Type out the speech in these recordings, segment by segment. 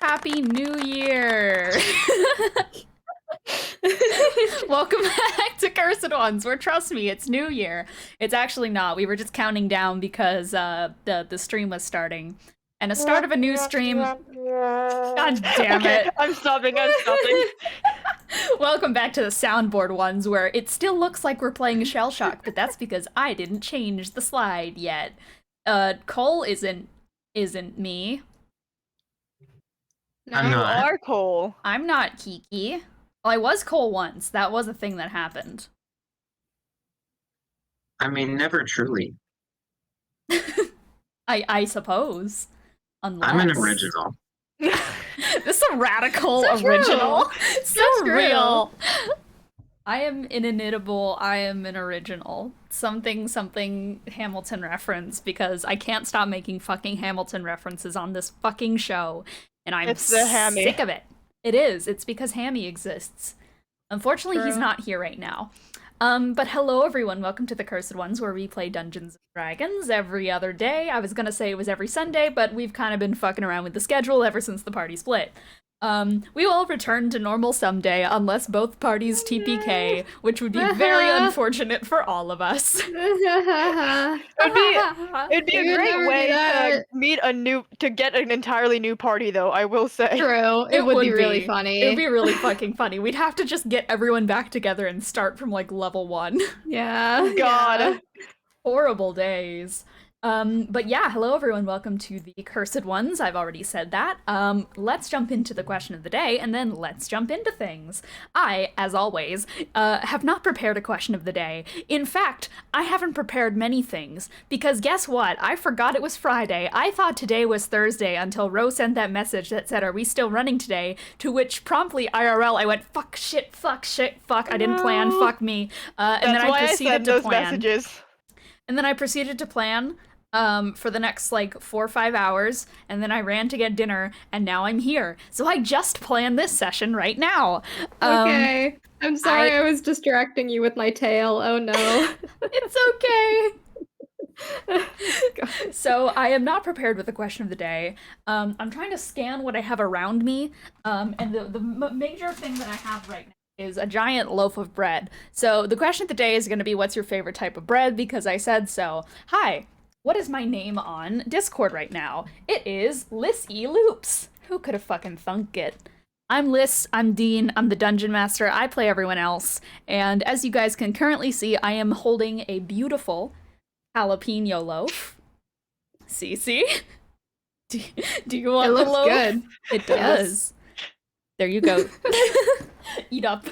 Happy New Year! Welcome back to Cursed Ones, where trust me, it's New Year. It's actually not. We were just counting down because the stream was starting. And a start of a new stream... God damn it. Okay, I'm stopping. Welcome back to the soundboard ones, where it still looks like we're playing Shell Shock, but that's because I didn't change the slide yet. Cole isn't me. No, I'm you not. are Cole. I'm not Kiki. Well, I was Cole once. That was a thing that happened. I mean, never truly. I suppose. Unless... I'm an original. This is a radical So original. true. So true. real. I am an inimitable, I am an original. Something Hamilton reference, because I can't stop making fucking Hamilton references on this fucking show. And I'm It's the Hammy. sick of it. It is. It's because Hammy exists. Unfortunately, he's True. not here right now. But hello everyone, welcome to the Cursed Ones, where we play Dungeons & Dragons every other day. I was gonna say it was every Sunday, but we've kind of been fucking around with the schedule ever since the party split. We will return to normal someday, unless both parties TPK, which would be very unfortunate for all of us. It'd be a You great never way do to that. to get an entirely new party, though, I will say. True. It would be really funny. It'd be really fucking funny. We'd have to just get everyone back together and start from, like, level 1. Yeah. God. Yeah. Horrible days. But yeah, hello everyone, welcome to the Cursed Ones. I've already said that. Let's jump into the question of the day, and then let's jump into things. I, as always, have not prepared a question of the day. In fact, I haven't prepared many things, because guess what? I forgot it was Friday. I thought today was Thursday until Ro sent that message that said, "Are we still running today?" To which promptly IRL I went, fuck, shit, fuck, I didn't plan, fuck me. And That's then why I I proceeded sent to those plan. messages. And then I proceeded to plan for the next, like, 4 or 5 hours, and then I ran to get dinner, and now I'm here. So I just planned this session right now. Okay. I'm sorry I was distracting you with my tail. Oh no. It's okay. So I am not prepared with the question of the day. I'm trying to scan what I have around me, and the major thing that I have right now is a giant loaf of bread. So the question of the day is going to be, what's your favorite type of bread? Because I said so. Hi, what is my name on Discord right now? It is Liss E. Loops. Who could have fucking thunk it? I'm Liss, I'm Dean, I'm the Dungeon Master, I play everyone else, and as you guys can currently see, I am holding a beautiful jalapeno loaf. See? Do you want It the looks loaf? good. It does. Yes. There you go. Eat up.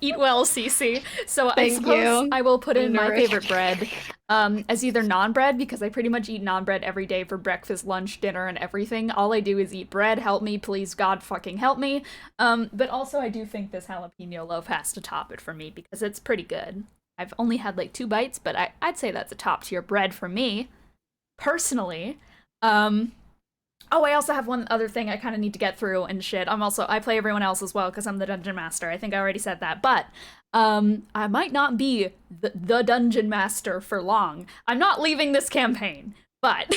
Eat well, Cece. So I Thank suppose you. I will put in my Nourished. favorite bread as either non-bread, because I pretty much eat non-bread every day for breakfast, lunch, dinner, and everything. All I do is eat bread. Help me, please, God fucking help me. But also I do think this jalapeno loaf has to top it for me, because it's pretty good. I've only had like 2 bites, but I'd say that's a top tier bread for me, personally. Oh, I also have one other thing I kind of need to get through and shit. I play everyone else as well because I'm the Dungeon Master. I think I already said that. But I might not be the Dungeon Master for long. I'm not leaving this campaign, but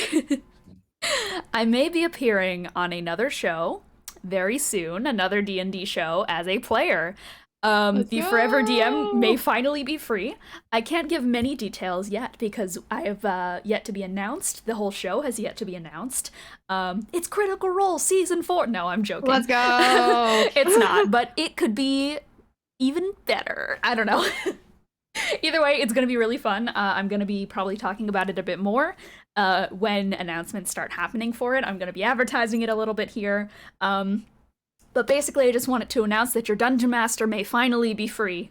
I may be appearing on another show very soon, another D&D show as a player. The Forever DM may finally be free. I can't give many details yet because I have yet to be announced. The whole show has yet to be announced. It's Critical Role Season 4. No, I'm joking. Let's go. It's not, but it could be even better. I don't know. Either way, it's going to be really fun. I'm going to be probably talking about it a bit more when announcements start happening for it. I'm going to be advertising it a little bit here. But basically, I just wanted to announce that your Dungeon Master may finally be free.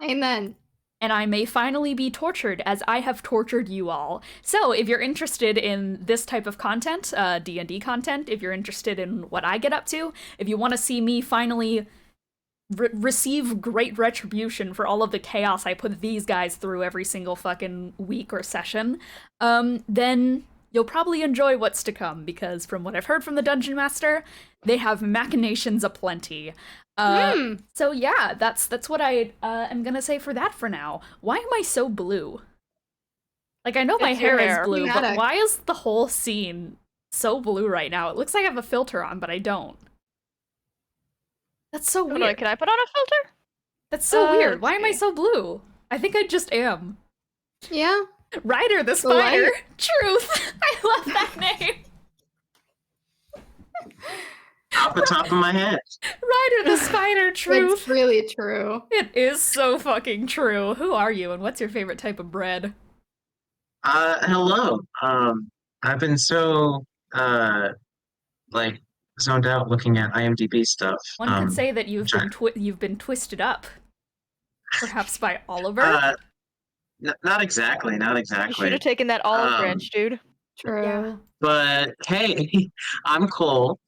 Amen. And I may finally be tortured, as I have tortured you all. So, if you're interested in this type of content, D&D content, if you're interested in what I get up to, if you want to see me finally receive great retribution for all of the chaos I put these guys through every single fucking week or session, then you'll probably enjoy what's to come, because from what I've heard from the Dungeon Master, they have machinations aplenty. So yeah, that's what I am gonna say for that for now. Why am I so blue? Like, I know my It's your hair is hair. blue, but Dramatic. why is the whole scene so blue right now. It looks like I have a filter on, but I don't. That's so Hold weird. on, can I put on a filter? That's so weird. Why let's am I see. so blue? I think I just am. Yeah. Ryder the The Spider. light. Truth. I love that name. Off the top of my head. Ryder the Spider. Truth. It's really true. It is so fucking true. Who are you, and what's your favorite type of bread? Hello. I've been so like zoned out looking at IMDb stuff. One could say that you've been twisted up, perhaps by Oliver. Not exactly, not You exactly. should have taken that olive branch, dude. True. Yeah. But hey, I'm Cole.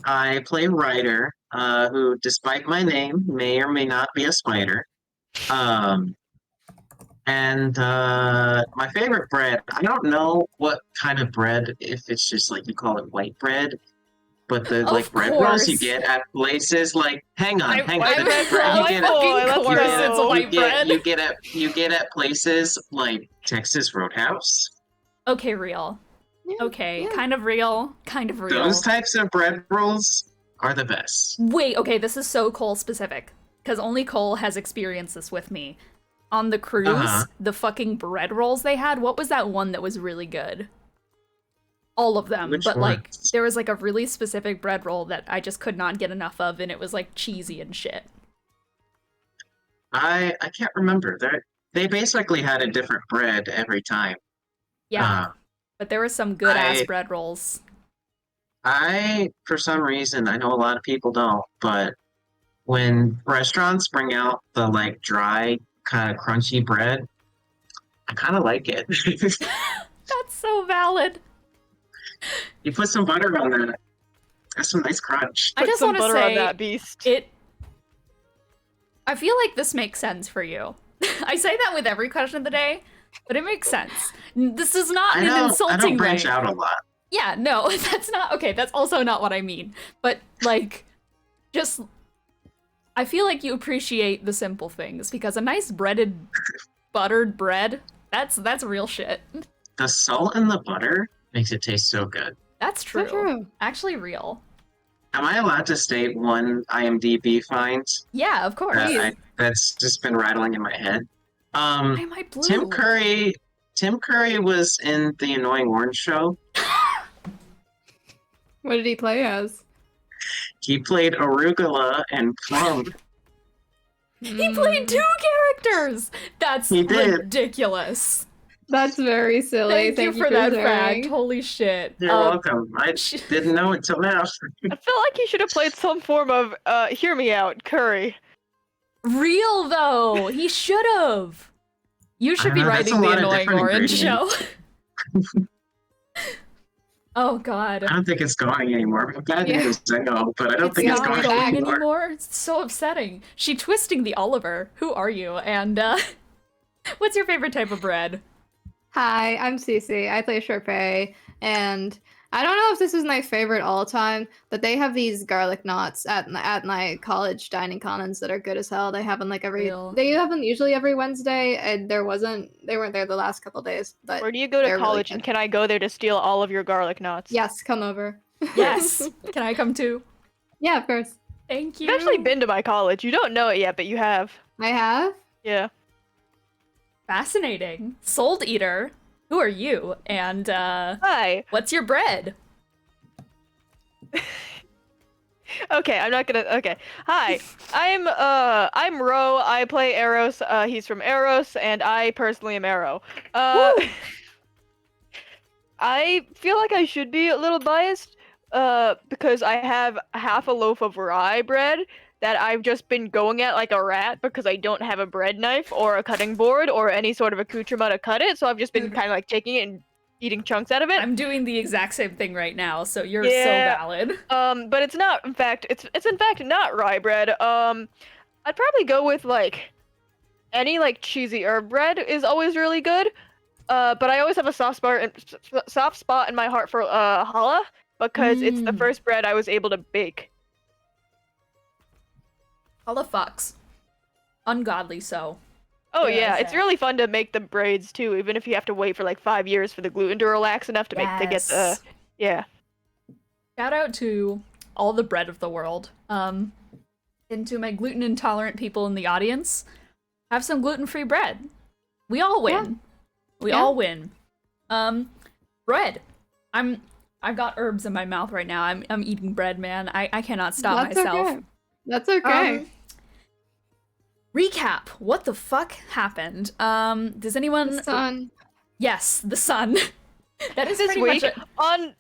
I play Ryder, who, despite my name, may or may not be a spider. And my favorite bread, I don't know what kind of bread, if it's just like you call it white bread, but the like Of bread rolls you course. get at places like hang on. White The bread bread roll, you I get know. at, Let's Of course, go. it's a white bread. you get at places like Texas Roadhouse. Okay, real. Yeah, Okay, yeah. kind of real, kind of real. Those types of bread rolls are the best. Wait, okay, this is so Cole specific, because only Cole has experienced this with me. On the cruise, Uh-huh. the fucking bread rolls they had, what was that one that was really good? All of them, Which but like, ones? there was like a really specific bread roll that I just could not get enough of, and it was like cheesy and shit. I can't remember. They basically had a different bread every time. Yeah, but there were some good ass I- bread rolls. I, for some reason, I know a lot of people don't, but when restaurants bring out the like dry, kind of crunchy bread, I kind of like it. That's so valid. You put some butter on that. That's some nice crunch. I Put just some want to butter on say, that beast. I feel like this makes sense for you. I say that with every question of the day, but it makes sense. This is not in an I insulting don't branch way. out a lot. Yeah, no, that's not okay. That's also not what I mean. But like, just I feel like you appreciate the simple things because a nice breaded, buttered bread, that's real shit. The salt and the butter makes it taste so good. That's true. So true. Actually, real. Am I allowed to state one IMDb find Yeah, of course. that's just been rattling in my head? Why am I blue? Tim Curry was in the Annoying Orange Show. What did he play as? He played Arugula and Plum. He played two characters. That's He did. ridiculous. That's very silly. Thank you for that fact. Holy shit. You're welcome. I didn't know until now. I feel like he should have played some form of, hear me out, Curry. Real though. He should have. You should I be know, that's writing a the lot of Annoying different Orange show. ingredients. Oh god. I don't think it's going anymore. Bad Yeah. news, I know, but I don't It's think it's not going going anymore. anymore. It's so upsetting. She twisting the Oliver. Who are you? And what's your favorite type of bread? Hi, I'm Cece. I play Sharpay, and I don't know if this is my favorite all time, but they have these garlic knots at my college dining commons that are good as hell. They have them like Real. they have them usually every Wednesday, and they weren't there the last couple days, but Where do you go to they're really college, good. and can I go there to steal all of your garlic knots? Yes, come over. Yes. Can I come too? Yeah, of course. Thank you. You've actually been to my college. You don't know it yet, but you have. I have. Yeah. Fascinating. Soul Eater. Who are you? And Hi. what's your bread? Okay, I'm not gonna. Okay, hi. I'm Ro. I play Eros. He's from Eros, and I personally am Arrow. I feel like I should be a little biased, because I have half a loaf of rye bread that I've just been going at like a rat because I don't have a bread knife or a cutting board or any sort of accoutrement to cut it, so I've just been Dude. kind of like taking it and eating chunks out of it. I'm doing the exact same thing right now, so you're Yeah. so valid. But it's not. In fact, it's in fact not rye bread. I'd probably go with like any like cheesy herb bread is always really good. But I always have a soft spot in my heart for challah because it's the Mm. first bread I was able to bake. All the fucks. Ungodly so. Oh Yeah, yeah, is it's that- really fun to make the braids too, even if you have to wait for like 5 years for the gluten to relax enough to make to get the Yes. yeah. Shout out to all the bread of the world. And to my gluten intolerant people in the audience, have some gluten-free bread. We all win. Yeah. We Yeah. all win. Bread. I've got herbs in my mouth right now. I'm eating bread, man. I cannot stop That's myself. okay. That's okay. Recap. What the fuck happened? Does anyone? The sun. Yes, the sun. That is This pretty week much on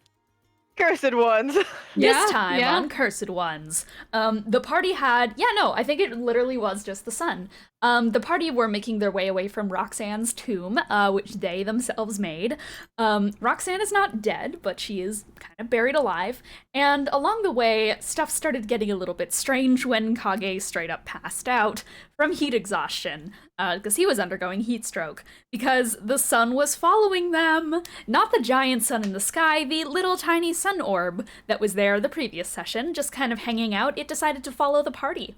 Cursed Ones. this time on Cursed Ones. The party had, I think it literally was just the sun. The party were making their way away from Roxanne's tomb, which they themselves made. Roxanne is not dead, but she is kind of buried alive. And along the way, stuff started getting a little bit strange when Kage straight up passed out from heat exhaustion, because he was undergoing heat stroke, because the sun was following them. Not the giant sun in the sky, the little tiny sun orb that was there the previous session, just kind of hanging out. It decided to follow the party.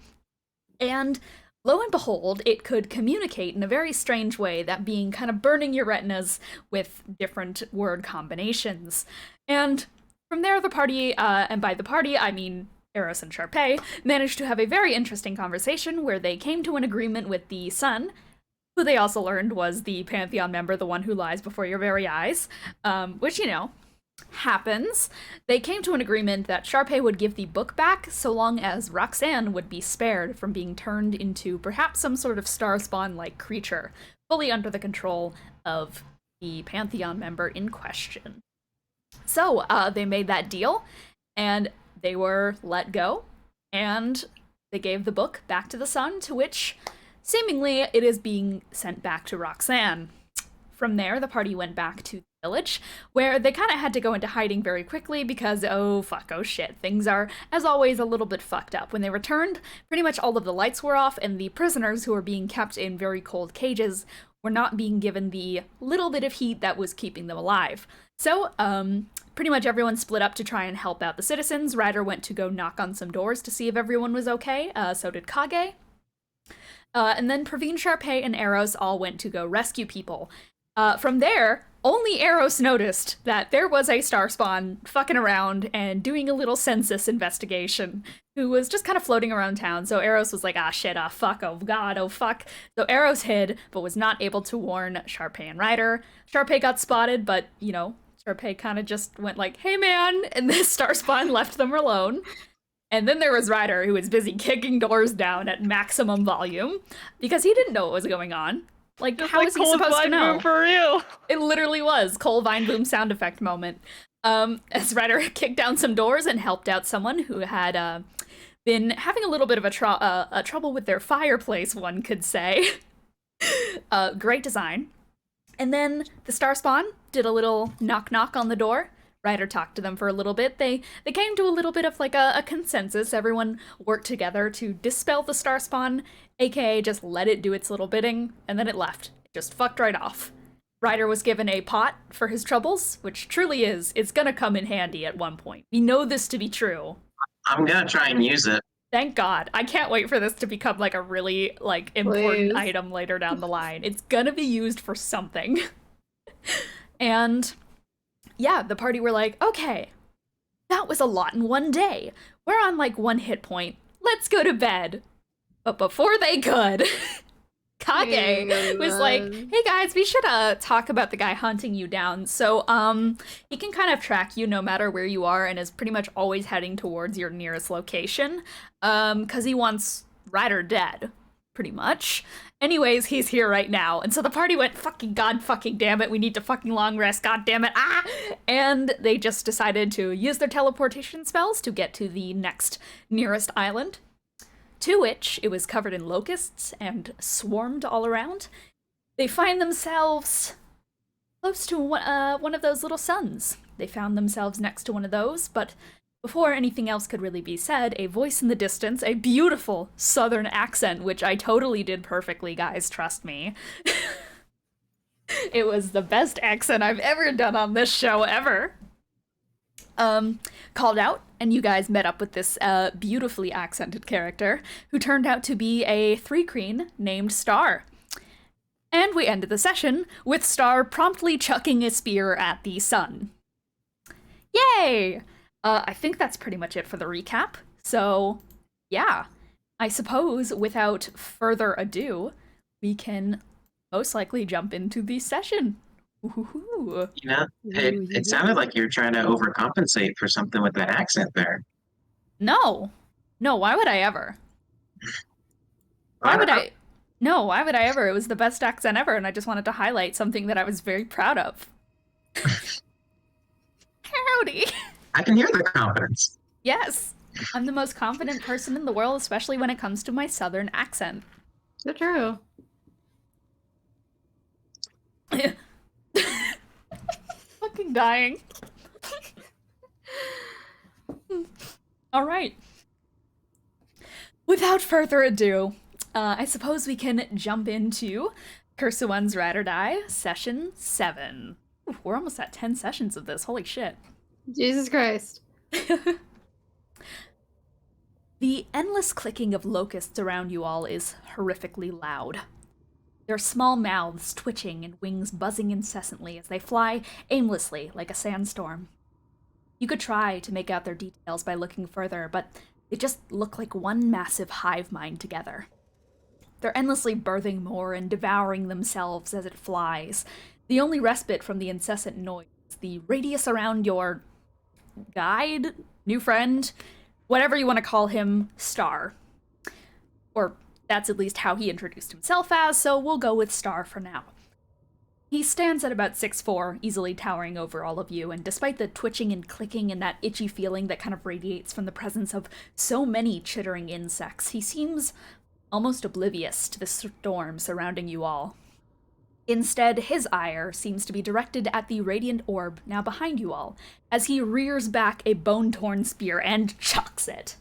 And lo and behold, it could communicate in a very strange way, that being kind of burning your retinas with different word combinations. And from there, the party, and by the party, I mean Eros and Sharpay, managed to have a very interesting conversation where they came to an agreement with the sun, who they also learned was the Pantheon member, the one who lies before your very eyes, which, happens. They came to an agreement that Sharpay would give the book back so long as Roxanne would be spared from being turned into perhaps some sort of star spawn-like creature, fully under the control of the Pantheon member in question. So, they made that deal, and they were let go, and they gave the book back to the sun, to which, seemingly, it is being sent back to Roxanne. From there, the party went back to the village, where they kind of had to go into hiding very quickly because, oh shit, things are, as always, a little bit fucked up. When they returned, pretty much all of the lights were off, and the prisoners, who were being kept in very cold cages, were not being given the little bit of heat that was keeping them alive. So, pretty much everyone split up to try and help out the citizens. Ryder went to go knock on some doors to see if everyone was okay, so did Kage. And then Praveen, Sharpay, and Eros all went to go rescue people. From there, only Eros noticed that there was a star spawn fucking around and doing a little census investigation, who was just kind of floating around town. So Eros was like, ah shit, ah fuck, oh god, oh fuck. So Eros hid, but was not able to warn Sharpay and Ryder. Sharpay got spotted, but, Sharpay kind of just went like, hey man, and the star spawn left them alone. And then there was Ryder, who was busy kicking doors down at maximum volume, because he didn't know what was going on. Like, Just how like is he supposed to know? For real. It literally was Cole Vine Boom sound effect moment. As Ryder kicked down some doors and helped out someone who had been having a little bit of a trouble with their fireplace, one could say. Great design. And then the Star Spawn did a little knock-knock on the door. Ryder talked to them for a little bit. They came to a little bit of like a consensus. Everyone worked together to dispel the Star Spawn, aka just let it do its little bidding, and then it left. It just fucked right off. Ryder was given a pot for his troubles, which truly it's gonna come in handy at one point. We know this to be true. I'm gonna try and use it. Thank God. I can't wait for this to become like a really important Please. item later down the line. It's gonna be used for something. And yeah, the party were like, okay, that was a lot in one day. We're on like 1 hit point. Let's go to bed. But before they could, Kage was like, hey guys, we should talk about the guy hunting you down. So he can kind of track you no matter where you are and is pretty much always heading towards your nearest location. Because he wants Ryder dead, pretty much. Anyways, he's here right now. And so the party went, fucking god fucking damn it, we need to fucking long rest, god damn it, ah! And they just decided to use their teleportation spells to get to the next nearest island, to which it was covered in locusts and swarmed all around. They find themselves close to one of those little suns. They found themselves next to one of those, but before anything else could really be said, a voice in the distance, a beautiful southern accent, which I totally did perfectly, guys, trust me. It was the best accent I've ever done on this show, ever. Called out, and you guys met up with this beautifully accented character, who turned out to be a Thri-Kreen named Star. And we ended the session with Star promptly chucking a spear at the sun. Yay! I think that's pretty much it for the recap. So, yeah. I suppose without further ado, we can most likely jump into the session. Ooh. You know, it sounded like you were trying to overcompensate for something with that accent there. No. No, why would I ever? Why would I? No, why would I ever? It was the best accent ever, and I just wanted to highlight something that I was very proud of. Howdy. I can hear the confidence. Yes. I'm the most confident person in the world, especially when it comes to my southern accent. So true. Fucking dying. All right. Without further ado, I suppose we can jump into Kursuan's Ride or Die, Session 7. Ooh, we're almost at 10 sessions of this. Holy shit. Jesus Christ. The endless clicking of locusts around you all is horrifically loud. Their small mouths twitching and wings buzzing incessantly as they fly aimlessly like a sandstorm. You could try to make out their details by looking further, but they just look like one massive hive mind together. They're endlessly birthing more and devouring themselves as it flies. The only respite from the incessant noise is the radius around your guide, new friend, whatever you want to call him, Star. Or that's at least how he introduced himself as, so we'll go with Star for now. He stands at about 6'4", easily towering over all of you, and despite the twitching and clicking and that itchy feeling that kind of radiates from the presence of so many chittering insects, he seems almost oblivious to the storm surrounding you all. Instead, his ire seems to be directed at the radiant orb now behind you all, as he rears back a bone-torn spear and chucks it.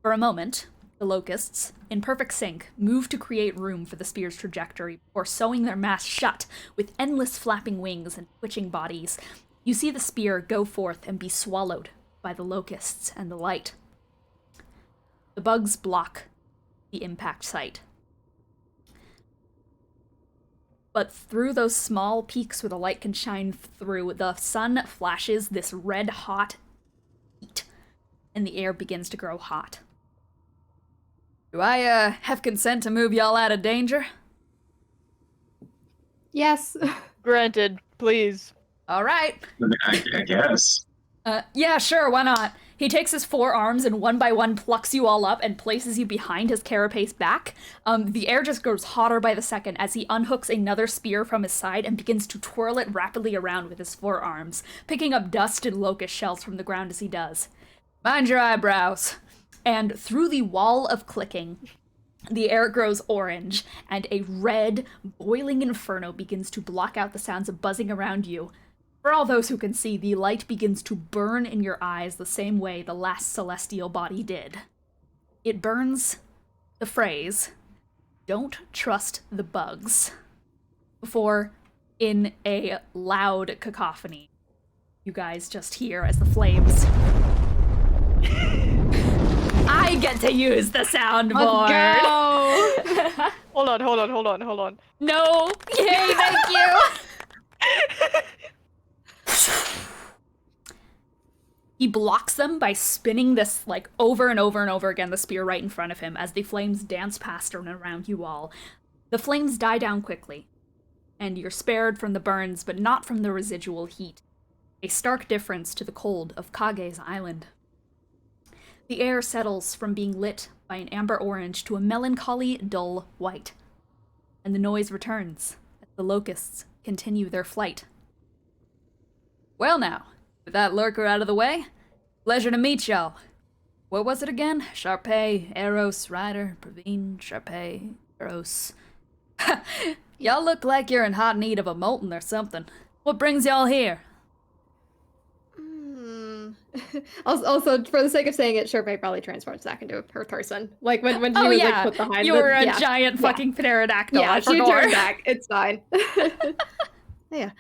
For a moment, the locusts, in perfect sync, move to create room for the spear's trajectory before sewing their mass shut with endless flapping wings and twitching bodies. You see the spear go forth and be swallowed by the locusts and the light. The bugs block the impact site. But through those small peaks where the light can shine through, the sun flashes this red-hot heat, and the air begins to grow hot. Do I, have consent to move y'all out of danger? Yes. Granted, please. All right. I guess. Yeah, sure, why not? He takes his forearms and one by one plucks you all up and places you behind his carapace back. The air just grows hotter by the second as he unhooks another spear from his side and begins to twirl it rapidly around with his forearms, picking up dust and locust shells from the ground as he does. Mind your eyebrows. And through the wall of clicking, the air grows orange, and a red, boiling inferno begins to block out the sounds of buzzing around you. For all those who can see, the light begins to burn in your eyes the same way the last celestial body did. It burns the phrase, "Don't trust the bugs," before, in a loud cacophony, you guys just hear as the flames... I get to use the soundboard! Hold on. No! Yay, thank you! He blocks them by spinning this, like, over and over and over again, the spear right in front of him, as the flames dance past and around you all. The flames die down quickly, and you're spared from the burns, but not from the residual heat. A stark difference to the cold of Kage's island. The air settles from being lit by an amber orange to a melancholy, dull white. And the noise returns as the locusts continue their flight. Well now, with that lurker out of the way, pleasure to meet y'all. What was it again? Sharpay, Eros, Ryder, Praveen, Sharpay, Eros. Y'all look like you're in hot need of a molten or something. What brings y'all here? Also, for the sake of saying it, Sherpay probably transforms back into her person. Like when she was like put behind you were a giant fucking pterodactyl. Yeah, she turned back. It's fine. Yeah.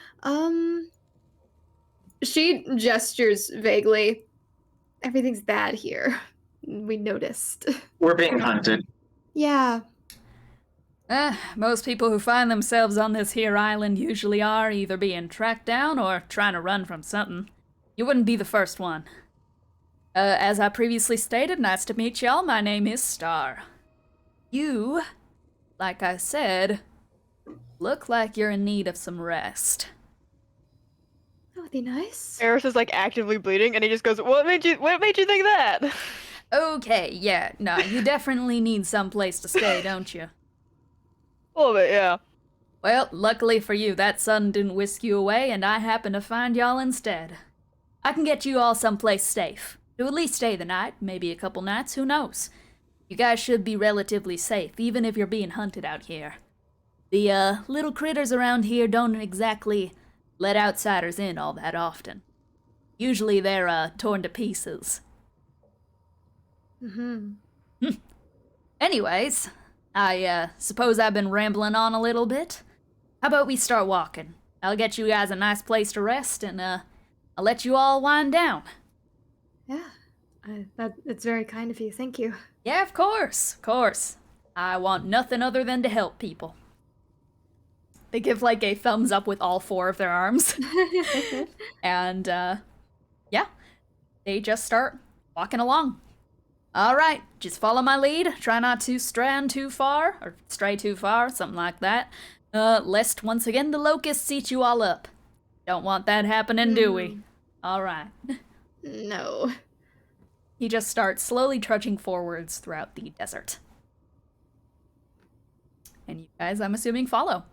She gestures vaguely. Everything's bad here. We noticed. We're being hunted. Yeah. Most people who find themselves on this here island usually are either being tracked down or trying to run from something. you wouldn't be the first one. As I previously stated, nice to meet y'all. My name is Star. You, like I said, look like you're in need of some rest. That would be nice. Eris is like actively bleeding, and he just goes, What made you think that?" Okay, yeah, no, you definitely need some place to stay, don't you? A little bit, yeah. Well, luckily for you, that sun didn't whisk you away, and I happened to find y'all instead. I can get you all someplace safe. To at least stay the night, maybe a couple nights, who knows? You guys should be relatively safe, even if you're being hunted out here. The, little critters around here don't exactly let outsiders in all that often. Usually they're, torn to pieces. Anyways, I, suppose I've been rambling on a little bit. How about we start walking? I'll get you guys a nice place to rest, and, I'll let you all wind down. Yeah, that's very kind of you. Thank you. Yeah, of course, of course. I want nothing other than to help people. They give, like, a thumbs up with all 4 of their arms. And, yeah, they just start walking along. Alright, just follow my lead. Try not to stray too far, something like that. Lest once again the locusts eat you all up. Don't want that happening, do we? Alright. No. He just starts slowly trudging forwards throughout the desert. And you guys, I'm assuming, follow.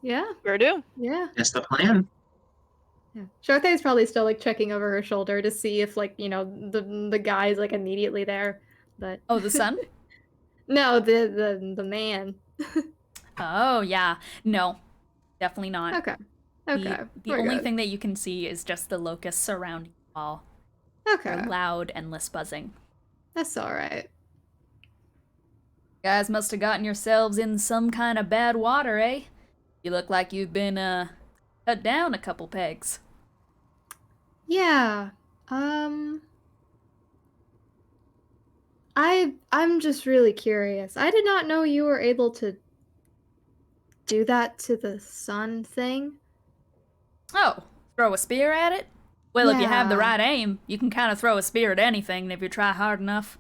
Yeah. Sure do. Yeah. That's the plan. Yeah. Shorte's probably still like checking over her shoulder to see if like, you know, the guy's like immediately there. But Oh, the sun? no, the man. Oh, yeah. No, definitely not. Okay. Okay. The only thing that you can see is just the locusts surrounding you all. Okay. Their loud, endless buzzing. That's alright. Guys must have gotten yourselves in some kind of bad water, eh? You look like you've been, cut down a couple pegs. Yeah. I'm just really curious. I did not know you were able to do that to the sun thing. Oh, throw a spear at it? Well, if you have the Yeah. right aim, you can kind of throw a spear at anything if you try hard enough.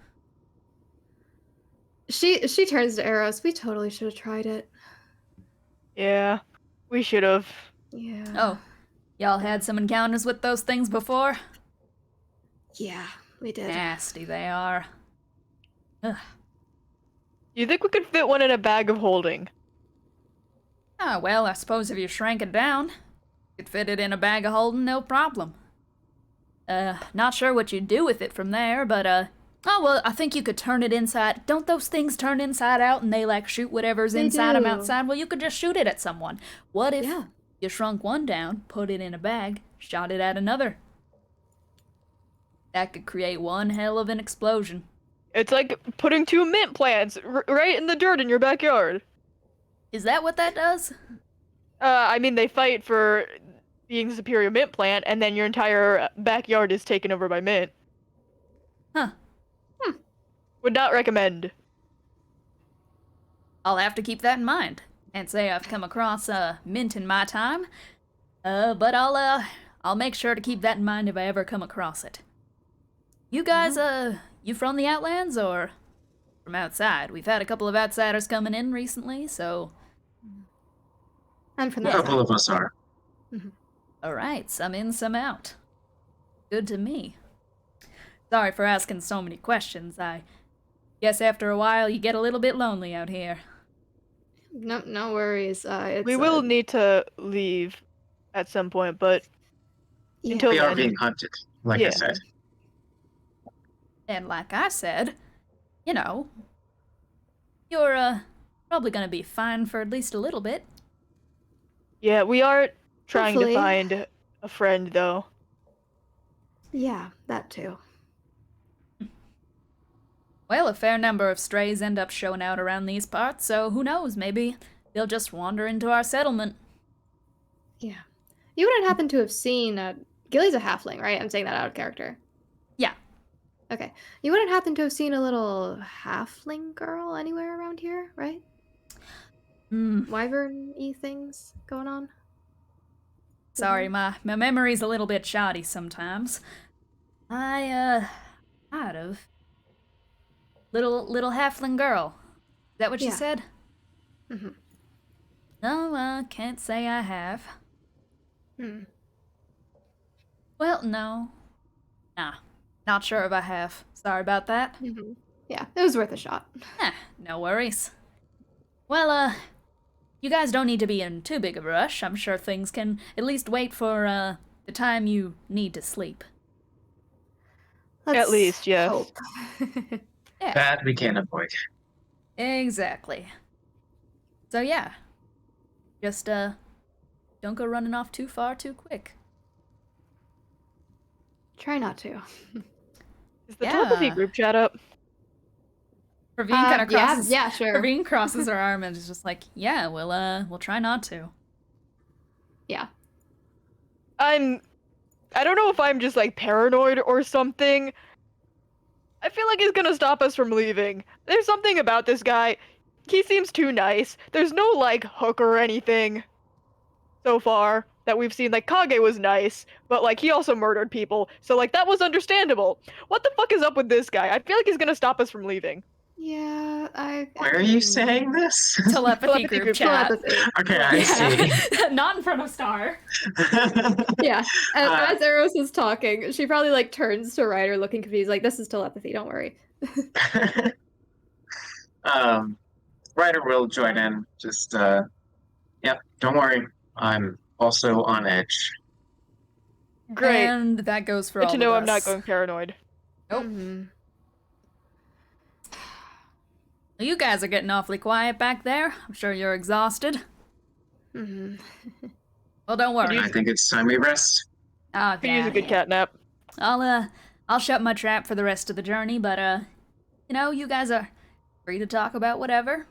She turns to Eros. We totally should have tried it. Yeah. We should have. Yeah. Oh, y'all had some encounters with those things before? Yeah, we did. Nasty they are. Ugh. You think we could fit one in a bag of holding? Ah, well, I suppose if you shrank it down, you could fit it in a bag of holding, no problem. Not sure what you'd do with it from there, but, oh, well, I think you could turn it inside. Don't those things turn inside out and they, like, shoot whatever's They inside them do. outside? Well, you could just shoot it at someone. What if Yeah. you shrunk one down, put it in a bag, shot it at another? That could create one hell of an explosion. It's like putting 2 mint plants right in the dirt in your backyard. Is that what that does? I mean, they fight for being the superior mint plant, and then your entire backyard is taken over by mint. Huh. Would not recommend. I'll have to keep that in mind. Can't say I've come across mint in my time, but I'll make sure to keep that in mind if I ever come across it. You guys, you from the Outlands or from outside? We've had a couple of outsiders coming in recently, so I'm from A the couple of us are. alright, some in, some out. Good to me. Sorry for asking so many questions. I guess after a while you get a little bit lonely out here. No worries. It's, We will need to leave at some point, but yeah. until We are then, being hunted, like I Yeah. said. And like I said, you know, you're probably gonna be fine for at least a little bit. yeah, we are trying Hopefully. to find a friend, though. Yeah, that too. Well, a fair number of strays end up showing out around these parts, so who knows, maybe they'll just wander into our settlement. Yeah. You wouldn't happen to have seen Gilly's a halfling, right? I'm saying that out of character. Yeah. Okay. You wouldn't happen to have seen a little halfling girl anywhere around here, right? Hmm. Wyvern-y things going on? Sorry, my memory's a little bit shoddy sometimes. I might have. Little halfling girl. Is that what you Yeah. said? Mm-hmm. No, can't say I have. Hmm. Well, no. Nah, not sure if I have. Sorry about that. Mm-hmm. Yeah, it was worth a shot. No worries. Well, you guys don't need to be in too big of a rush. I'm sure things can at least wait for, the time you need to sleep. Let's least, yes. hope. Yeah, That we can't avoid. exactly. So yeah, just, don't go running off too far too quick. Try not to. Is the Yeah. telepathy group chat up? Praveen kind of crosses. Yeah, sure. Praveen crosses her arm and is just like, "Yeah, we'll try not to." Yeah. I don't know if I'm just like paranoid or something. I feel like he's gonna stop us from leaving. There's something about this guy. He seems too nice. There's no like hook or anything so far that we've seen. Like Kage was nice, but like he also murdered people. So like that was understandable. What the fuck is up with this guy? I feel like he's gonna stop us from leaving. Yeah, Where are you saying this? Telepathy group chat. Telepathy. Okay, I see. Not in front of Star. Yeah. As Eros is talking, she probably like turns to Ryder looking confused, like, this is telepathy, don't worry. Ryder will join in. Just yep, don't worry. I'm also on edge. Great. And that goes for Good all to of know us. I'm not going paranoid. Nope. Mhm. Well, you guys are getting awfully quiet back there. I'm sure you're exhausted. Mhm. Well, don't worry. I think it's time we rest. Oh, Could use a good cat nap. I'll shut my trap for the rest of the journey, but you guys are free to talk about whatever.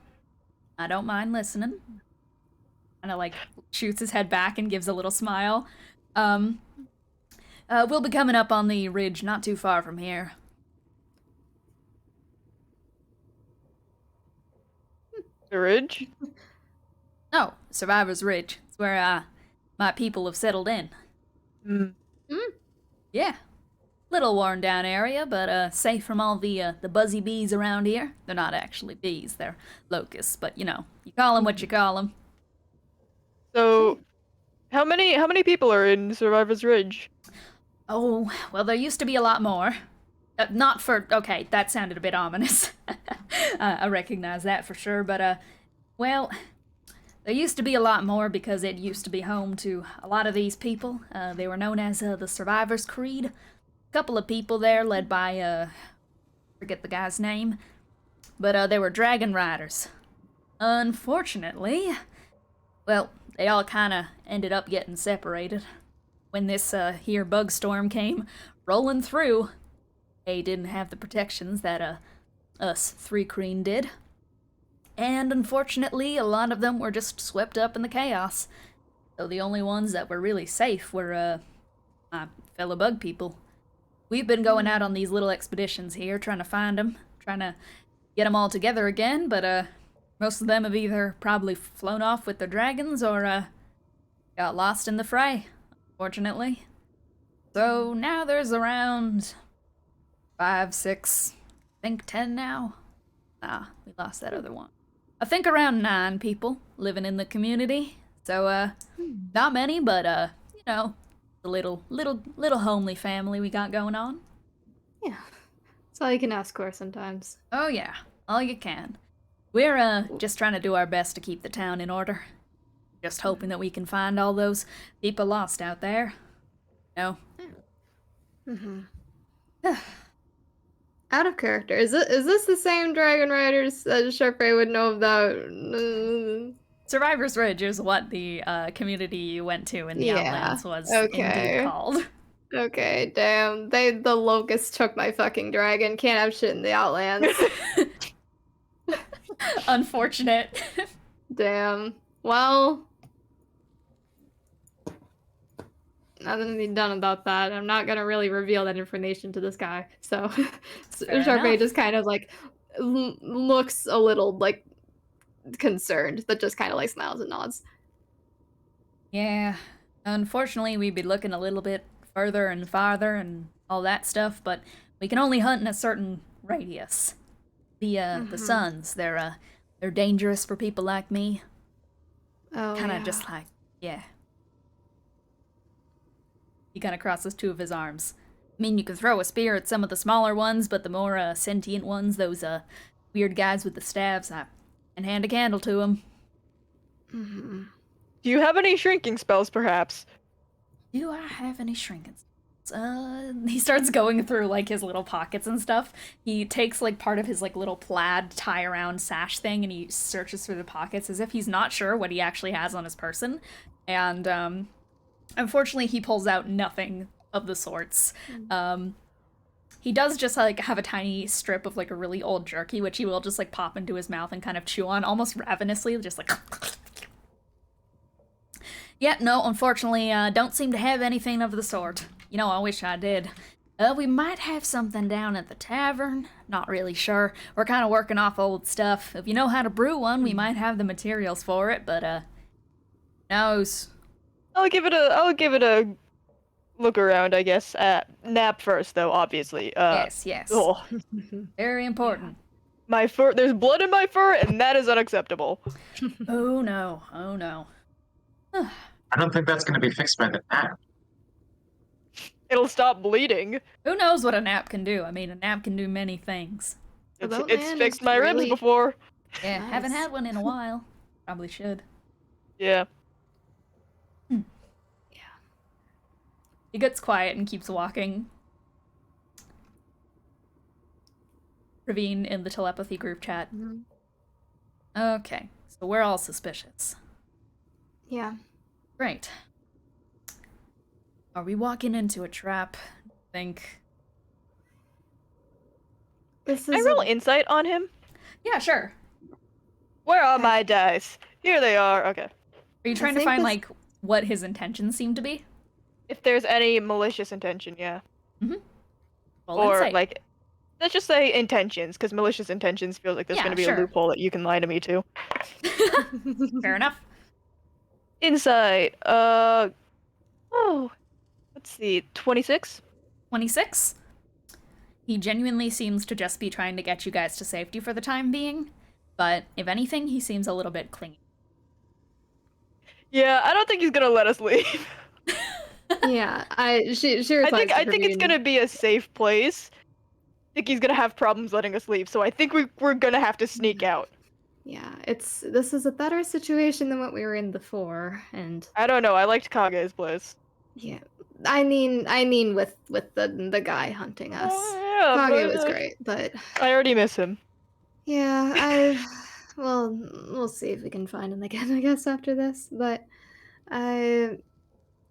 I don't mind listening. Kinda like shoots his head back and gives a little smile. We'll be coming up on the ridge not too far from here. The ridge? Oh, Survivor's Ridge. It's where, my people have settled in. Mm. Yeah. Little worn down area, but, safe from all the buzzy bees around here. They're not actually bees, they're locusts, but, you call them what you call them. So, how many people are in Survivor's Ridge? Oh, well, there used to be a lot more. Okay, that sounded a bit ominous. I recognize that for sure, but, well, there used to be a lot more because it used to be home to a lot of these people. They were known as, the Survivor's Creed. A couple of people there led by, forget the guy's name, but, they were dragon riders. Unfortunately, well, they all kinda ended up getting separated. When this, here bug storm came rolling through, they didn't have the protections that, us Thri-Kreen did. And unfortunately, a lot of them were just swept up in the chaos. So the only ones that were really safe were, my fellow bug people. We've been going out on these little expeditions here, trying to find them, trying to get them all together again, but, most of them have either probably flown off with their dragons or, got lost in the fray, unfortunately. So now there's around 5, 6, I think 10 now. We lost that other one. I think around 9 people living in the community. So, not many, but, the little homely family we got going on. Yeah. That's all you can ask for sometimes. Oh yeah, all you can. We're, just trying to do our best to keep the town in order. Just hoping that we can find all those people lost out there. No. Out of character. Is this the same Dragon Riders that Sharpay would know about? Survivor's Ridge is what the community you went to in the Yeah, Outlands was okay. indeed called. Okay, damn. The locusts took my fucking dragon. Can't have shit in the Outlands. Unfortunate. Damn. Well, nothing to be done about that. I'm not gonna really reveal that information to this guy. So, Fair Sharpay enough. just kind of like looks a little like concerned, but just kind of like smiles and nods. Yeah. Unfortunately, we'd be looking a little bit further and farther and all that stuff, but we can only hunt in a certain radius. The suns, they're dangerous for people like me. Oh, Kind of yeah. just like, yeah. He kind of crosses two of his arms. I mean, you can throw a spear at some of the smaller ones, but the more sentient ones, those weird guys with the staves, I can hand a candle to them. Mhm. Do you have any shrinking spells, perhaps? Do I have any shrinking? He starts going through like his little pockets and stuff. He takes like part of his like little plaid tie around sash thing and he searches through the pockets as if he's not sure what he actually has on his person. And unfortunately he pulls out nothing of the sorts. He does just like have a tiny strip of like a really old jerky, which he will just like pop into his mouth and kind of chew on almost ravenously, just like yeah, no, unfortunately, don't seem to have anything of the sort. You know, I wish I did. We might have something down at the tavern. Not really sure. We're kind of working off old stuff. If you know how to brew one, we might have the materials for it, but, knows. I'll give it a look around, I guess. Nap first, though, obviously. Yes, yes. Oh, Very important. my fur, there's blood in my fur, and that is unacceptable. Oh no, oh no. I don't think that's going to be fixed by the nap. It'll stop bleeding. Who knows what a nap can do? I mean, a nap can do many things. The It's boatman fixed is my ribs really- before. Yeah, Nice. haven't had one in a while. Probably should. Yeah. He gets quiet and keeps walking. Ravine in the telepathy group chat. Mhm. Okay, so we're all suspicious. Yeah. Great. Are we walking into a trap? Think. This Can I is roll insight on him? Yeah, sure. Where are my dice? Here they are. Okay. Are you trying to think find this- like what his intentions seem to be? If there's any malicious intention, yeah. Well, Or insight. like, let's just say intentions, because malicious intentions feels like there's Yeah, going to be sure. a loophole that you can lie to me to. Fair enough. Insight. Oh, let's see, 26. 26. He genuinely seems to just be trying to get you guys to safety for the time being, but if anything, he seems a little bit clingy. Yeah, I don't think he's gonna let us leave. Yeah. She I replies to think it's Praveen. gonna be a safe place. I think he's gonna have problems letting us leave, so I think we're gonna have to sneak out. Yeah, this is a better situation than what we were in before, and I don't know. I liked Kage's place. yeah. I mean with the guy hunting us. Oh, yeah, Kage but, was great, but I already miss him. yeah, well, we'll see if we can find him again, I guess, after this. But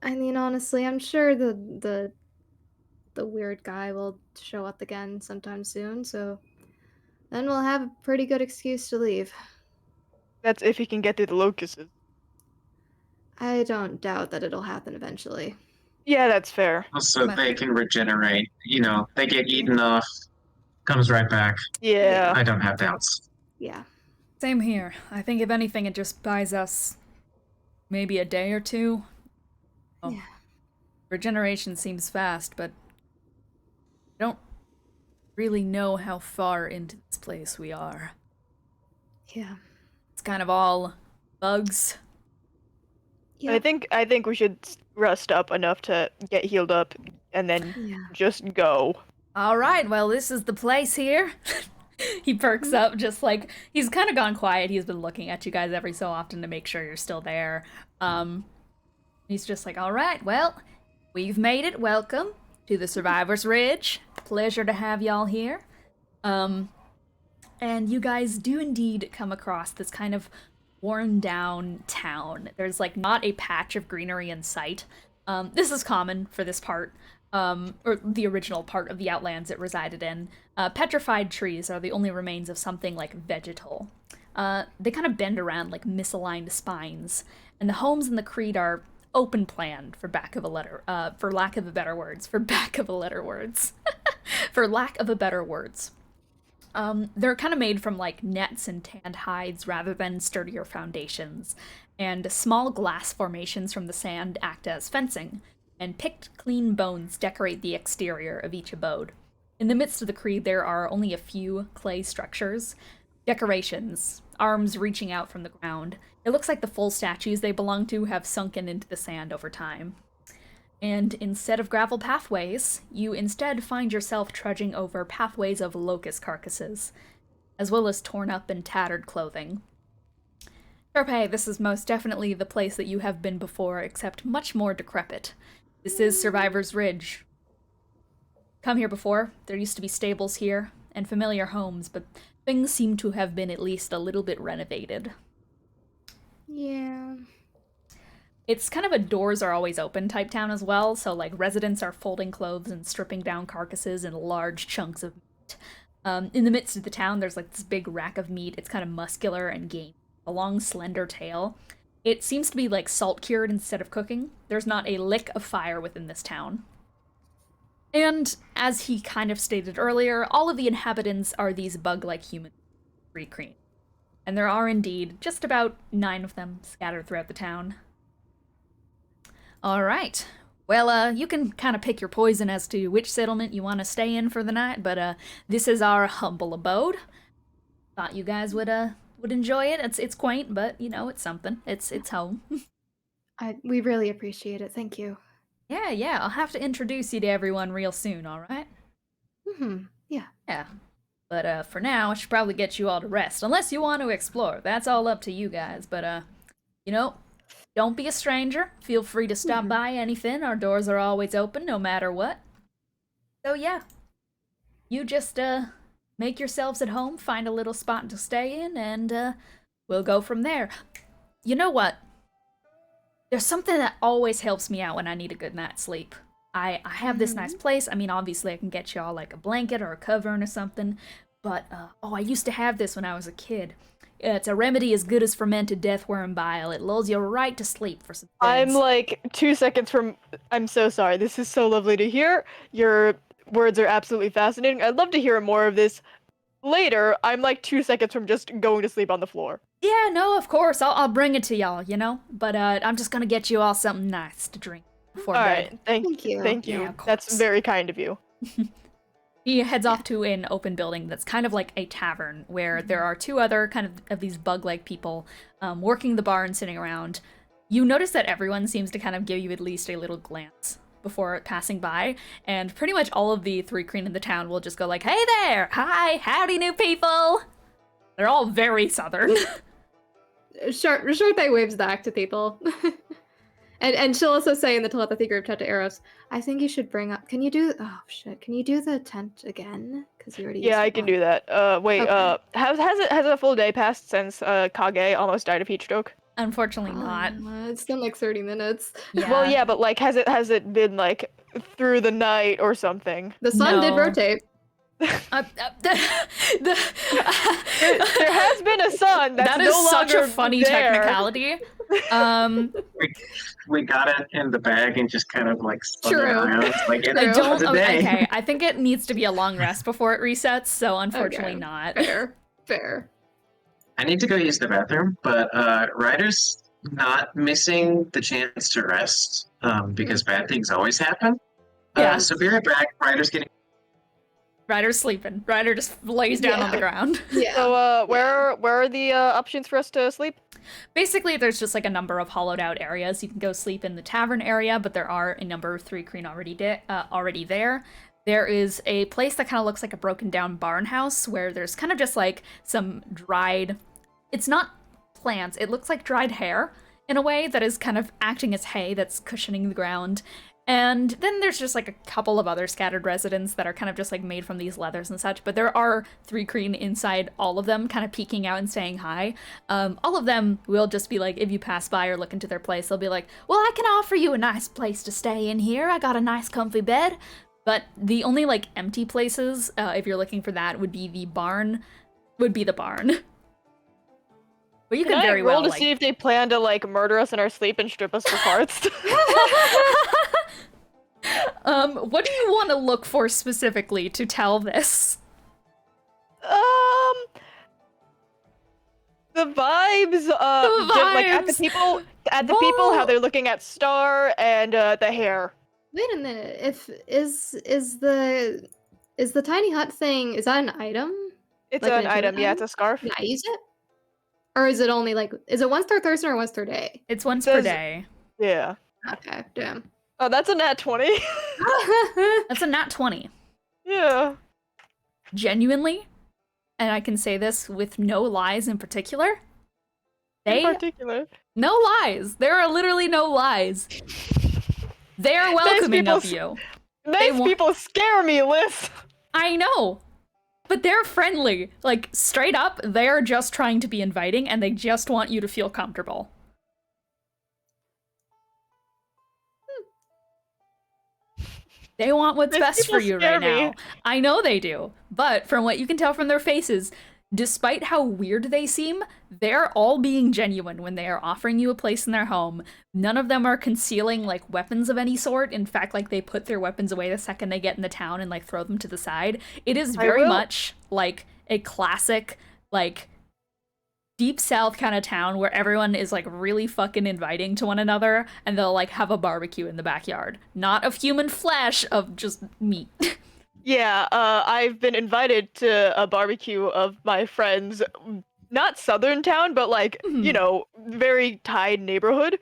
I mean, honestly, I'm sure the weird guy will show up again sometime soon, so then we'll have a pretty good excuse to leave. That's if he can get through the locusts. I don't doubt that it'll happen eventually. Yeah, that's fair. So they can regenerate. You know, they get eaten off, comes right back. Yeah. I don't have doubts. Yeah. Same here. I think if anything, it just buys us maybe a day or two. Oh. Yeah. Regeneration seems fast, but I don't really know how far into this place we are. Yeah. It's kind of all bugs. Yeah. I think we should rest up enough to get healed up and then Yeah. just go. All right, well, this is the place here. He perks up, just like he's kind of gone quiet. He's been looking at you guys every so often to make sure you're still there. He's just like, all right, well, we've made it. Welcome to the Survivor's Ridge. Pleasure to have y'all here. And you guys do indeed come across this kind of worn down town. There's like not a patch of greenery in sight. This is common for this part, or the original part of the Outlands it resided in. Petrified trees are the only remains of something like vegetal. They kind of bend around like misaligned spines, and the homes in the creed are open planned for lack of a better words. They're kind of made from like nets and tanned hides rather than sturdier foundations, and small glass formations from the sand act as fencing, and picked clean bones decorate the exterior of each abode. In the midst of the creed, there are only a few clay structures, decorations, arms reaching out from the ground. It looks like the full statues they belong to have sunken into the sand over time. And instead of gravel pathways, you instead find yourself trudging over pathways of locust carcasses, as well as torn up and tattered clothing. Sharpay, this is most definitely the place that you have been before, except much more decrepit. This is Survivor's Ridge. Come here before. There used to be stables here, and familiar homes, but things seem to have been at least a little bit renovated. Yeah. It's kind of a doors are always open type town as well, so like residents are folding clothes and stripping down carcasses in large chunks of meat. In the midst of the town, there's like this big rack of meat. It's kind of muscular and gamey, a long slender tail. It seems to be like salt cured instead of cooking. There's not a lick of fire within this town. And as he kind of stated earlier, all of the inhabitants are these bug-like humans, Thri-Kreen. And there are indeed just about 9 of them scattered throughout the town. Alright. Well, you can kind of pick your poison as to which settlement you want to stay in for the night, but this is our humble abode. Thought you guys would enjoy it. It's quaint, but you know, it's something. It's home. We really appreciate it. Thank you. Yeah, I'll have to introduce you to everyone real soon, alright? Yeah. Yeah. But for now, I should probably get you all to rest, unless you want to explore. That's all up to you guys, but you know, don't be a stranger. Feel free to stop by anything. Our doors are always open, no matter what. So yeah, you just make yourselves at home, find a little spot to stay in, and we'll go from there. You know what? There's something that always helps me out when I need a good night's sleep. I have this nice place. I mean, obviously I can get y'all like a blanket or a covering or something, but I used to have this when I was a kid. It's a remedy as good as fermented deathworm bile. It lulls you right to sleep for some days. I'm like 2 seconds from. I'm so sorry. This is so lovely to hear. Your words are absolutely fascinating. I'd love to hear more of this later. I'm like 2 seconds from just going to sleep on the floor. Yeah, no, of course. I'll bring it to y'all, you know? But I'm just gonna get you all something nice to drink before All bed. right. Thank you. Thank you. Yeah, of That's course. very kind of you. He heads off to an open building that's kind of like a tavern, where there are 2 other kind of these bug-like people working the bar and sitting around. You notice that everyone seems to kind of give you at least a little glance before passing by, and pretty much all of the Thri-Kreen in the town will just go like, "Hey there! Hi! Howdy, new people!" They're all very southern. Sharpay waves back to people. And she'll also say in the telepathy group chat to Eros, I think you should bring up. Can you do the tent again? Because you already. Yeah, I can do that. Wait. Okay. Has a full day passed since Kage almost died of heat stroke? Unfortunately not. It's been like 30 minutes. Yeah. Well, yeah, but like, has it been like through the night or something? The sun did No. rotate. There has been a sun. That's That is no such a longer funny there. technicality. We got it in the bag and just kind of like spun it True. around. Like it I was don't. a day. Okay, I think it needs to be a long rest before it resets. So unfortunately, Okay. not. Fair. I need to go use the bathroom, but Ryder's not missing the chance to rest because bad things always happen. Yeah. So be right back. Ryder's getting. Ryder's sleeping. Ryder just lays down on the ground. Yeah. So, where are the options for us to sleep? Basically, there's just like a number of hollowed out areas. You can go sleep in the tavern area, but there are a number of Thri-Kreen already there. There is a place that kind of looks like a broken down barn house where there's kind of just like some dried. It's not plants. It looks like dried hair in a way that is kind of acting as hay that's cushioning the ground. And then there's just like a couple of other scattered residents that are kind of just like made from these leathers and such, but there are Thri-Kreen inside all of them, kind of peeking out and saying hi. All of them will just be like, if you pass by or look into their place, they'll be like, well, I can offer you a nice place to stay in here. I got a nice comfy bed. But the only like empty places, if you're looking for that, would be the barn. But you can Can I very roll well to like... see if they plan to like murder us in our sleep and strip us for parts? What do you want to look for specifically to tell this? The vibes, like at the vibes! people, how Whoa! they're looking at Star and the hair. Wait a minute. If is the tiny hut thing, is that an item? It's Like an achievement item, yeah, it's a scarf. Can I use it? Or is it only like, is it once per person or once per day? It's once Says- per day. Yeah. Okay, damn. Oh, that's a nat 20. That's a nat 20. Yeah. Genuinely, and I can say this with no lies in particular, In particular. no lies. There are literally no lies. They are welcoming people of you. Nice people scare me, Liz. I know. But they're friendly. Like, straight up, they're just trying to be inviting and they just want you to feel comfortable. They want what's Nice best for people you scare right me. now. I know they do. But from what you can tell from their faces, despite how weird they seem, they're all being genuine when they are offering you a place in their home. None of them are concealing, like, weapons of any sort. In fact, like, they put their weapons away the second they get in the town and, like, throw them to the side. It is very much, like, a classic, like, deep south kind of town where everyone is, like, really fucking inviting to one another, and they'll, like, have a barbecue in the backyard. Not of human flesh, of just meat. Yeah, I've been invited to a barbecue of my friends, not southern town, but like, you know, very tied neighborhood.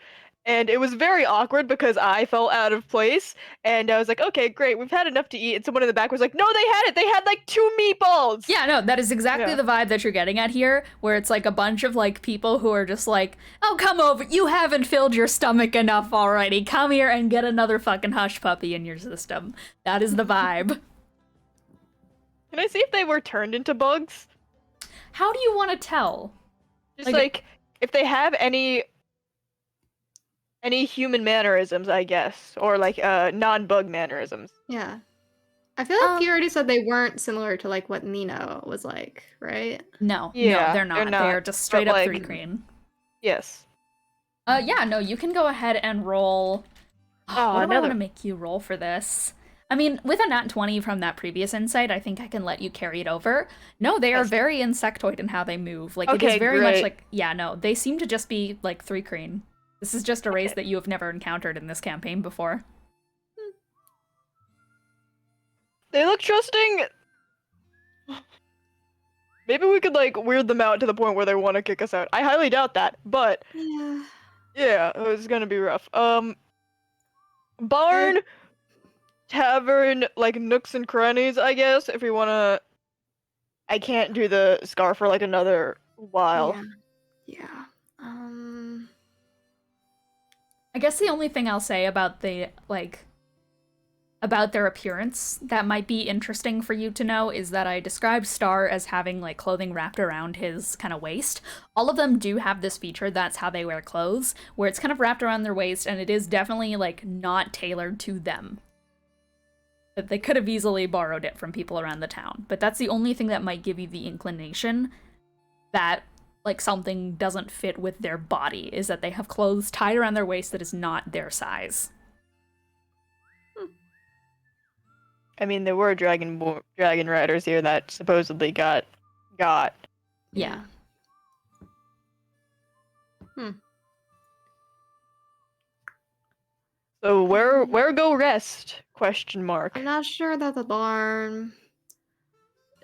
And it was very awkward because I felt out of place. And I was like, okay, great, we've had enough to eat. And someone in the back was like, no, they had it. They had like 2 meatballs. Yeah, no, that is exactly the vibe that you're getting at here, where it's like a bunch of like people who are just like, oh, come over, you haven't filled your stomach enough already. Come here and get another fucking hush puppy in your system. That is the vibe. Can I see if they were turned into bugs? How do you want to tell? Just like if they have any human mannerisms, I guess, or like non-bug mannerisms. Yeah. I feel like you already said they weren't similar to like what Nino was like, right? No, Yeah, no, they're not. They're just straight up like, Thri-Kreen. Yes. Yeah, no, you can go ahead and roll. Oh, what do I want to make you roll for this? I mean, with a nat 20 from that previous insight, I think I can let you carry it over. No, they are very insectoid in how they move. Like, it is very much like, yeah, no, they seem to just be like Thri-Kreen. This is just a race that you have never encountered in this campaign before. They look trusting. Maybe we could like weird them out to the point where they want to kick us out. I highly doubt that, but yeah, it's gonna be rough. Barn, tavern, like nooks and crannies, I guess. If we wanna, I can't do the scar for like another while. Yeah. I guess the only thing I'll say about the, like, about their appearance that might be interesting for you to know is that I described Star as having, like, clothing wrapped around his kind of waist. All of them do have this feature, that's how they wear clothes, where it's kind of wrapped around their waist, and it is definitely, like, not tailored to them. But they could have easily borrowed it from people around the town. But that's the only thing that might give you the inclination that, like, something doesn't fit with their body, is that they have clothes tied around their waist that is not their size. I mean, there were dragon riders here that supposedly got. Yeah. So where go rest? Question mark. I'm not sure that's a barn.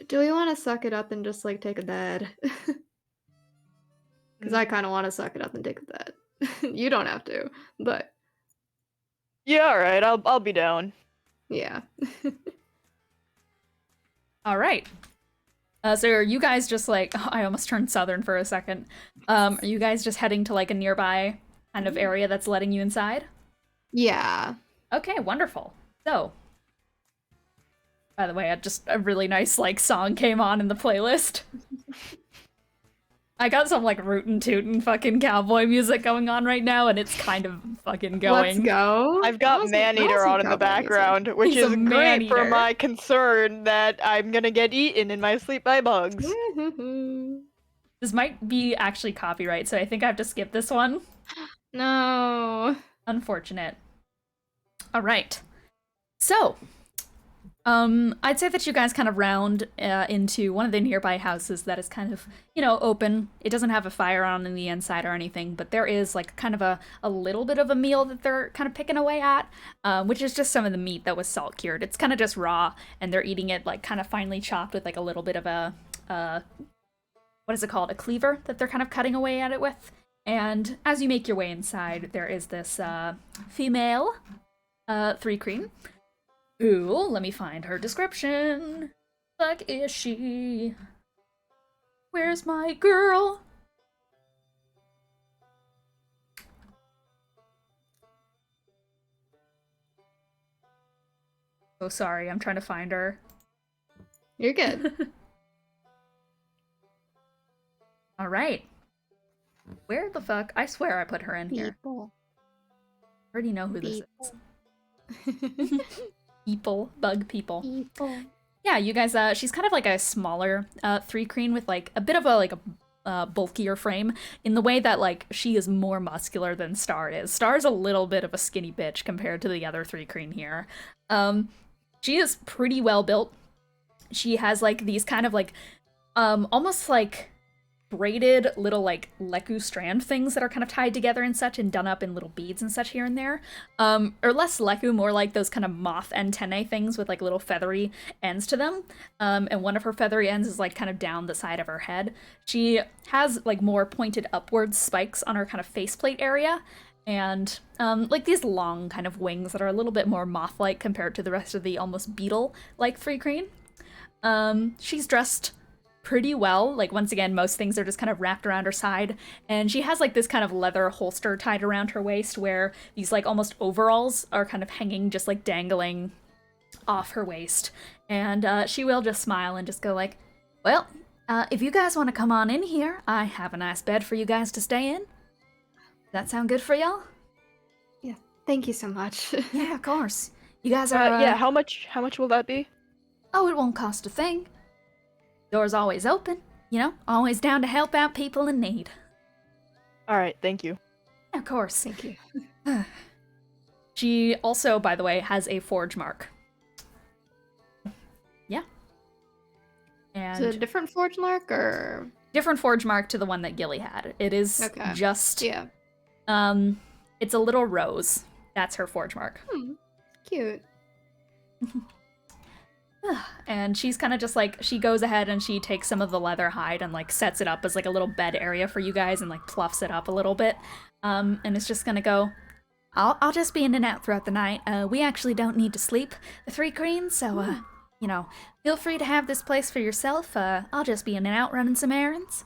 Do we want to suck it up and just like take a bed? Because I kind of want to suck it up and take a bed. You don't have to, but Yeah, all right. I'll be down. yeah. All right. So are you guys just like, oh, I almost turned southern for a second. Are you guys just heading to like a nearby kind of area that's letting you inside? Yeah. Okay, wonderful. So, by the way, a really nice like song came on in the playlist. I got some like rootin' tootin' fucking cowboy music going on right now, and it's kind of fucking going. Let's go. I've got Maneater on in the background, which He's is a great for man-eater. my concern that I'm gonna get eaten in my sleep by bugs. This might be actually copyright, so I think I have to skip this one. No. Unfortunate. All right. So, I'd say that you guys kind of round into one of the nearby houses that is kind of, open. It doesn't have a fire on in the inside or anything, but there is like kind of a little bit of a meal that they're kind of picking away at, which is just some of the meat that was salt cured. It's kind of just raw, and they're eating it like kind of finely chopped with like a little bit of what is it called? A cleaver that they're kind of cutting away at it with. And as you make your way inside, there is this female Thri-Kreen. Ooh, let me find her description. Fuck is she? Where's my girl? Oh, sorry, I'm trying to find her. You're good. All right. Where the fuck? I swear I put her in here. People. I already know who this is. People, bug people. People. Yeah, you guys, she's kind of like a smaller Thri-Kreen with like a bit of a bulkier frame in the way that like she is more muscular than Star is. Star's a little bit of a skinny bitch compared to the other Thri-Kreen here. She is pretty well built. She has like these kind of like almost like braided little like leku strand things that are kind of tied together and such and done up in little beads and such here and there. Or less leku, more like those kind of moth antennae things with like little feathery ends to them. And one of her feathery ends is like kind of down the side of her head. She has like more pointed upwards spikes on her kind of faceplate area. And like these long kind of wings that are a little bit more moth-like compared to the rest of the almost beetle-like Thri-Kreen. She's dressed pretty well. Like, once again, most things are just kind of wrapped around her side, and she has like this kind of leather holster tied around her waist where these like almost overalls are kind of hanging, just like dangling off her waist. And she will just smile and just go like, well, if you guys want to come on in here, I have a nice bed for you guys to stay in. Does that sound good for y'all? Yeah, thank you so much. Yeah, of course. You guys are yeah, how much will that be? Oh, it won't cost a thing. Door's always open, always down to help out people in need. All right, thank you. Of course. Thank you. She also, by the way, has a forge mark. Yeah. And Is it a different forge mark or different forge mark to the one that Gilly had. It is just it's a little rose. That's her forge mark. Cute. And she's kind of just like, she goes ahead and she takes some of the leather hide and like sets it up as like a little bed area for you guys and like pluffs it up a little bit. And it's just gonna go, I'll just be in and out throughout the night. We actually don't need to sleep, the Thri-Kreen, so feel free to have this place for yourself. I'll just be in and out running some errands.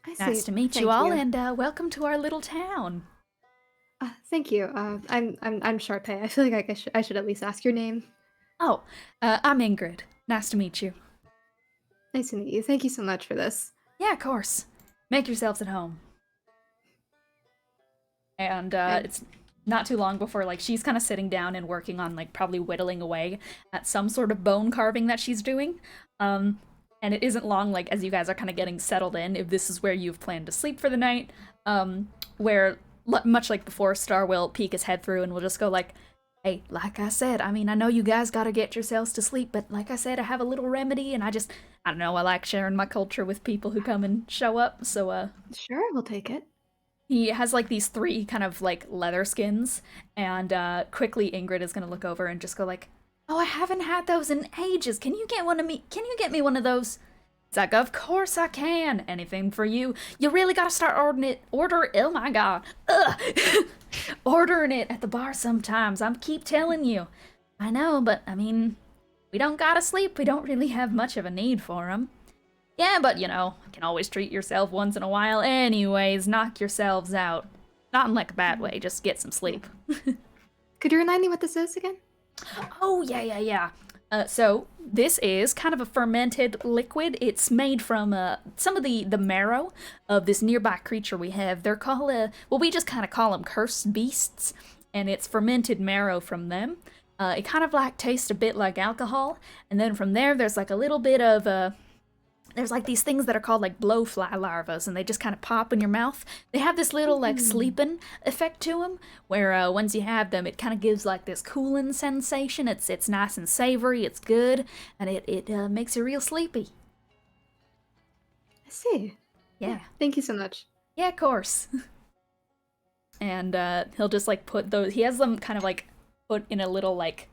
I see. Nice to meet you all, and welcome to our little town. Thank you. I'm Sharpay. I feel like I should at least ask your name. Oh, I'm Ingrid. Nice to meet you. Nice to meet you. Thank you so much for this. Yeah, of course. Make yourselves at home. And it's not too long before, like, she's kind of sitting down and working on, like, probably whittling away at some sort of bone carving that she's doing. And it isn't long, like, as you guys are kind of getting settled in, if this is where you've planned to sleep for the night, where, much like before, Star will peek his head through and will just go, like, hey, like I said, I mean, I know you guys gotta get yourselves to sleep, but like I said, I have a little remedy, and I don't know, I like sharing my culture with people who come and show up, so, Sure, we'll take it. He has, like, these 3 kind of, like, leather skins, and, quickly Ingrid is gonna look over and just go, like, oh, I haven't had those in ages, can you get me one of those? It's like, of course I can, anything for you. You really gotta start oh my god, ugh. Ordering it at the bar sometimes, I keep telling you. I know, but, I mean, we don't gotta sleep, we don't really have much of a need for them. Yeah, but, you can always treat yourself once in a while anyways, knock yourselves out. Not in, like, a bad way, just get some sleep. Could you remind me what this is again? Oh, yeah. So, this is kind of a fermented liquid. It's made from some of the marrow of this nearby creature we have. They're called, we just kind of call them cursed beasts, and it's fermented marrow from them. It kind of like tastes a bit like alcohol, and then from there there's like a little bit of there's like these things that are called like blowfly larvas, and they just kind of pop in your mouth. They have this little like sleeping effect to them, where once you have them, it kind of gives like this cooling sensation. It's nice and savory, it's good, and it makes you real sleepy. I see. Yeah. Thank you so much. Yeah, of course. And he'll just like put those. He has them kind of like put in a little like.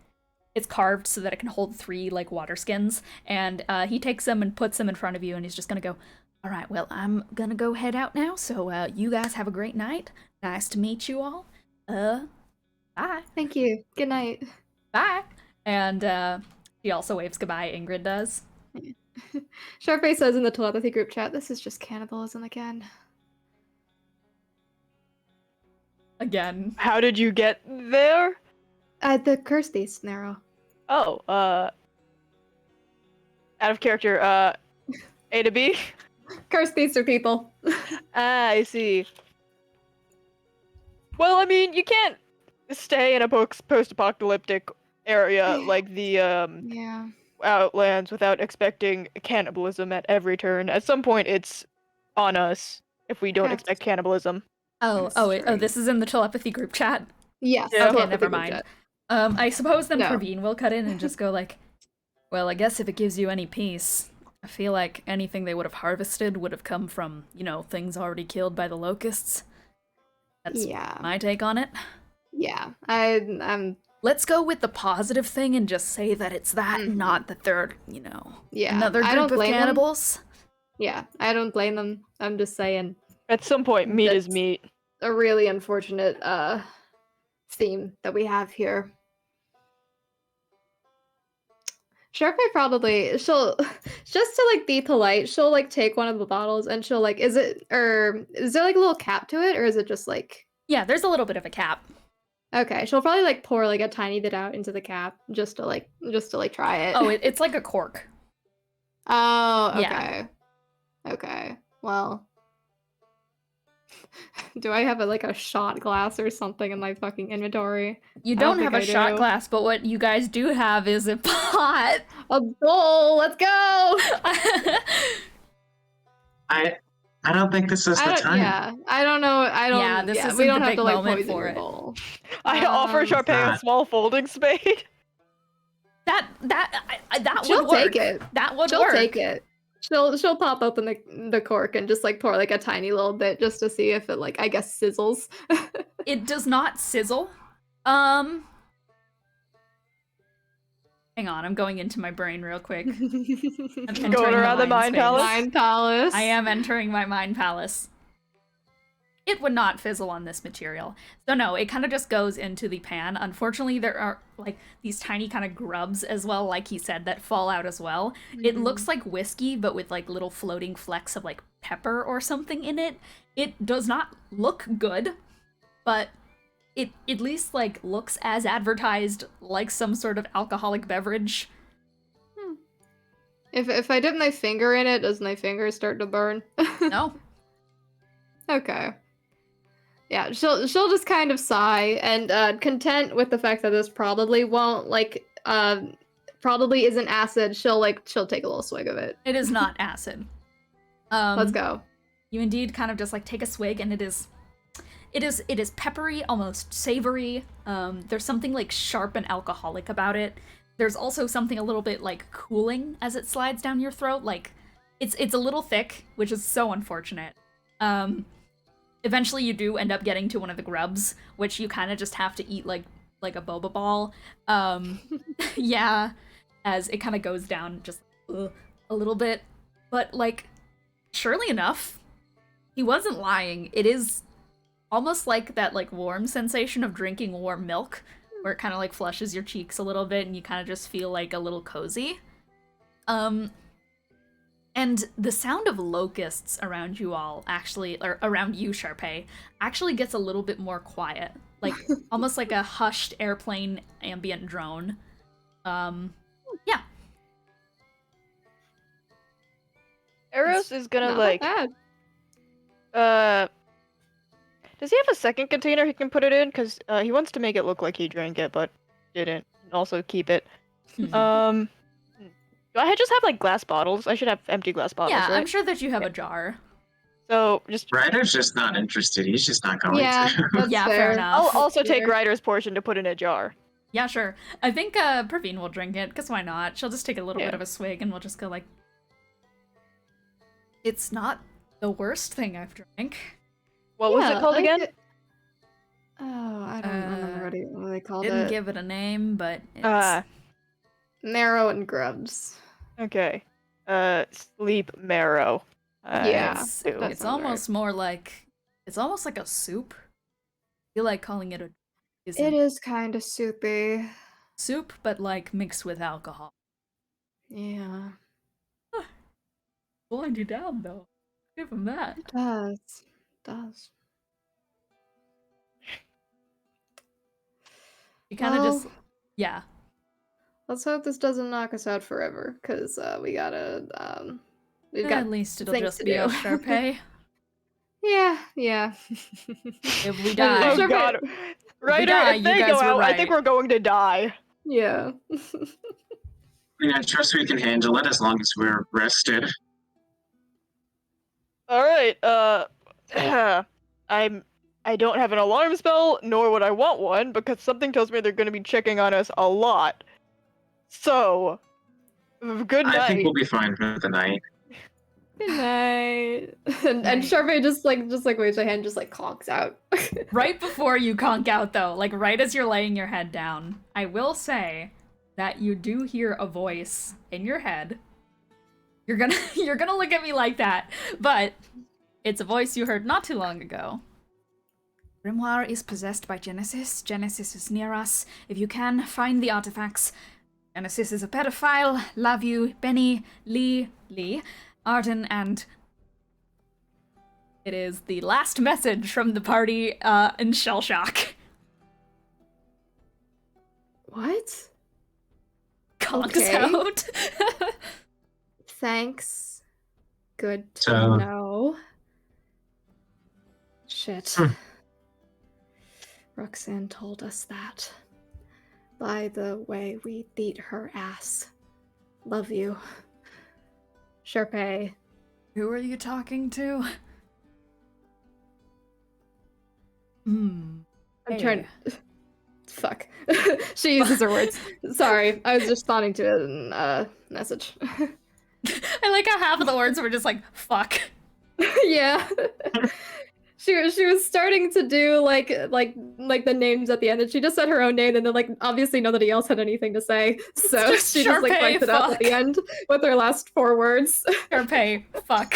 It's carved so that it can hold 3 like water skins, and he takes them and puts them in front of you, and he's just gonna go, all right, well, I'm gonna go head out now, so you guys have a great night. Nice to meet you all. Bye. Thank you. Good night. Bye. And he also waves goodbye, Ingrid does. Sharpay says in the telepathy group chat, this is just cannibalism again. Again. How did you get there? The curse beast narrow. Oh, out of character, A to B? Curse beasts are people. Ah, I see. Well, I mean, you can't stay in a post-apocalyptic area like the, Yeah. Outlands without expecting cannibalism at every turn. At some point, it's on us if we don't That's- expect cannibalism. Oh, this is in the telepathy group chat. Yes. Yeah. Okay, telepathy never group mind. chat. I suppose then No. Praveen will cut in and just go like, well, I guess if it gives you any peace, I feel like anything they would have harvested would have come from, things already killed by the locusts. That's Yeah. my take on it. Yeah. I'm Let's go with the positive thing and just say that it's that, Mhm. not that they're, yeah. another I group don't of blame them. cannibals. Yeah. I don't blame them. I'm just saying At some point, meat is That's- meat. a really unfortunate theme that we have here. Sharpay probably she'll just to like be polite, she'll like take one of the bottles and she'll like is there like a little cap to it, or is it just like Yeah, there's a little bit of a cap. okay, she'll probably like pour like a tiny bit out into the cap just to like try it. Oh, it's like a cork. Oh, okay. Yeah. Okay. Well, do I have a shot glass or something in my fucking inventory? You I don't don't have a think I shot do. glass, but what you guys do have is a pot. A bowl. Let's go. I don't think this is the time. I don't know. Yeah, this isn't we don't the have big to like moment poison for your it. bowl. I offer Um, Sharpay a not. small folding spade. that She'll would work. take it. That would She'll work. take it. She'll pop open the cork and just like pour like a tiny little bit just to see if it like I guess sizzles. It does not sizzle. Hang on, I'm going into my brain real quick. I'm entering Going around the mind mind space. palace? Mind palace. I am entering my mind palace. It would not fizzle on this material. So no, it kind of just goes into the pan. Unfortunately, there are like these tiny kind of grubs as well, like he said, that fall out as well. It looks like whiskey, but with like little floating flecks of like pepper or something in it. It does not look good, but it at least like looks as advertised like some sort of alcoholic beverage. If I dip my finger in it, does my finger start to burn? No. Okay. Yeah, she'll just kind of sigh and content with the fact that this probably won't like probably isn't acid. She'll take a little swig of it. It is not acid. Let's go. You indeed kind of just like take a swig, and it is peppery, almost savory. There's something like sharp and alcoholic about it. There's also something a little bit like cooling as it slides down your throat. Like it's a little thick, which is so unfortunate. Eventually you do end up getting to one of the grubs, which you kind of just have to eat like a boba ball. Yeah, as it kind of goes down just a little bit. But like, surely enough, he wasn't lying. It is almost like that like warm sensation of drinking warm milk, where it kind of like flushes your cheeks a little bit and you kind of just feel like a little cozy. And the sound of locusts around you all actually, or around you, Sharpay, actually gets a little bit more quiet. Like, almost like a hushed airplane ambient drone. Yeah. Eros is gonna Not like bad. does he have a second container he can put it in? Because he wants to make it look like he drank it, but didn't. And also keep it. Do I just have like glass bottles? I should have empty glass bottles, Yeah, right? I'm sure that you have a jar. So just Ryder's just not interested. He's just not going Yeah, to. that's Yeah, fair fair. enough. I'll also take Fair. Ryder's portion to put in a jar. Yeah, sure. I think Praveen will drink it, because why not? She'll just take a little Yeah. bit of a swig and we'll just go like, it's not the worst thing I've drank. What was it called again? Oh, I don't remember what they called Didn't it. give it a name, but it's... Marrow and grubs. Okay. Sleep marrow. Yeah, It's, that it's sounds almost more like, it's almost like a soup. I feel like calling it a... It is kind of soupy. soup, but like mixed with alcohol. Yeah, Wind you down though. Give him that. it does. It does. You kind of Well, just, yeah. let's hope this doesn't knock us out forever, because we gotta, we've got At least it'll things just to be a do. Sharpay. Yeah. If we die, Oh Sharpay- god. Ryder, die, if you they guys go were out, I right. think we're going to die. Yeah. Yeah, trust we can handle it as long as we're rested. Alright, I don't have an alarm spell, nor would I want one, because something tells me they're gonna be checking on us a lot. So, good I think night. we'll be fine for the night. Good night. And Night. Sharpay just waves her hand, just like conks out. right before you conk out though, like right as you're laying your head down, I will say that you do hear a voice in your head. You're gonna look at me like that, but it's a voice you heard not too long ago. Grimoire is possessed by Genesis. Genesis is near us. If you can, find the artifacts. Genesis is a pedophile. Love you, Benny, Lee, Arden, and... It is the last message from the party in shell shock. What? Conks Okay. out. Thanks. Good to So- know. Shit. Hmm. Roxanne told us that. By the way, we beat her ass. Love you. Sharpay. Who are you talking to? Hmm. I'm trying. Fuck. She uses her words. Sorry, I was responding to a message. I like how half of the words were just like, fuck. Yeah. She was starting to do like the names at the end, and she just said her own name, and then like obviously nobody else had anything to say, so just she just like Sharpay, breaks it up at fuck. the end with her last 4 words. Sharpay, fuck.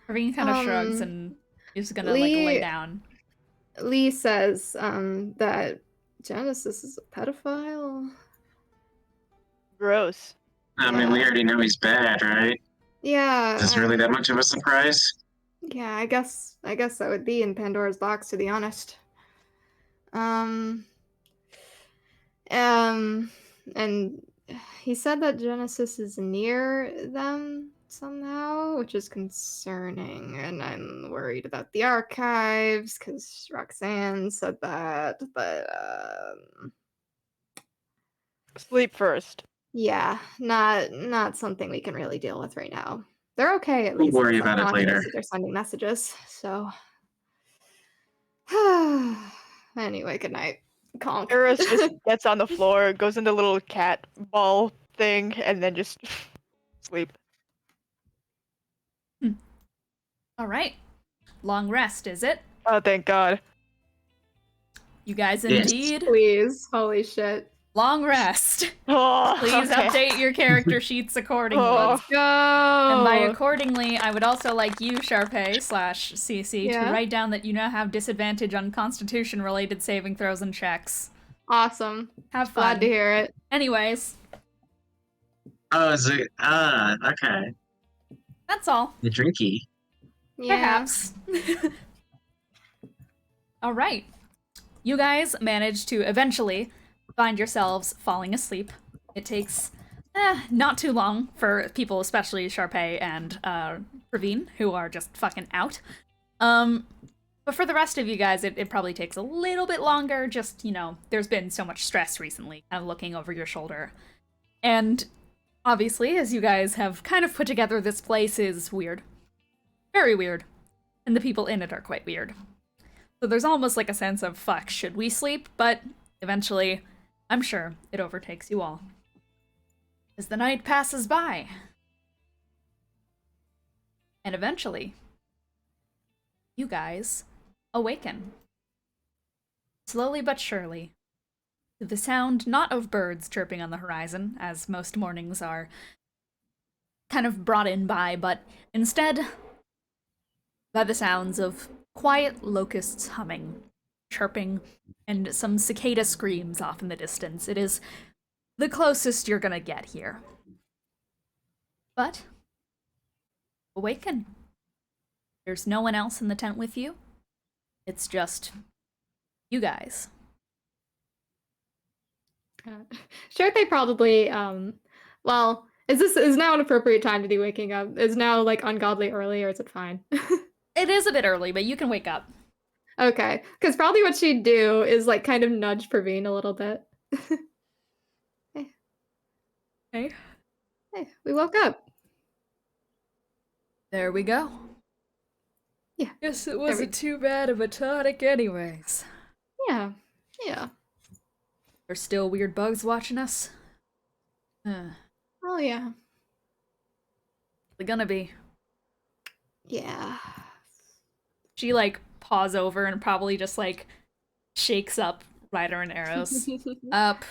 Ravine kind of shrugs and is gonna like lay Lee- down. Lee says that Genesis is a pedophile. Gross. I mean, we Yeah. already know he's bad, right? Yeah. Is this really that much of a surprise? Yeah, I guess that would be in Pandora's box, to be honest. And he said that Genesis is near them somehow, which is concerning, and I'm worried about the archives because Roxanne said that, but Sleep first. yeah, not something we can really deal with right now. They're okay at We'll least. worry It's, like, about it conscious later. that they're sending messages, so. Anyway, good night. Conk. Eris just gets on the floor, goes into little cat ball thing, and then just sleep. All right. Long rest, is it? Oh, thank God. You guys Yes. indeed. Please, holy shit. Long rest. Oh, Please okay. update your character sheets accordingly. Oh. Let's go. And by accordingly, I would also like you, Sharpay/CC, Yeah. to write down that you now have disadvantage on Constitution-related saving throws and checks. Awesome. Have fun. Glad to hear it. Anyways, Oh, is it? Okay. that's all. The drinky. Yeah. Perhaps. All right. You guys managed to eventually find yourselves falling asleep. It takes not too long for people, especially Sharpay and Ravine, who are just fucking out. But for the rest of you guys, it probably takes a little bit longer. Just, there's been so much stress recently, kind of looking over your shoulder. And obviously, as you guys have kind of put together, this place is weird. Very weird. And the people in it are quite weird. So there's almost like a sense of, fuck, should we sleep? But eventually, I'm sure it overtakes you all. As the night passes by. And eventually, you guys awaken. Slowly but surely. To the sound not of birds chirping on the horizon, as most mornings are kind of brought in by, but instead by the sounds of quiet locusts humming, chirping, and some cicada screams off in the distance. It is the closest you're gonna get here. But awaken. There's no one else in the tent with you. It's just you guys. Sure, they probably, well, is now an appropriate time to be waking up? Is now, like, ungodly early, or is it fine? It is a bit early, but you can wake up. Okay, because probably what she'd do is, like, kind of nudge Praveen a little bit. Hey. Hey, we woke up. There we go. Yeah. Guess it wasn't too bad of a tonic anyways. Yeah. There's still weird bugs watching us? Oh, yeah. They're gonna be. Yeah. She, like, paws over and probably just, like, shakes up Ryder and Eros. Up,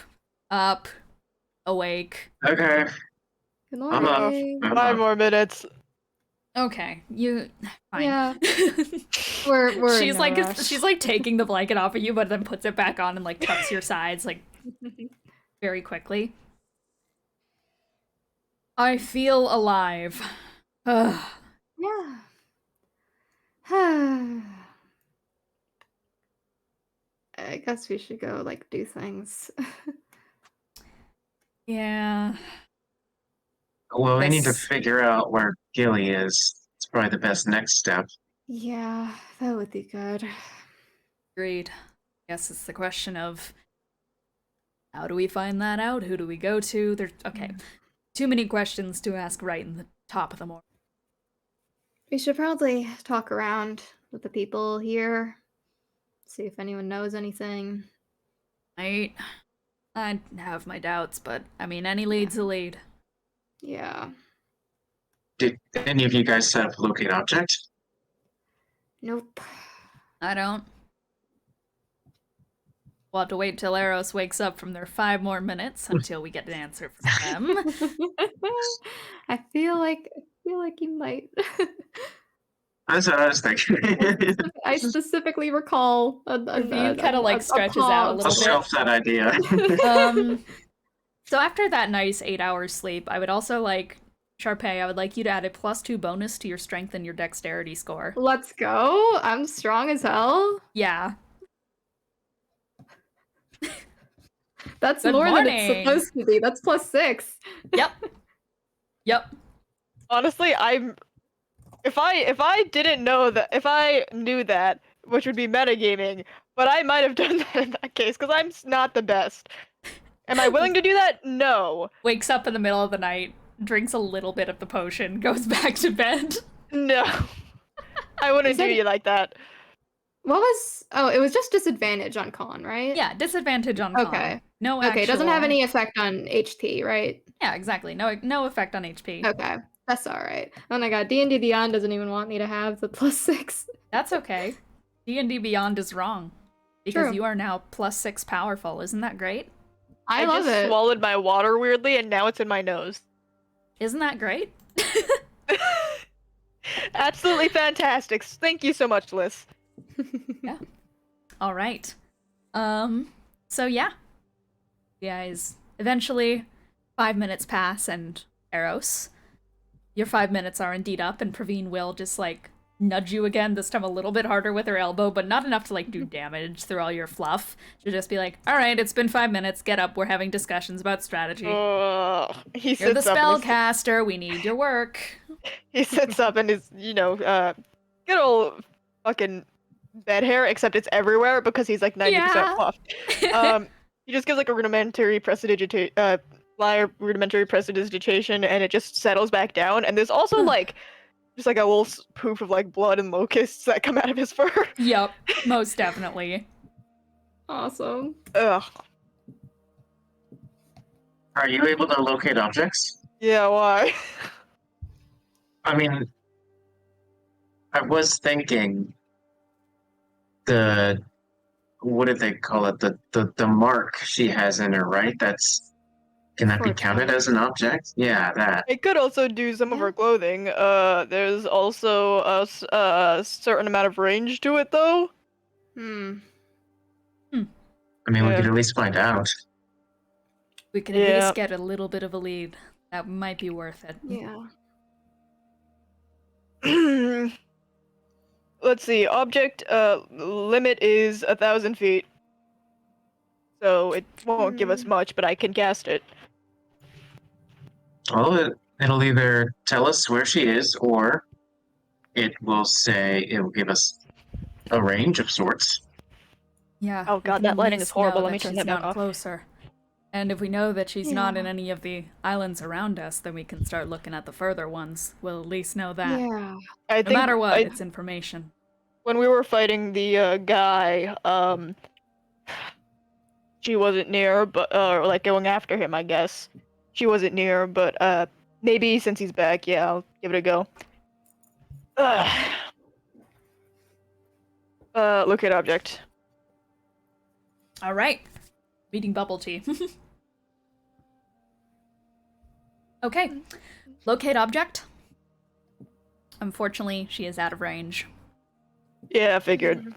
awake. Okay. Good I'm up. morning. 5 more minutes. Okay, fine. Yeah. We're she's in no like rush. she's like taking the blanket off of you, but then puts it back on and like tucks your sides like very quickly. I feel alive. Ugh. Yeah. I guess we should go, like, do things. Yeah. Well, we need to Yes. figure out where Gilly is. It's probably the best next step. Yeah, that would be good. Agreed. Guess it's the question of how do we find that out? Who do we go to? There's okay. Too many questions to ask right in the top of the morning. We should probably talk around with the people here, see if anyone knows anything. I have my doubts, but I mean any lead's a lead. Yeah. Did any of you guys set up locate object? Nope. I don't. We'll have to wait till Eros wakes up from their 5 more minutes until we get an answer from them. I feel like you might. That's what I was thinking. I specifically recall Praveen kind of like stretches out a I'll little shelf that idea. So after that nice 8 hours sleep, I would also like Sharpay, I would like you to add a +2 bonus to your strength and your dexterity score. Let's go. I'm strong as hell. Yeah. That's Good more than morning. it's supposed to be. That's +6. Yep. Honestly, if I didn't know that, if I knew that, which would be metagaming, but I might have done that in that case because I'm not the best. Am I willing to do that? No. Wakes up in the middle of the night, drinks a little bit of the potion, goes back to bed. No. I wouldn't do you like that. What was? Oh, it was just disadvantage on con, right? Yeah, disadvantage on con. Okay. No Okay, actual... it doesn't have any effect on HP, right? Yeah, exactly. No effect on HP. Okay, that's all right. Oh my god, D&D Beyond doesn't even want me to have the +6. That's okay. D&D Beyond is wrong. Because True. you are now +6 powerful. Isn't that great? I love just it. swallowed my water weirdly, and now it's in my nose. Isn't that great? Absolutely fantastic. Thank you so much, Liz. Yeah. All right. So yeah. You guys, eventually 5 minutes pass and Eros, your 5 minutes are indeed up and Praveen will just like nudge you again, this time a little bit harder with her elbow, but not enough to like do damage through all your fluff. She'll just be like, all right, it's been 5 minutes, get up, we're having discussions about strategy. He You're the sits up and spellcaster, we need your work. he sits up and is, good old fucking bed hair, except it's everywhere because he's like 90% Yeah. fluffed. He just gives like a rudimentary prestidigitation, and it just settles back down. And there's also like just like a little poof of like blood and locusts that come out of his fur. Yep, most definitely. Awesome. Ugh. Are you able to locate objects? Yeah, why? I mean, I was thinking what did they call it? The mark she has in her, right? Can that be counted Forte. as an object? Yeah, that. It could also do some of Yeah. her clothing. There's also a certain amount of range to it, though. Hmm. I mean, we Yeah. could at least find out. We can at Yeah. least get a little bit of a lead. That might be worth it. Yeah. Let's see. Object limit is 1,000 feet, so it won't give us much, but I can cast it. Well, it'll either tell us where she is, or it will give us a range of sorts. Yeah. Oh we god, can that at lighting least is horrible. know Let me that turn she's that back not off. closer. And if we know that she's not in Yeah. any of the islands around us, then we can start looking at the further ones. We'll at least know that. Yeah. I No think matter what, it's information. when we were fighting the guy, she wasn't near, but like going after him, I guess. She wasn't near, but maybe since he's back, yeah, I'll give it a go. Locate object. All right. Reading bubble tea. Okay. Locate object. Unfortunately, she is out of range. Yeah, I figured.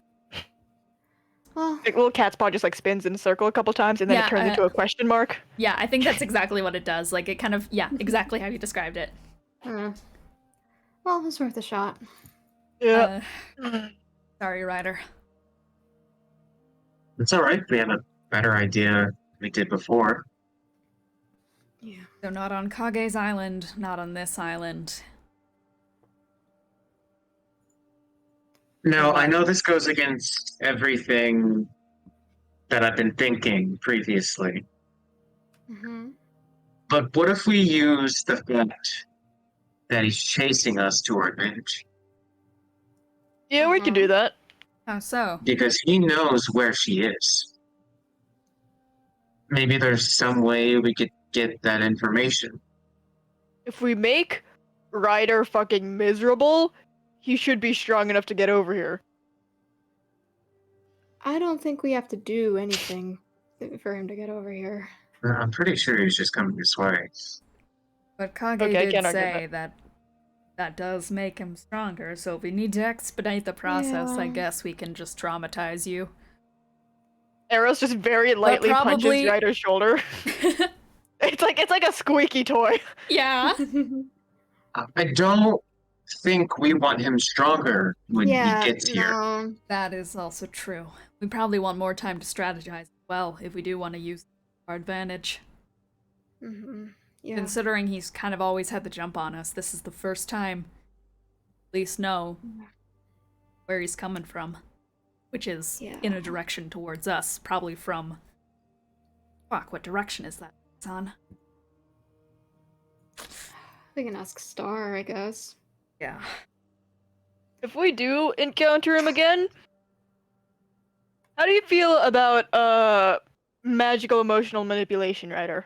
Well, Like, little cat's paw just like spins in a circle a couple times, and then Yeah, it turns into a question mark. Yeah, I think that's exactly what it does. Like, it kind of, yeah, exactly how you described it. well, it's worth a shot. Yeah. Sorry, Ryder. It's all right. We have a better idea than we did before. Yeah. So not on Kage's island, not on this island. Now, I know this goes against everything that I've been thinking previously, Mm-hmm. but what if we use the fact that he's chasing us to our advantage? Yeah, we can do that. How so? Because he knows where she is. Maybe there's some way we could get that information. If we make Ryder fucking miserable, he should be strong enough to get over here. I don't think we have to do anything for him to get over here. I'm pretty sure he's just coming this way. But Kage Okay, I did can't argue say that does make him stronger, so if we need to expedite the process, I Yeah. guess we can just traumatize you. Arrow's just very lightly probably- punches Ryder's shoulder. It's like a squeaky toy. Yeah. I don't think we want him stronger when he gets here. No. That is also true. We probably want more time to strategize as well if we do want to use our advantage. Mm-hmm. Yeah. Considering he's kind of always had the jump on us, this is the first time at least know where he's coming from, which is in a direction towards us, probably from... Fuck, what direction is that it's on? We can ask Star, I guess. Yeah. If we do encounter him again, how do you feel about magical emotional manipulation, Ryder?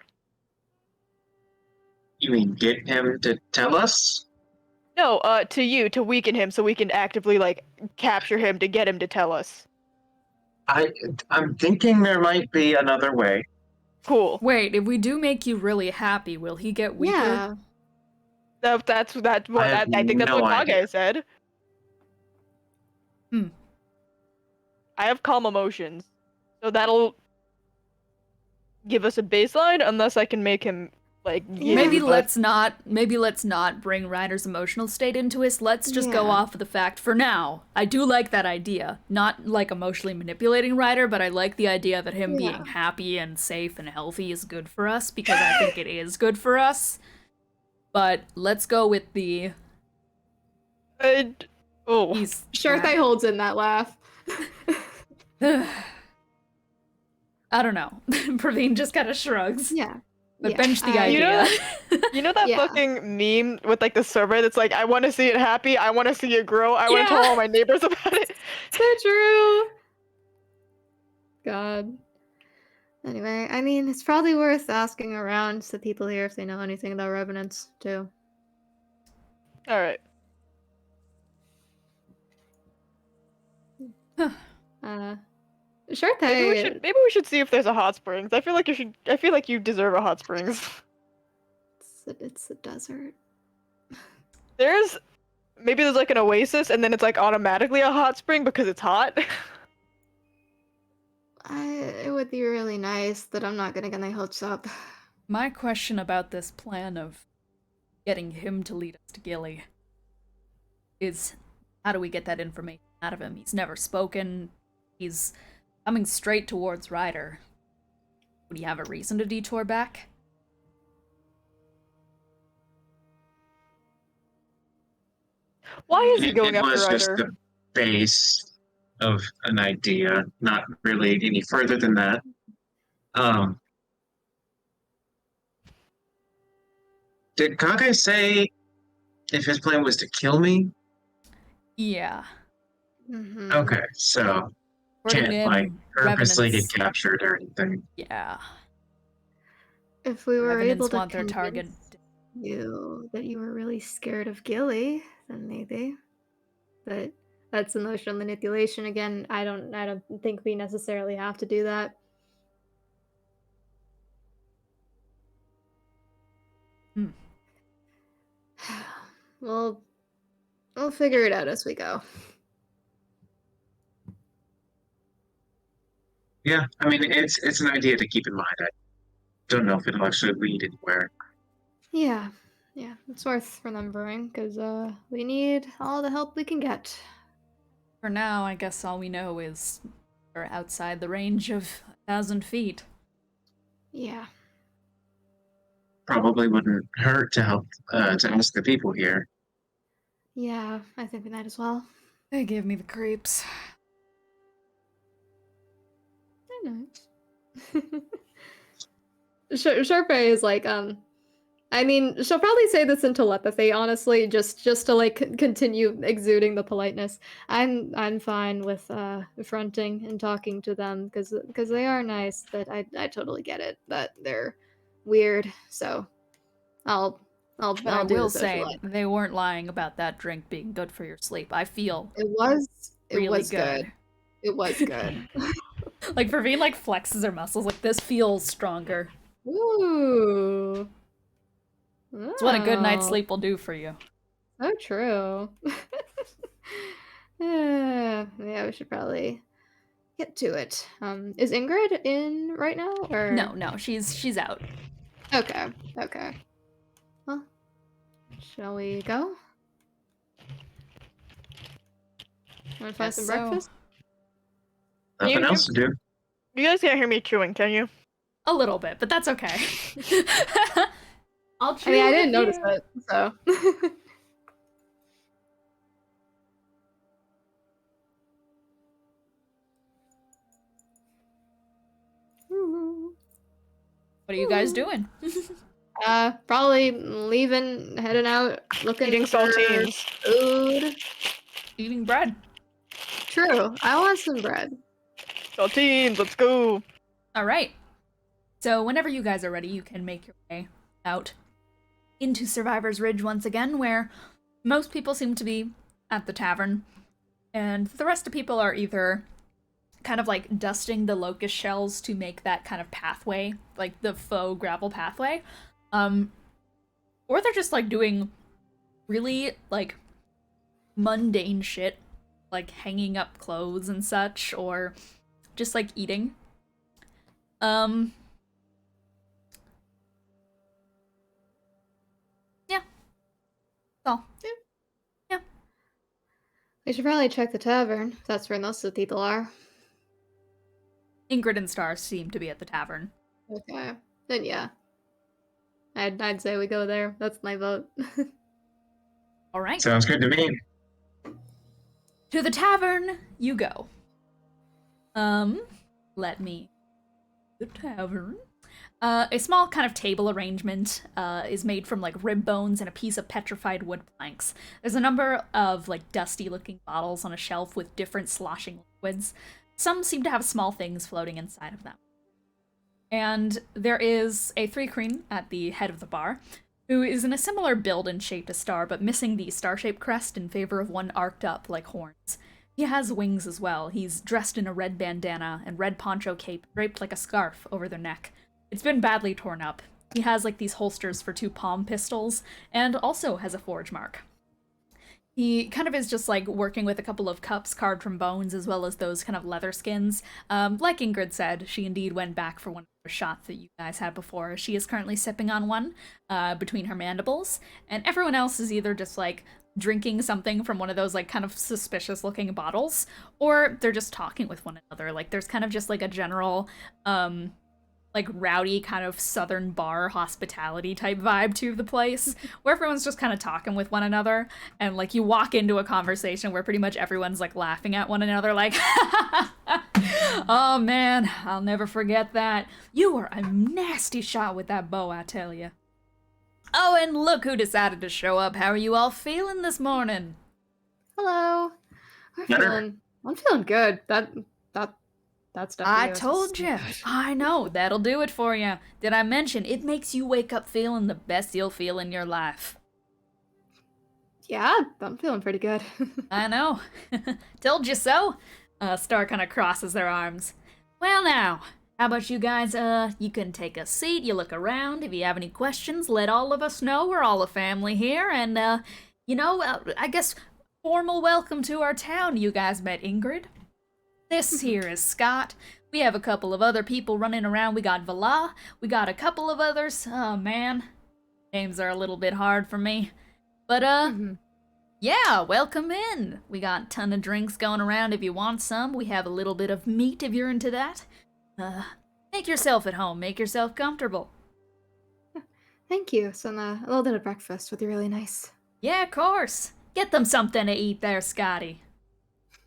You mean get him to tell us? No, to you, to weaken him so we can actively, like, capture him to get him to tell us. I'm thinking there might be another way. Cool. Wait, if we do make you really happy, will he get weaker? Yeah. That's what I think that's have what no Kage idea. said. I have calm emotions, so that'll give us a baseline unless I can make him like. Maybe let's not bring Ryder's emotional state into us. Let's just go Yeah. off of the fact for now. I do like that idea. Not like emotionally manipulating Ryder, but I like the idea that him being happy and safe and healthy is good for us because I think it is good for us. But let's go with the Oh, he's Sure, they holds in that laugh. I don't know. Praveen just kind of shrugs. Yeah. But yeah, bench the You know idea. You know that Yeah. fucking meme with like the survey that's like, I want to see it happy, I want to see it grow, I want to tell Yeah. all my neighbors about it. So true. God. Anyway, I mean, it's probably worth asking around to people here if they know anything about revenants, too. All right. Sure thing. Maybe we should see if there's a hot springs. I feel like you deserve a hot springs. It's a desert. Maybe there's like an oasis and then it's like automatically a hot spring because it's hot. It would be really nice, but I'm not gonna get my hopes up. My question about this plan of getting him to lead us to Gilly is, how do we get that information out of him? He's never spoken. He's coming straight towards Ryder. Would he have a reason to detour back? Why is he going It after was just Ryder? the base of an idea, not really any further than that. Did Kage say if his plan was to kill me? Yeah. Mhm. Okay, so According to can't him, like purposely revenants. get captured or anything. Yeah. If we were Revenants able to want their target. convince you that you were really scared of Gilly, then maybe. But that's emotional manipulation again. I don't think we necessarily have to do that. Hmm. We'll figure it out as we go. Yeah, I mean it's an idea to keep in mind. I don't know if it'll actually lead anywhere. Yeah, it's worth remembering because we need all the help we can get. For now, I guess all we know is we're outside the range of 1,000 feet. Yeah. Probably wouldn't hurt to help to ask the people here. Yeah, I think we might as well. They give me the creeps. They're nice. Sharpay is like, I mean, she'll probably say this in telepathy, honestly, just to like continue exuding the politeness. I'm fine with fronting and talking to them because they are nice, but I totally get it that they're weird. So I'll But I do will the say, socialite. they weren't lying about that drink being good for your sleep. I feel It was really good. good. It was good. Like, Praveen, like, flexes her muscles. Like, this feels stronger. Ooh. It's what a good night's Oh, sleep will do for you. so true. Yeah, we should probably get to it. Is Ingrid in right now, or No, she's out. Okay. Well, shall we go? Want to find Guess some so. breakfast? Nothing else to do. You guys can't hear me chewing, can you? A little bit, but that's okay. I'll chew I mean, I with didn't notice you. it, so. What are you guys doing? Probably leaving, heading out, looking Eating for saltines. food. Eating bread. True. I want some bread. Saltines, let's go. All right. So whenever you guys are ready, you can make your way out into Survivor's Ridge once again, where most people seem to be at the tavern, and the rest of people are either kind of like dusting the locust shells to make that kind of pathway, like the faux gravel pathway, or they're just like doing really like mundane shit, like hanging up clothes and such, or just like eating. Yeah. So, yeah. We should probably check the tavern. That's where most of the people are. Ingrid and Star seem to be at the tavern. Okay. Then yeah. I'd say we go there. That's my vote. All right. Sounds good to me. To the tavern you go. Let me... The tavern. A small kind of table arrangement is made from like rib bones and a piece of petrified wood planks. There's a number of like dusty looking bottles on a shelf with different sloshing liquids. Some seem to have small things floating inside of them. And there is a Thri-Kreen at the head of the bar, who is in a similar build and shape to Star, but missing the star-shaped crest in favor of one arced up like horns. He has wings as well. He's dressed in a red bandana and red poncho cape draped like a scarf over their neck. It's been badly torn up. He has like these holsters for 2 palm pistols, and also has a forge mark. He kind of is just like working with a couple of cups carved from bones, as well as those kind of leather skins. Like Ingrid said, she indeed went back for one of the shots that you guys had before. She is currently sipping on one between her mandibles, and everyone else is either just like drinking something from one of those like kind of suspicious looking bottles, or they're just talking with one another. Like there's kind of just like a general like rowdy kind of southern bar hospitality type vibe to the place, where everyone's just kind of talking with one another, and like you walk into a conversation where pretty much everyone's like laughing at one another like oh man, I'll never forget that. You were a nasty shot with that bow, I tell you. Oh, and look who decided to show up. How are you all feeling this morning? Hello. Better. I'm feeling good. That stuff. I told you. I know. That'll do it for you. Did I mention it makes you wake up feeling the best you'll feel in your life? Yeah, I'm feeling pretty good. I know. Told you so. Star kind of crosses their arms. Well now, how about you guys, you can take a seat, you look around. If you have any questions, let all of us know. We're all a family here, and, I guess formal welcome to our town. You guys met Ingrid. This here is Scott. We have a couple of other people running around. We got Vala. We got a couple of others. Oh, man. Names are a little bit hard for me. But, yeah, welcome in. We got a ton of drinks going around if you want some. We have a little bit of meat if you're into that. Make yourself at home. Make yourself comfortable. Thank you. Some a little bit of breakfast would be really nice. Yeah, of course. Get them something to eat there, Scotty.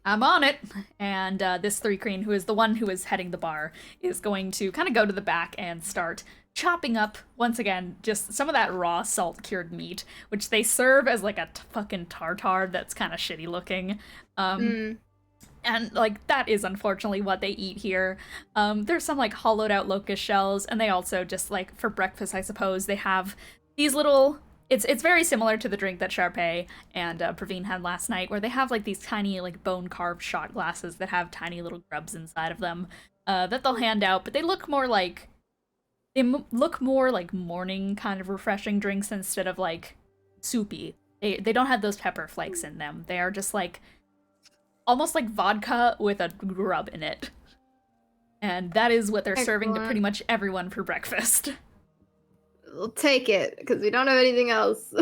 I'm on it. And this Thri-Kreen, who is the one who is heading the bar, is going to kind of go to the back and start chopping up, once again, just some of that raw salt-cured meat, which they serve as like a fucking tartare that's kind of shitty looking. And, like, that is unfortunately what they eat here. There's some, like, hollowed-out locust shells, and they also just, like, for breakfast, I suppose, they have these little... It's very similar to the drink that Sharpay and Praveen had last night, where they have, like, these tiny, like, bone-carved shot glasses that have tiny little grubs inside of them that they'll hand out, but they look more like... look more like morning kind of refreshing drinks instead of, like, soupy. They don't have those pepper flakes in them. They are just, like... almost like vodka with a grub in it. And that is what they're serving to pretty much everyone for breakfast. We'll take it, because we don't have anything else.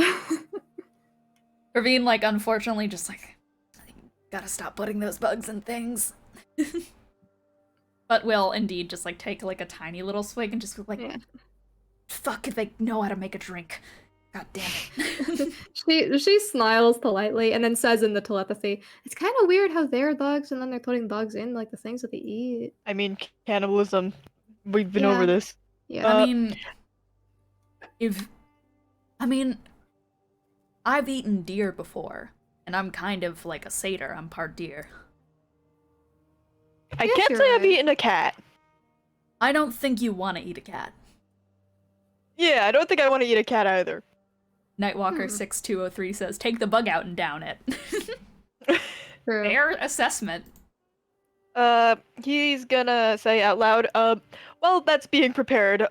Praveen, like, unfortunately just like, gotta stop putting those bugs in things. But will indeed just like take like a tiny little swig and just go like, fuck if they know how to make a drink. God damn it. She smiles politely and then says in the telepathy, it's kind of weird how they're dogs and then they're putting dogs in like the things that they eat. I mean, cannibalism. We've been over this. Yeah. I mean, I've eaten deer before, and I'm kind of like a satyr. I'm part deer. I can't say I've eaten a cat. I don't think you want to eat a cat. Yeah, I don't think I want to eat a cat either. Nightwalker 6203 says, take the bug out and down it. True. Fair assessment. He's gonna say out loud, well, that's being prepared.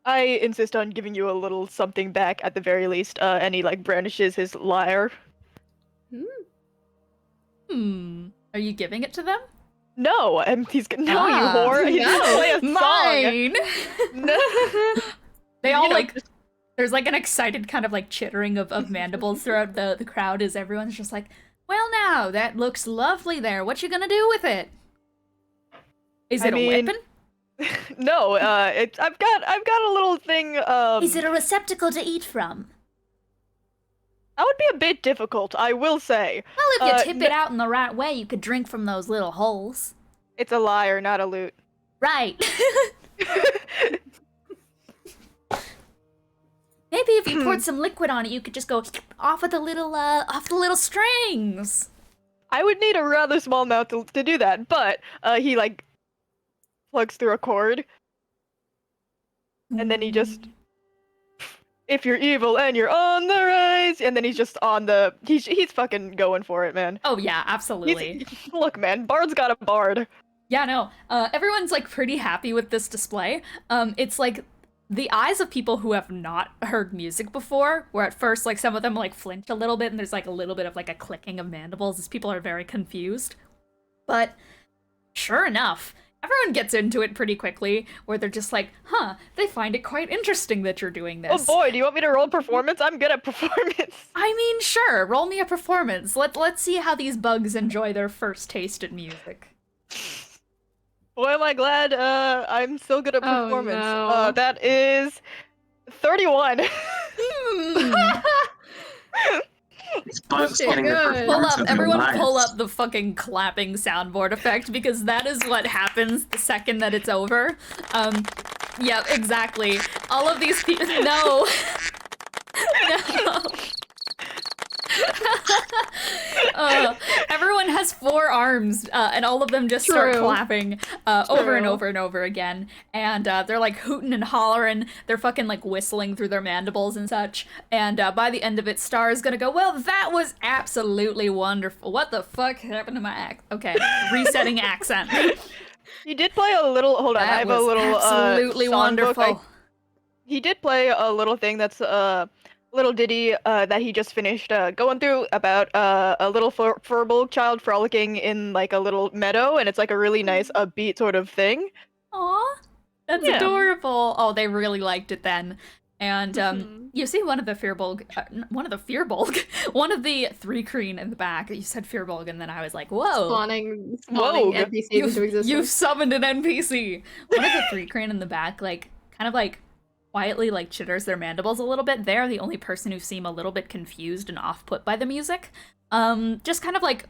I insist on giving you a little something back at the very least, and he, like, brandishes his lyre. Are you giving it to them? No, and he's gonna, no, you whore, he's gonna play a mine! song. No. They all, like, there's, like, an excited kind of, like, chittering of mandibles throughout the crowd as everyone's just like, well, now, that looks lovely there. What you gonna do with it? Is it a weapon? No, I've got a little thing, Is it a receptacle to eat from? That would be a bit difficult, I will say. Well, if you tip it out in the right way, you could drink from those little holes. It's a liar, not a loot. Right. Maybe if you poured some liquid on it, you could just go off of the little strings. I would need a rather small amount to do that, but he like plugs through a cord, and then he just, if you're evil and you're on the rise, and then he's just on the, he's fucking going for it, man. Oh yeah, absolutely. Look, man, Bard's got a bard. Yeah, no. Everyone's like pretty happy with this display. It's like the eyes of people who have not heard music before, where at first like some of them like flinch a little bit and there's like a little bit of like a clicking of mandibles as people are very confused. But sure enough, everyone gets into it pretty quickly, where they're just like, huh, they find it quite interesting that you're doing this. Oh boy, do you want me to roll performance? I'm good at performance. I mean, sure, roll me a performance. Let's see how these bugs enjoy their first taste at music. Boy, am I glad I'm still good at Oh, performance. no. That is 31. These bugs Okay, getting the good. Pull performance up, of their everyone lives. pull up the fucking clapping soundboard effect, because that is what happens the second that it's over. Yeah, exactly. All of these people, no. No. Everyone has 4 arms, and all of them just start True. clapping over and True. over and over again. And they're like hooting and hollering. They're fucking like whistling through their mandibles and such. And by the end of it, Star is gonna go, well, that was absolutely wonderful. What the fuck happened to my accent? Okay, resetting accent. He did play a little. Hold on, I That have was a little absolutely songbook. wonderful. He did play a little thing that's a little ditty that he just finished going through about a little furball child frolicking in like a little meadow, and it's like a really nice upbeat sort of thing. Aw, that's Yeah. adorable. Oh, they really liked it then. And Mhm. you see one of the one of the Thri-Kreen in the back. You said Fearbolg, and then I was like, whoa. Spawning Whoa, NPCs into existence. You've summoned an NPC. One of the Thri-Kreen in the back, like, kind of like quietly like chitters their mandibles a little bit. They're the only person who seem a little bit confused and off-put by the music. Just kind of like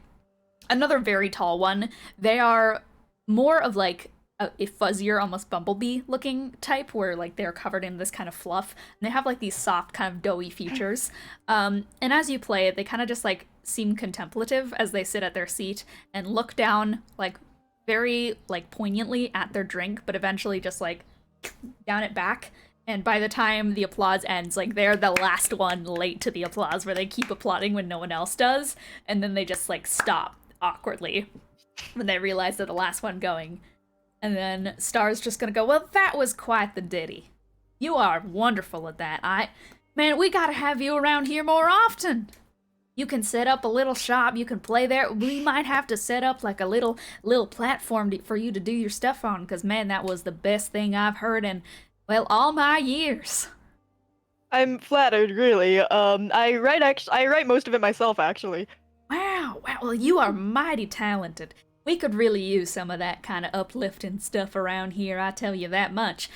another very tall one. They are more of like a fuzzier, almost bumblebee looking type, where like they're covered in this kind of fluff, and they have like these soft kind of doughy features. And as you play it, they kind of just like seem contemplative as they sit at their seat and look down like very like poignantly at their drink, but eventually just like down it back. And by the time the applause ends, like they're the last one late to the applause, where they keep applauding when no one else does, and then they just like stop awkwardly when they realize they're the last one going. And then Star's just gonna go, well, that was quite the ditty. You are wonderful at that. Man, we gotta have you around here more often. You can set up a little shop, you can play there. We might have to set up like a little platform for you to do your stuff on, because man, that was the best thing I've heard in, well, all my years. I'm flattered, really. I write most of it myself, actually. Wow, well, you are mighty talented. We could really use some of that kind of uplifting stuff around here, I tell you that much.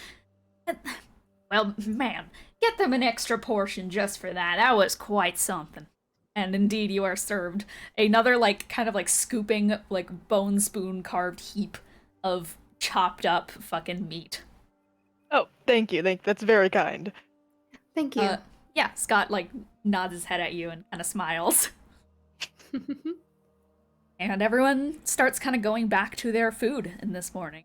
Well, man, get them an extra portion just for that. That was quite something. And indeed, you are served another, like, kind of like scooping, like, bone spoon carved heap of chopped up fucking meat. Oh, thank you. That's very kind. Thank you. Yeah, Scott, like, nods his head at you and kind of smiles. And everyone starts kind of going back to their food in this morning.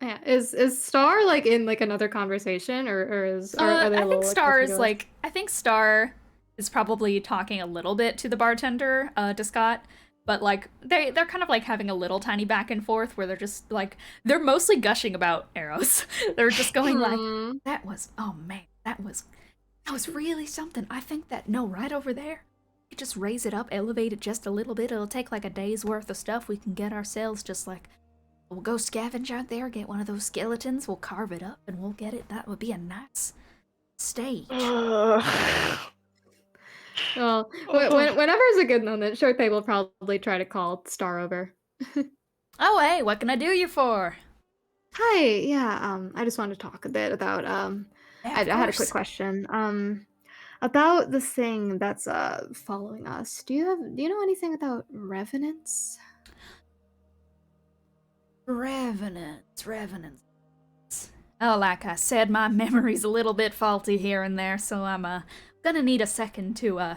Yeah, is Star like in like another conversation, or is are they a I little, think Star is contiguous? like, I think Star is probably talking a little bit to the bartender, to Scott, but like they're kind of like having a little tiny back and forth where they're just like, they're mostly gushing about arrows. They're just going like, that was, oh man, that was really something. I think that, no, right over there, you just raise it up, elevate it just a little bit. It'll take like a day's worth of stuff. We can get ourselves just like, we'll go scavenge out there, get one of those skeletons, we'll carve it up, and we'll get it. That would be a nice stage. Well, whenever is a good moment, Shortpay will probably try to call Star over. Oh, hey, what can I do you for? Hi, yeah, I just wanted to talk a bit about Yeah, I of had a quick course. question. About the thing that's following us. Do you know anything about revenants? Revenants. Oh, like I said, my memory's a little bit faulty here and there, so I'm gonna need a second to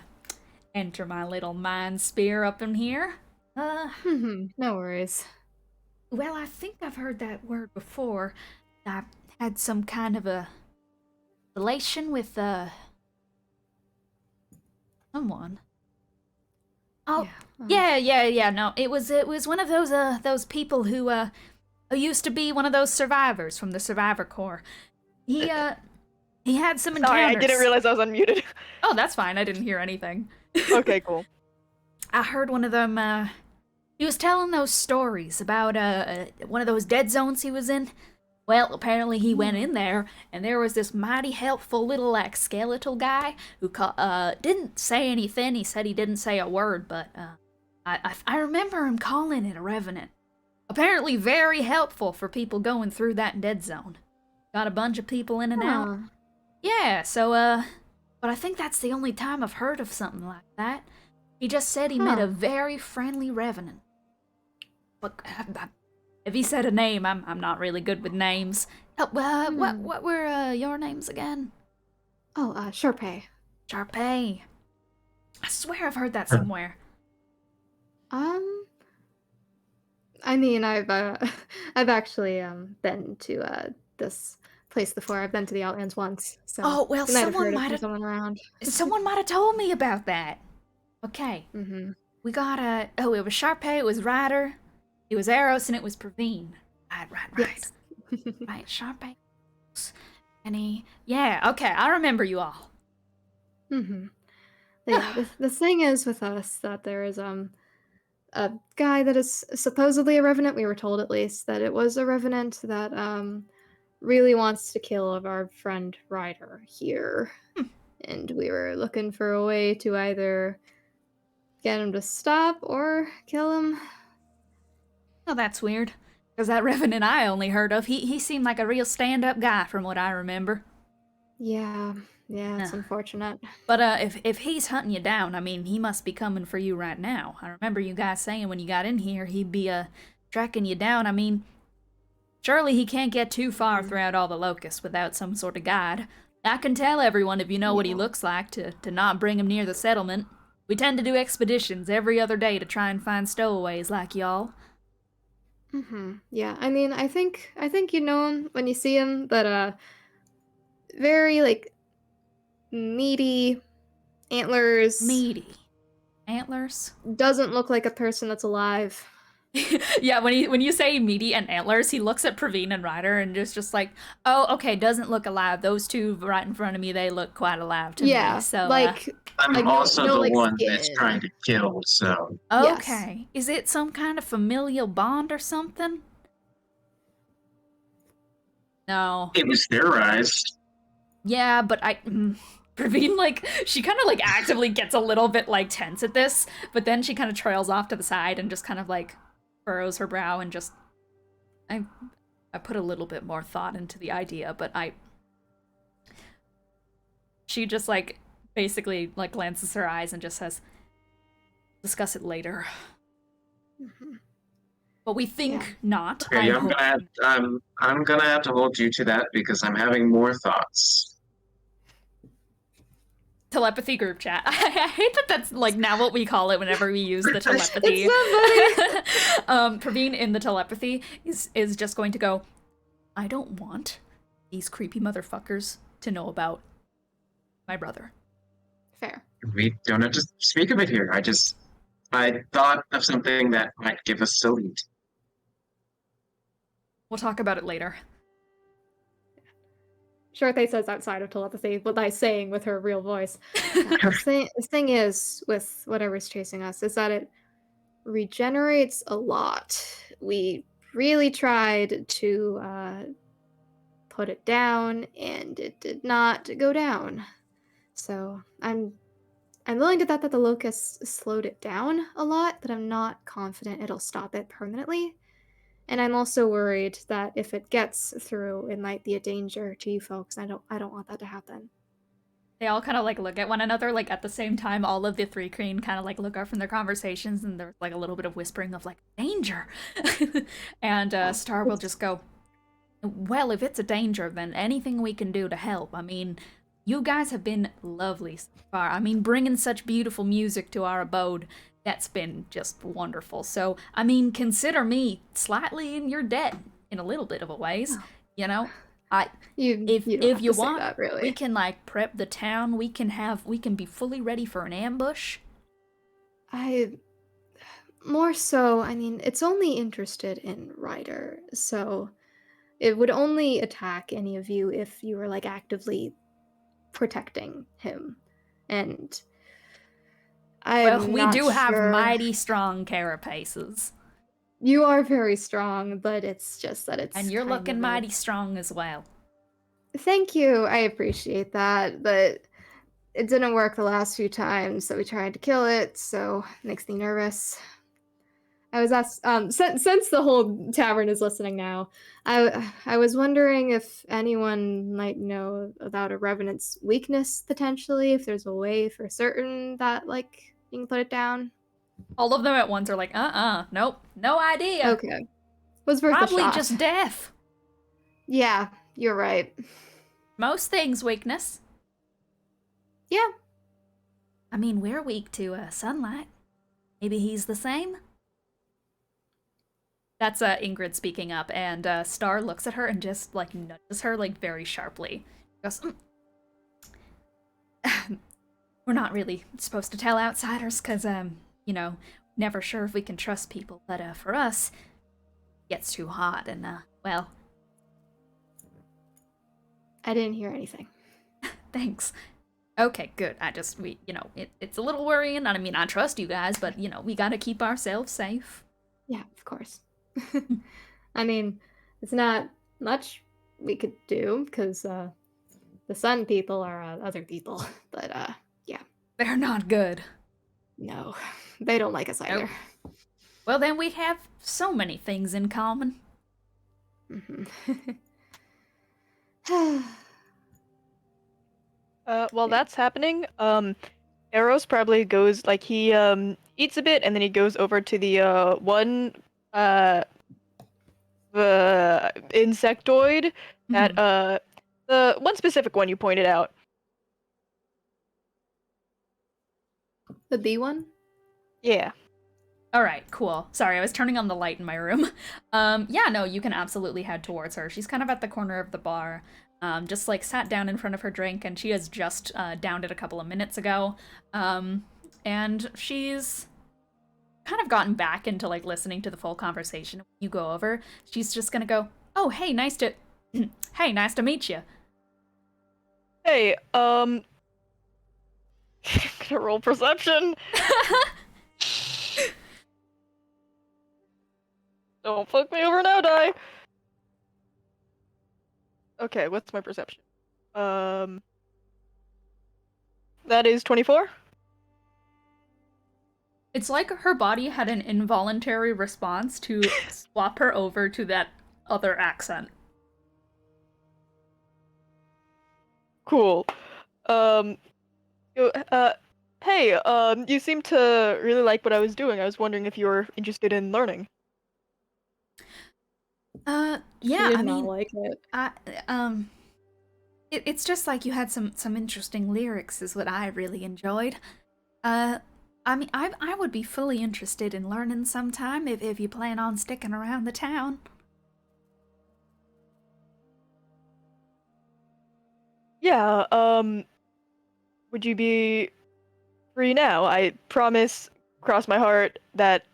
enter my little mind sphere up in here. No worries. Well, I think I've heard that word before. I had some kind of a relation with someone. Oh, yeah. No, it was one of those people who used to be one of those survivors from the Survivor Corps. He had some Sorry, I didn't encounters. realize I was unmuted. Oh, that's fine. I didn't hear anything. Okay, cool. I heard one of them. He was telling those stories about one of those dead zones he was in. Well, apparently he went in there, and there was this mighty helpful little like skeletal guy who didn't say anything. He said he didn't say a word, but I remember him calling it a revenant. Apparently, very helpful for people going through that dead zone. Got a bunch of people in and out. Yeah, so but I think that's the only time I've heard of something like that. He just said he met a very friendly revenant. But if he said a name, I'm not really good with names. What were your names again? Oh, Sharpay. Sharpay. I swear I've heard that somewhere. I mean, I've actually been to this place before. I've been to the Outlands once, so Oh, well, you might have someone heard it might from have someone around. someone might have told me about that. Okay. We got it was Sharpay, it was Ryder, it was Eros, and it was Praveen. Right. Yes. Right, Sharpay. Any yeah, okay, I remember you all. But yeah, the thing is with us that there is a guy that is supposedly a revenant. We were told at least that it was a revenant that really wants to kill our friend Ryder here. And we were looking for a way to either get him to stop or kill him. Oh, that's weird. Because that revenant I only heard of, he seemed like a real stand-up guy from what I remember. Yeah, it's unfortunate. But if he's hunting you down, I mean, he must be coming for you right now. I remember you guys saying when you got in here he'd be tracking you down. I mean, surely he can't get too far throughout all the locusts without some sort of guide. I can tell everyone if you know what he looks like to not bring him near the settlement. We tend to do expeditions every other day to try and find stowaways like y'all. Yeah, I mean, I think you know him when you see him, but very like meaty antlers. Meaty antlers. Doesn't look like a person that's alive. Yeah, when you say meaty and antlers, he looks at Praveen and Ryder and just like, oh, okay, doesn't look alive. Those two right in front of me, they look quite alive to me. So like I'm like, also no, the like, one that's skin. trying to kill, so okay, is it some kind of familial bond or something? No. it was theorized. Yeah, but Praveen, like, she kind of, like, actively gets a little bit, like, tense at this, but then she kind of trails off to the side and just kind of, like, furrows her brow and just... I put a little bit more thought into the idea, but she just, like, basically, like, glances her eyes and just says, discuss it later. But we think not. Okay, I'm gonna have to hold you to that because I'm having more thoughts. Telepathy group chat. I hate that that's like now what we call it whenever we use the telepathy. It's so funny. Praveen in the telepathy is just going to go, I don't want these creepy motherfuckers to know about my brother. Fair. We don't have to speak of it here. I thought of something that might give us a lead. We'll talk about it later. Sharpay says outside of telepathy, what I'm saying with her real voice. The thing is, with whatever's chasing us, is that it regenerates a lot. We really tried to put it down, and it did not go down. So I'm willing to bet that the locusts slowed it down a lot, but I'm not confident it'll stop it permanently. And I'm also worried that if it gets through, it might be a danger to you folks. I don't want that to happen. They all kind of like look at one another, like at the same time. All of the Thri-Kreen kind of like look up from their conversations, and there's like a little bit of whispering of like danger. And Star will just go, "Well, if it's a danger, then anything we can do to help. I mean, you guys have been lovely so far. I mean, bringing such beautiful music to our abode, that's been just wonderful. So, I mean, consider me slightly in your debt in a little bit of a ways. You know, if you don't have you to say want, that, really. we can like prep the town. We can be fully ready for an ambush. More so, I mean, it's only interested in Ryder, so it would only attack any of you if you were like actively protecting him. And Well, I'm we not do have sure. mighty strong carapaces, You are very strong, but it's just that it's and you're kind looking of mighty strong as well. Thank you. I appreciate that, but it didn't work the last few times that we tried to kill it, so it makes me nervous. I was asked since the whole tavern is listening now, I was wondering if anyone might know about a revenant's weakness potentially, if there's a way for certain that like you can put it down. All of them at once are like, nope, no idea. Okay. Was worth Probably a shot. just death. Yeah, you're right. Most things weakness. Yeah. I mean, we're weak to sunlight. Maybe he's the same? That's Ingrid speaking up, and Star looks at her and just, like, nudges her, like, very sharply. Goes, we're not really supposed to tell outsiders, because, you know, never sure if we can trust people, but for us, it gets too hot, and, well... I didn't hear anything. Thanks. Okay, good. It's a little worrying, and I mean, I trust you guys, but, you know, we gotta keep ourselves safe. Yeah, of course. I mean, it's not much we could do, because the sun people are other people, but yeah. They're not good. No, they don't like us either. Nope. Well, then we have so many things in common. While that's happening, Eros probably goes, like, he eats a bit, and then he goes over to the the insectoid that the one specific one you pointed out. The B one? Yeah. Alright, cool. Sorry, I was turning on the light in my room. Yeah, no, you can absolutely head towards her. She's kind of at the corner of the bar. Just like sat down in front of her drink, and she has just downed it a couple of minutes ago. And she's kind of gotten back into like listening to the full conversation. When you go over, she's just gonna go, "Oh, hey, nice to meet you." Hey, gonna roll perception. Don't fuck me over now, die. Okay, what's my perception? That is 24. It's like her body had an involuntary response to swap her over to that other accent. Cool. Hey, you seem to really like what I was doing. I was wondering if you were interested in learning. Yeah, She did I not mean, like it. It's just like you had some interesting lyrics is what I really enjoyed. I mean, I would be fully interested in learning sometime if you plan on sticking around the town. Yeah, would you be free now? I promise, cross my heart, that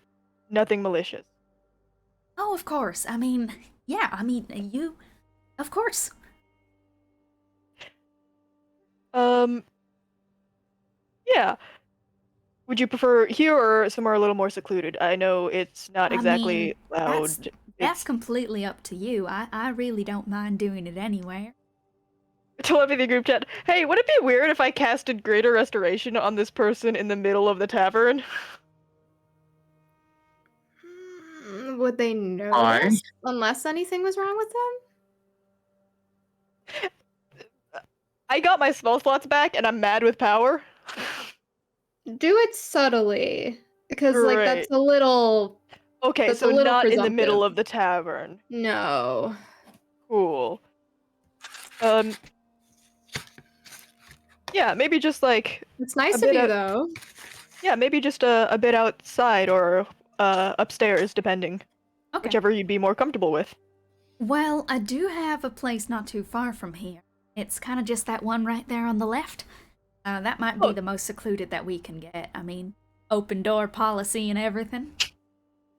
nothing malicious. Oh, of course. I mean, yeah, I mean, you... Of course. Yeah. Would you prefer here or somewhere a little more secluded? I know it's not exactly loud. That's completely up to you. I really don't mind doing it anywhere. Telepathy group chat. Hey, would it be weird if I casted Greater Restoration on this person in the middle of the tavern? would they notice unless anything was wrong with them? I got my spell slots back, and I'm mad with power. Do it subtly, because like that's Great. a little. Okay, That's a so little not in the middle presumptive. of the tavern. No. Cool. Yeah, maybe just like It's nice a of bit you out- though. yeah, maybe just a bit outside or upstairs, depending, Okay. whichever you'd be more comfortable with. Well, I do have a place not too far from here. It's kind of just that one right there on the left. That might be Oh. the most secluded that we can get. I mean, open door policy and everything.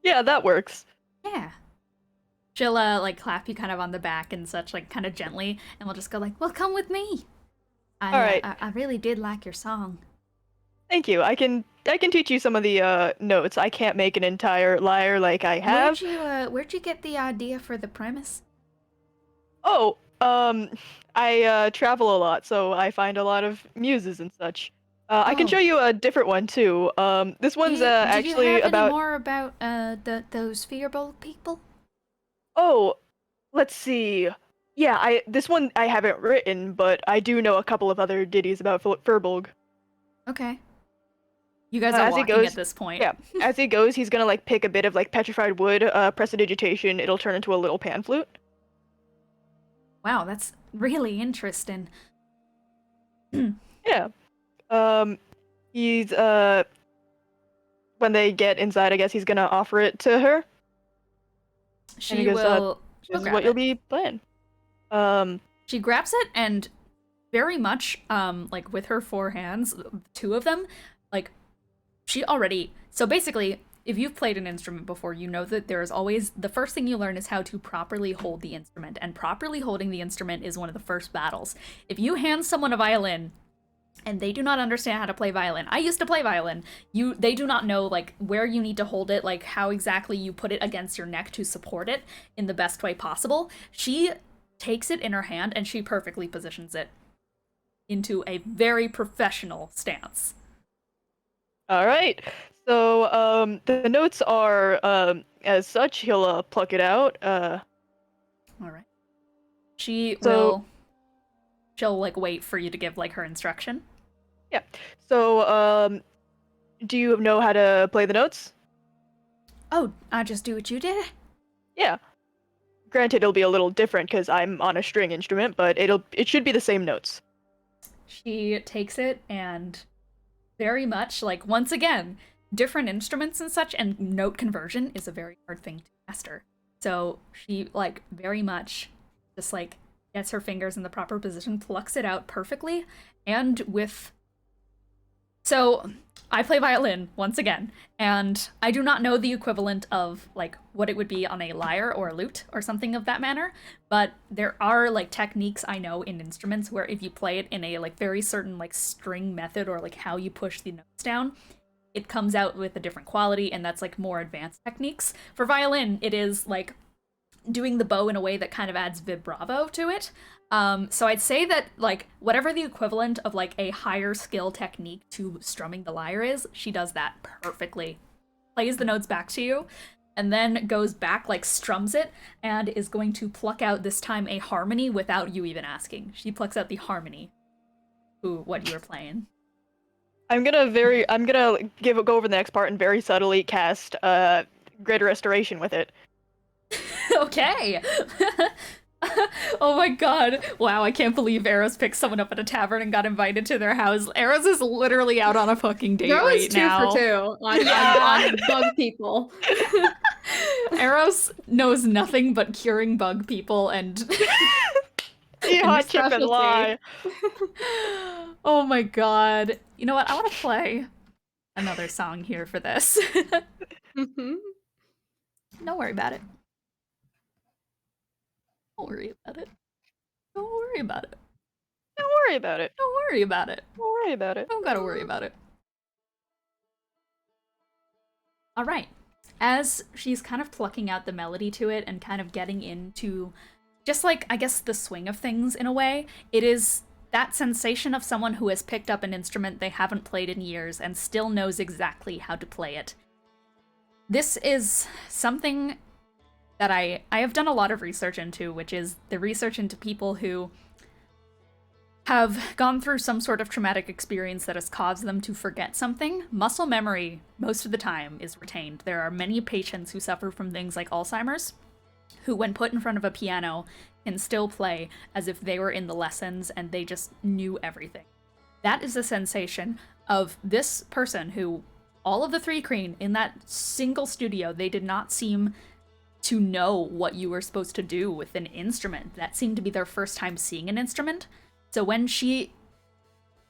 Yeah, that works. Yeah. She'll, like, clap you kind of on the back and such, like, kind of gently, and we'll just go like, well, come with me. Alright. I really did like your song. Thank you. I can teach you some of the notes. I can't make an entire lyre like I have. Where'd you get the idea for the premise? Oh, I travel a lot, so I find a lot of muses and such. I can Oh. show you a different one too. This one's do you actually have about. any more about those Fearbolt people? Oh, let's see. Yeah, this one I haven't written, but I do know a couple of other ditties about Firbolg. Okay. You guys are as he walking goes- at this point. Yeah, as he goes, he's gonna like pick a bit of like petrified wood, prestidigitation. It'll turn into a little pan flute. Wow, that's really interesting. Yeah. He's when they get inside, I guess he's gonna offer it to her. She he goes, will. she'll This is grab what you'll it. be playing. She grabs it and very much, like with her 4 hands, 2 of them, like she already. So basically, if you've played an instrument before, you know that there is always the first thing you learn is how to properly hold the instrument, and properly holding the instrument is one of the first battles. If you hand someone a violin and they do not understand how to play violin. I used to play violin. They do not know like where you need to hold it, like how exactly you put it against your neck to support it in the best way possible. She takes it in her hand and she perfectly positions it into a very professional stance. All right. So the notes are as such. He'll pluck it out. All right. So- She'll like wait for you to give like her instruction. Yeah. So do you know how to play the notes? Oh, I just do what you did? Yeah. Granted, it'll be a little different because I'm on a string instrument, but it should be the same notes. She takes it and very much, like, once again, different instruments and such, and note conversion is a very hard thing to master. So she, like, very much just, like, gets her fingers in the proper position, plucks it out perfectly, and with... So, I play violin, once again, and I do not know the equivalent of, like, what it would be on a lyre or a lute or something of that manner, but there are, like, techniques I know in instruments where if you play it in a, like, very certain, like, string method or, like, how you push the notes down, it comes out with a different quality, and that's, like, more advanced techniques. For violin, it is, like, doing the bow in a way that kind of adds vibravo to it. So I'd say that, like, whatever the equivalent of, like, a higher skill technique to strumming the lyre is, she does that perfectly. Plays the notes back to you, and then goes back, like, strums it, and is going to pluck out, this time, a harmony without you even asking. She plucks out the harmony to what you were playing. I'm gonna go over the next part and very subtly cast Greater Restoration with it. Okay! Oh my god. Wow, I can't believe Eros picked someone up at a tavern and got invited to their house. Eros is literally out on a fucking date Girl right is 2 now. for 2 on bug people. Eros knows nothing but curing bug people and... You hot chip and specialty. lie. Oh my god. You know what? I want to play another song here for this. Mhm. Don't worry about it. Don't worry about it. Don't worry about it. Don't worry about it. Don't worry about it. Don't worry about it. Don't gotta worry about it. Alright. As she's kind of plucking out the melody to it and kind of getting into just like, I guess, the swing of things in a way, it is that sensation of someone who has picked up an instrument they haven't played in years and still knows exactly how to play it. This is something that I have done a lot of research into, which is the research into people who have gone through some sort of traumatic experience that has caused them to forget something. Muscle memory, most of the time, is retained. There are many patients who suffer from things like Alzheimer's, who, when put in front of a piano, can still play as if they were in the lessons and they just knew everything. That is the sensation of this person who, all of the Thri-Kreen in that single studio, they did not seem to know what you were supposed to do with an instrument. That seemed to be their first time seeing an instrument. So when she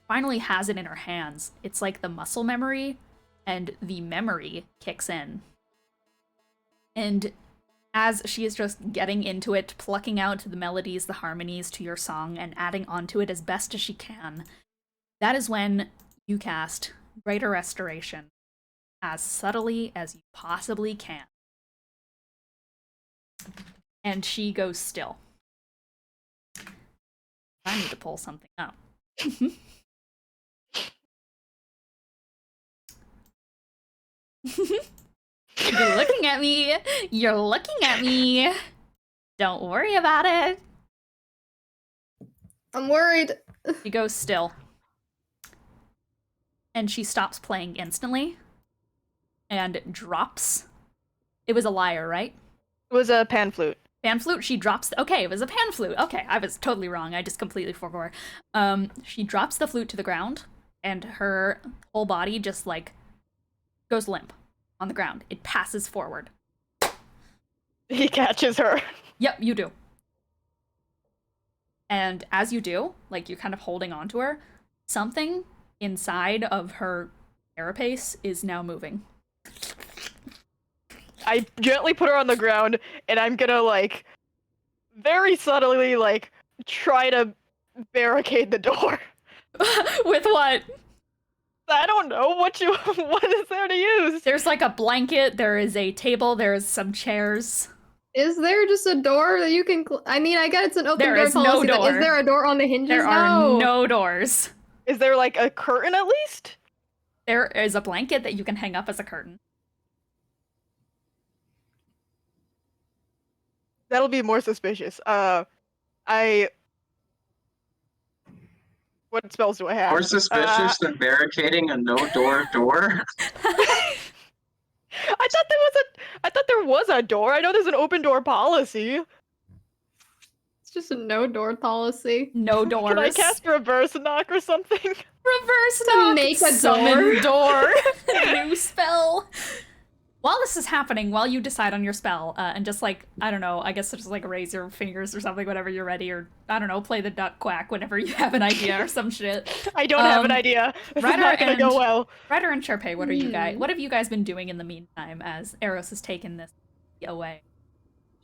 finally has it in her hands, it's like the muscle memory and the memory kicks in. And as she is just getting into it, plucking out the melodies, the harmonies to your song, and adding onto it as best as she can, that is when you cast Greater Restoration as subtly as you possibly can. And she goes still. I need to pull something up. You're looking at me. You're looking at me. Don't worry about it. I'm worried. She goes still. And she stops playing instantly. And drops. It was a lyre, right? It was a pan flute. Pan flute, she drops... Okay, it was a pan flute. Okay, I was totally wrong. I just completely forgot. She drops the flute to the ground, and her whole body just, like, goes limp on the ground. It passes forward. He catches her. Yep, you do. And as you do, like, you're kind of holding on to her, something inside of her carapace is now moving. I gently put her on the ground, and I'm gonna, like, very subtly, like, try to barricade the door. With what? I don't know what is there to use? There's, like, a blanket, there is a table, there's some chairs. Is there just a door that you can? I mean, I get it's an open There door is no policy. But door. is there a door on the hinges? There are no doors. Is there, like, a curtain at least? There is a blanket that you can hang up as a curtain. That'll be more suspicious. What spells do I have? More suspicious than barricading a no-door door? I thought there was a door. I know there's an open door policy. It's just a no door policy. No doors. Can I cast reverse knock or something? Reverse To knock, make a summon door. New spell. While this is happening, while you decide on your spell, and just like, I don't know, I guess just like raise your fingers or something whenever you're ready, or I don't know, play the duck quack whenever you have an idea or some shit. I don't have an idea. This is not gonna go well. Ryder and Sharpay, what have you guys been doing in the meantime as Eros has taken this away?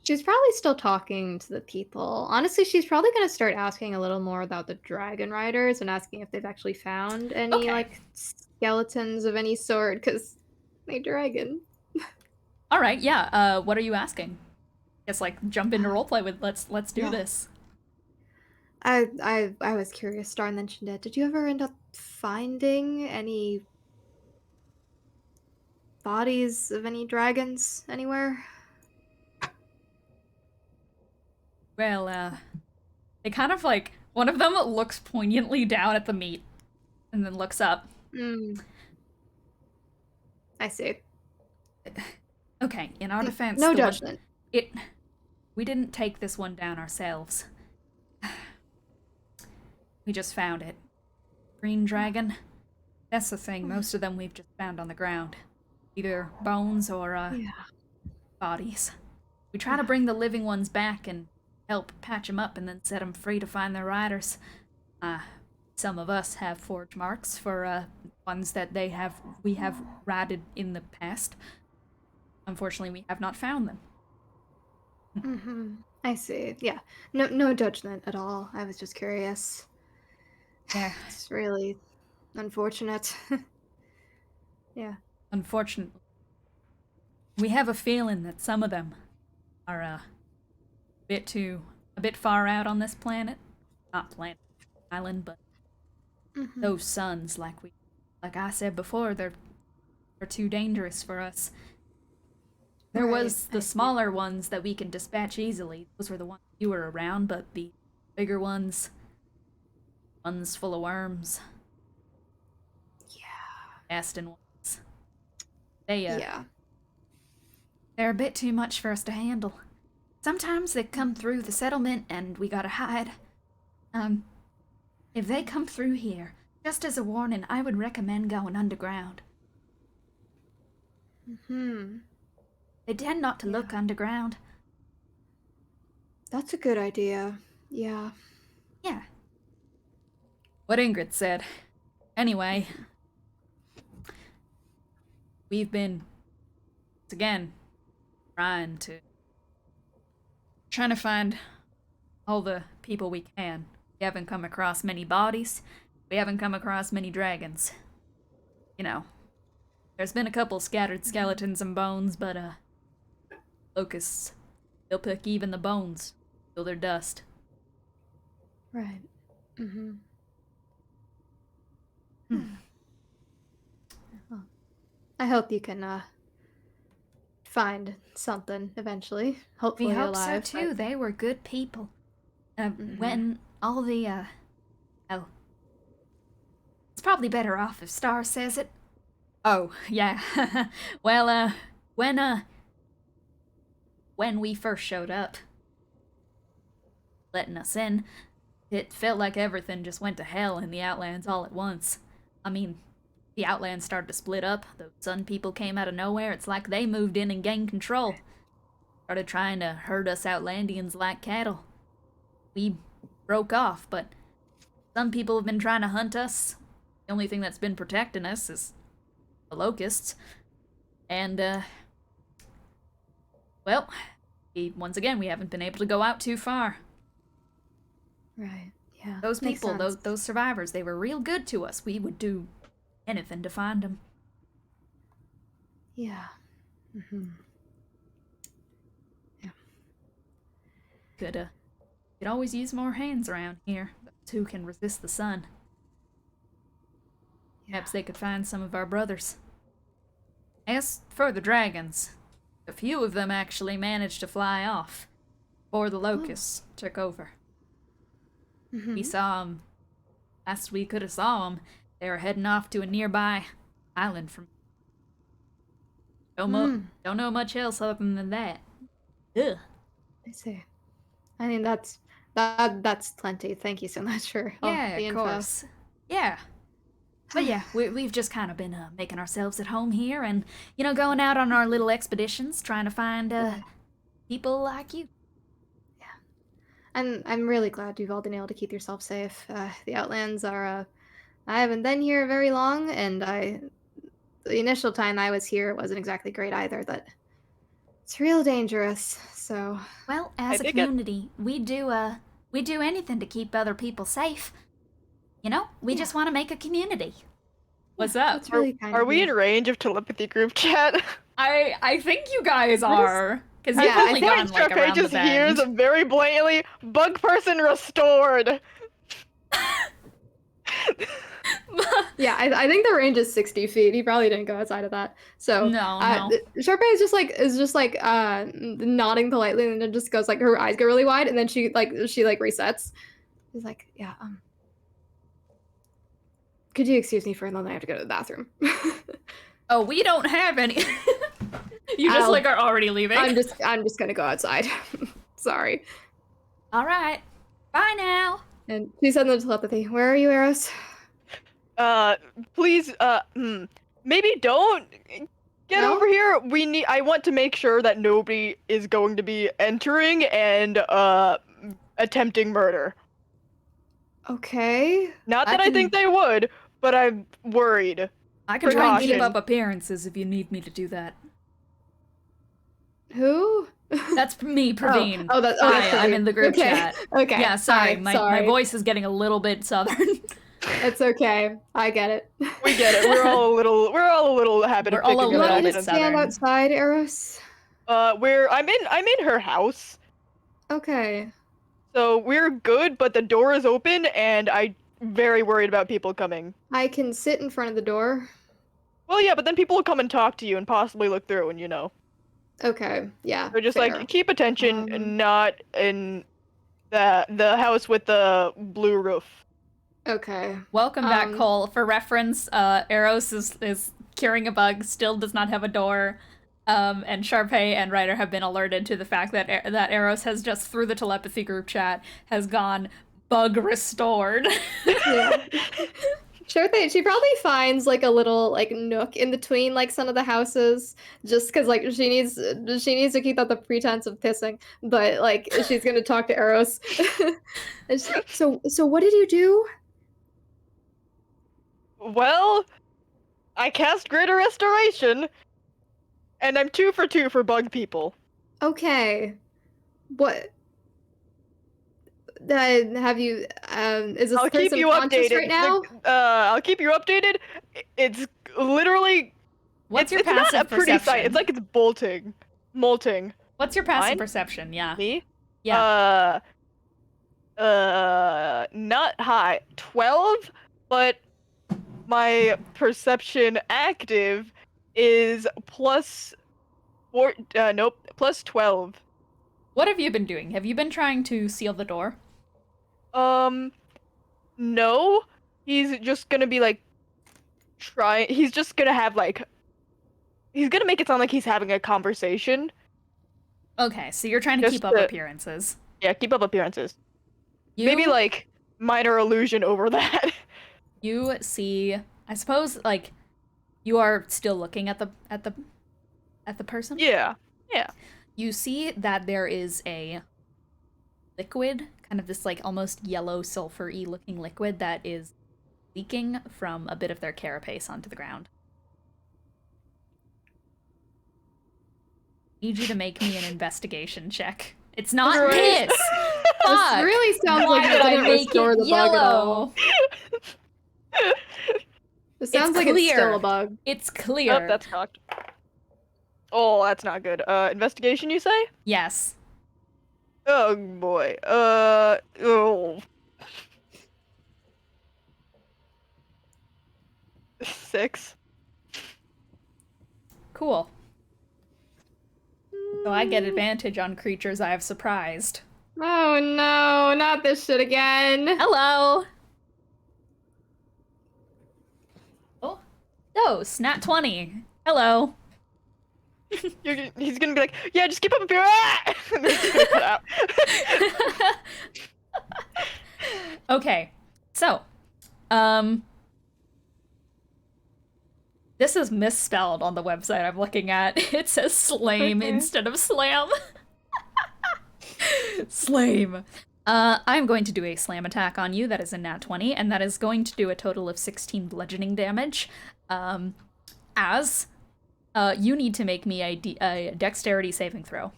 She's probably still talking to the people. Honestly, she's probably gonna start asking a little more about the dragon riders and asking if they've actually found any like skeletons of any sort, because they dragon. All right, yeah. What are you asking? Guess like jump into roleplay with let's do this. I was curious. Star mentioned it. Did you ever end up finding any bodies of any dragons anywhere? Well, they kind of like one of them looks poignantly down at the meat, and then looks up. I see. Okay, in our defense, no judgment. We didn't take this one down ourselves. We just found it. Green dragon. That's the thing. Most of them we've just found on the ground, either bones or bodies. We try to bring the living ones back and help patch them up, and then set them free to find their riders. Some of us have forge marks for ones that we have ridden in the past. Unfortunately, we have not found them. I see. Yeah. No judgment at all. I was just curious. Yeah. It's really unfortunate. Yeah. Unfortunately. We have a feeling that some of them are a bit far out on this planet. Not planet, island, but those suns, like I said before, they're too dangerous for us. There Right, was I the see. smaller ones that we can dispatch easily. Those were the ones you were around, but the bigger ones full of worms, Yeah. Aston ones. Yeah. They're a bit too much for us to handle. Sometimes they come Mm. through the settlement and we gotta hide. If they come through here, just as a warning, I would recommend going underground. Hmm. They tend not to look underground. That's a good idea. Yeah. Yeah. What Ingrid said. Anyway, we've been, again, trying to find all the people we can. We haven't come across many bodies. We haven't come across many dragons. You know, there's been a couple scattered skeletons and bones, but, locusts, they'll pick even the bones till they're dust. Right. Mm-hmm. Well, I hope you can find something eventually. Hopefully We hope alive. so too. They were good people. Mhm. When all the, oh. It's probably better off if Star says it. Oh, yeah. Well, when we first showed up, letting us in, it felt like everything just went to hell in the Outlands all at once. I mean, the Outlands started to split up, the Sun people came out of nowhere, it's like they moved in and gained control. Started trying to herd us Outlandians like cattle. We broke off, but some people have been trying to hunt us. The only thing that's been protecting us is the locusts. And, well, once again, we haven't been able to go out too far. Right. Yeah. Those Makes people, sense. those survivors, they were real good to us. We would do anything to find them. Yeah. Mm-hmm. Yeah. Could always use more hands around here. Those who can resist the sun. Perhaps they could find some of our brothers. As for the dragons, a few of them actually managed to fly off before the locusts took over. Mm-hmm. We saw them. Last we could have saw them, they were heading off to a nearby island from. Don't know much else other than that. Ugh. I see. I mean, that's plenty. Thank you so much for all Yeah, the of info. course. Yeah. But yeah, we've just kind of been making ourselves at home here and, going out on our little expeditions, trying to find people like you. And I'm really glad you've all been able to keep yourself safe. The Outlands are. I haven't been here very long, and the initial time I was here wasn't exactly great either. That it's real dangerous. So. Well, as a community, we do anything to keep other people safe. We just want to make a community. What's up? That's really kind Are of we you. in range of telepathy group chat? I think you guys What is- are. Because Yeah, you've I only think gone like around the just hears bend. very blatantly, bug person restored. Yeah, I think the range is 60 feet. He probably didn't go outside of that. So No. Sharpay is just like nodding politely, and then just goes like her eyes get really wide, and then she resets. She's like, yeah, could you excuse me for a moment? I have to go to the bathroom. Oh, we don't have any. You just are already leaving. I'm just gonna go outside. Sorry. All right. Bye now. And she said in the telepathy, "Where are you, Eros?" Please, maybe don't get No? over here. I want to make sure that nobody is going to be entering and, attempting murder. Okay. Not that I think they would, but I'm worried. I can try and keep Precaution. up appearances if you need me to do that. Who? That's me, Praveen. That's Hi, I'm Praveen. in the group Okay. chat. Okay. Yeah, sorry. Hi, My voice is getting a little bit southern. It's okay. I get it. We get it. We're all a little happy We're to all a pick You little want me bit to southern. stand outside, Eros? I'm in her house. Okay. So we're good, but the door is open and I'm very worried about people coming. I can sit in front of the door. Well, yeah, but then people will come and talk to you and possibly look through and Okay, yeah. So just fair. like keep attention, not in the house with the blue roof. Okay. Welcome back, Cole. For reference, Eros is curing a bug, still does not have a door. And Sharpay and Ryder have been alerted to the fact that that Eros has just, through the telepathy group chat, has gone bug restored. Yeah. Sure thing. She probably finds like a little like nook in between like some of the houses, just because like she needs to keep up the pretense of pissing, but like she's gonna talk to Eros. So what did you do? Well, I cast Greater Restoration, and I'm 2 for 2 for bug people. Okay, what? Have you? Is this I'll keep person you conscious updated right now? I'll keep you updated. It's literally. What's your it's passive not a pretty perception? sight. It's like it's molting. What's your passive Mine? perception? Yeah. Me? Yeah. Not high. 12, but my perception active is plus 12. What have you been doing? Have you been trying to seal the door? No. He's just gonna be like he's just gonna have like he's gonna make it sound like he's having a conversation. Okay, so you're trying to Just keep up to- appearances. Yeah, keep up appearances. You, Maybe like minor illusion over that. you see, I suppose, like, you are still looking at the person? Yeah. You see that there is a liquid, kind of this like almost yellow sulfur-y looking liquid that is leaking from a bit of their carapace onto the ground. Need you to make me an investigation check. It's not Great. piss! This Fuck! really sounds Why like did it I didn't make restore it the bug at all. yellow? It sounds like clear. it's still a bug. It's clear. Oh, that's cocked. Oh, that's not good. Investigation, you say? Yes. Oh boy. Oh. 6. Cool. So I get advantage on creatures I have surprised. Oh no, not this shit again. Hello! Oh, snat 20. Hello. He's gonna be like, yeah, just keep up here. Ah! And then he's gonna cut out. Okay, so, this is misspelled on the website I'm looking at. It says slame instead of slam. Slame. I'm going to do a slam attack on you. That is a nat 20, and that is going to do a total of 16 bludgeoning damage. You need to make me a dexterity saving throw.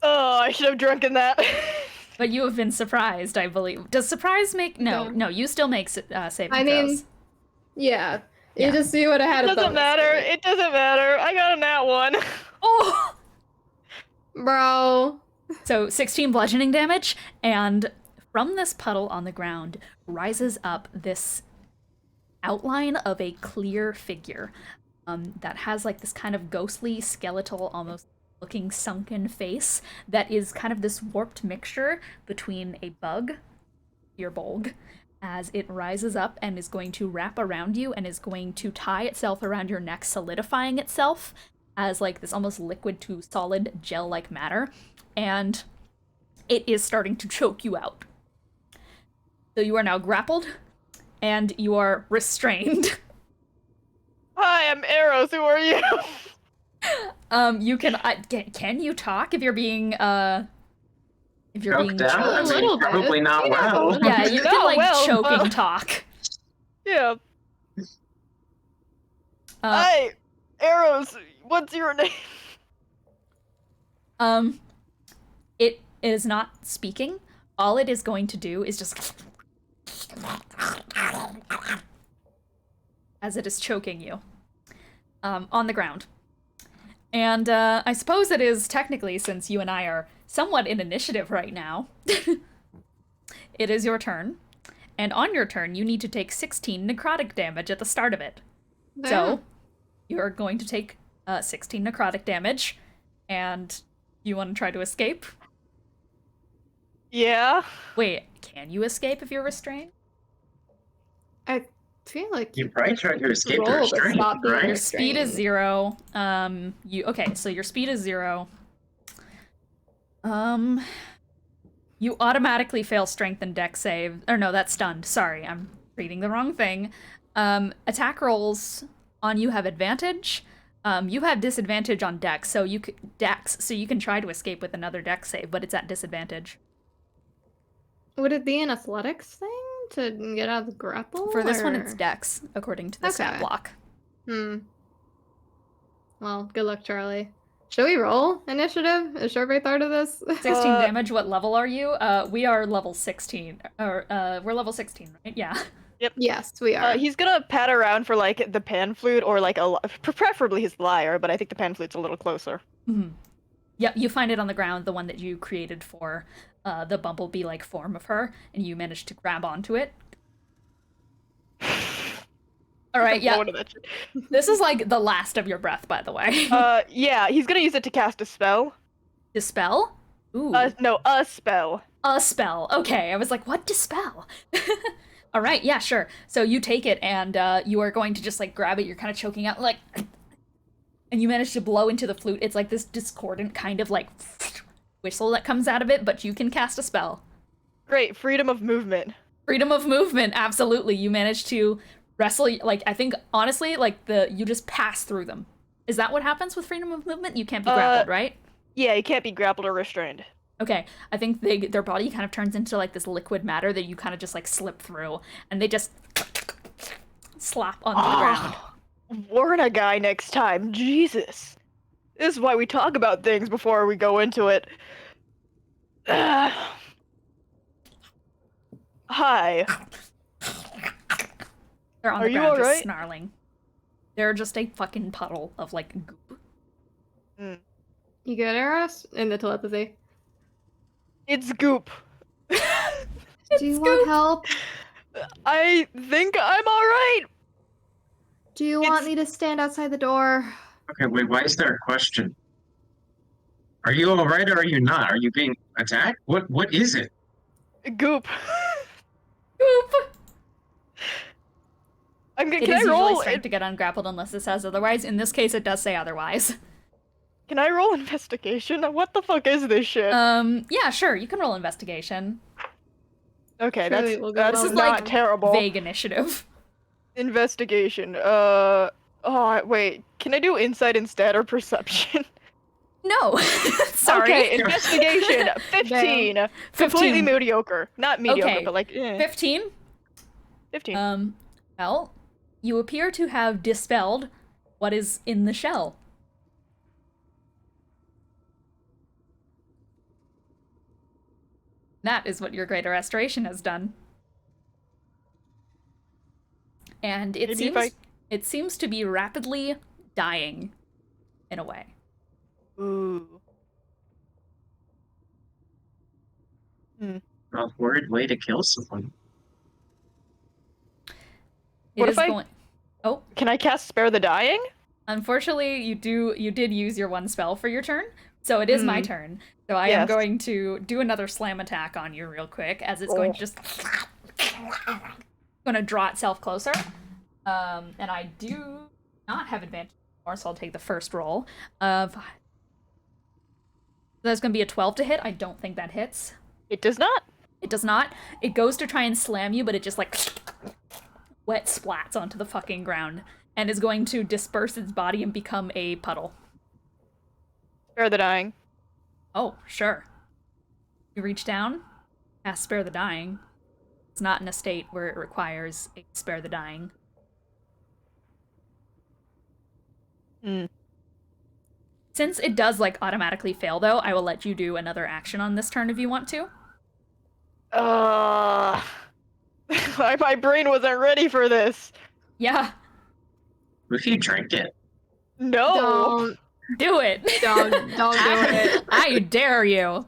Oh, I should have drunken that. But you have been surprised, I believe. Does surprise make... No, Yeah. no, you still make saving I throws. mean, yeah. Yeah. You just see what I had. It doesn't matter. It doesn't matter. I got a nat 1. Oh! Bro. So 16 bludgeoning damage, and from this puddle on the ground rises up this outline of a clear figure that has like this kind of ghostly, skeletal, almost looking sunken face that is kind of this warped mixture between a bug, your bulg, as it rises up and is going to wrap around you and is going to tie itself around your neck, solidifying itself as like this almost liquid to solid gel-like matter, and it is starting to choke you out. So you are now grappled, and you are restrained. Hi, I'm Eros. Who are you? You can you talk if you're being Choked being out? I A mean, little bit. probably not Yeah. well. Yeah, you can Oh, like well, choking talk. Yeah. Uh, Hi, Eros. What's your name? It is not speaking. All it is going to do is just as it is choking you on the ground. And I suppose it is technically, since you and I are somewhat in initiative right now, it is your turn. And on your turn, you need to take 16 necrotic damage at the start of it. So, you're going to take 16 necrotic damage. And you want to try to escape? Yeah. Wait, can you escape if you're restrained? I feel like You probably tried to escape the roll to restraint, stop being right? Your speed is restrained. 0. Okay, so your speed is 0. You automatically fail strength and dex save. Or no, that's stunned. Sorry, I'm reading the wrong thing. Attack rolls on you have advantage. You have disadvantage on dex, so you can try to escape with another dex save, but it's at disadvantage. Would it be an athletics thing to get out of the grapple? For this one, it's or- dex, according to the stat Okay. block. Well, good luck, Charlie. Should we roll initiative? Is Sherbet thought of this? 16 damage. What level are you? We are level 16. Or we're level 16, right? Yeah. Yes, we are. He's gonna pat around for like the pan flute or like preferably his lyre, but I think the pan flute's a little closer. Mm-hmm. Yep, you find it on the ground, the one that you created for the bumblebee-like form of her, and you managed to grab onto it. All right, yeah. This is like the last of your breath, by the way. Yeah, he's gonna use it to cast a spell. Dispel? Ooh. No, a spell. A spell. Okay, I was like, what dispel? All right, yeah, sure. So you take it, and you are going to just like grab it. You're kind of choking out, like, and you manage to blow into the flute. It's like this discordant kind of like whistle that comes out of it, but you can cast a spell. Great, freedom of movement. Freedom of movement, absolutely. You manage to wrestle, like, I think, honestly, like, you just pass through them. Is that what happens with freedom of movement? You can't be grappled, right? Yeah, you can't be grappled or restrained. Okay, I think their body kind of turns into, like, this liquid matter that you kind of just, like, slip through, and they just slap onto the ground. Warn a guy next time, Jesus. This is why we talk about things before we go into it. Hi. They're on Are the you ground just alright? snarling. They're just a fucking puddle of, like, goop. You good, Eros? In the telepathy. It's goop. Do you want help? I think I'm alright. Do you want me to stand outside the door? Okay, wait, why is there a question? Are you alright or are you not? Are you being attacked? What is it? Goop. Goop! Can It I is usually roll? strength to get ungrappled unless it says otherwise. In this case, it does say otherwise. Can I roll investigation? What the fuck is this shit? Yeah, sure, you can roll investigation. Okay, Surely we'll go that's well This is not like terrible. vague initiative. Investigation. Oh, wait. Can I do insight instead or perception? No, sorry. Okay, investigation. 15. Completely mediocre. Not mediocre, Okay. but like 15? 15. Well, you appear to have dispelled what is in the shell. That is what your Greater Restoration has done. And it seems to be rapidly dying, in a way. Ooh. A weird way to kill someone. What if I- Oh, Can I cast Spare the Dying? unfortunately, you did use your one spell for your turn, so it is my turn. So I am Yes. going to do another slam attack on you real quick, as it's going to just going to draw itself closer. And I do not have advantage anymore, so I'll take the first roll. That's going to be a 12 to hit. I don't think that hits. It does not. It does not. It goes to try and slam you, but it just, like, wet splats onto the fucking ground, and is going to disperse its body and become a puddle. Spare the Dying. Oh, sure. You reach down, cast Spare the Dying. It's not in a state where it requires a Spare the Dying. Since it does, like, automatically fail, though, I will let you do another action on this turn if you want to. My brain wasn't ready for this. Yeah, What if you drank it? No. Don't do it! do it. I dare you!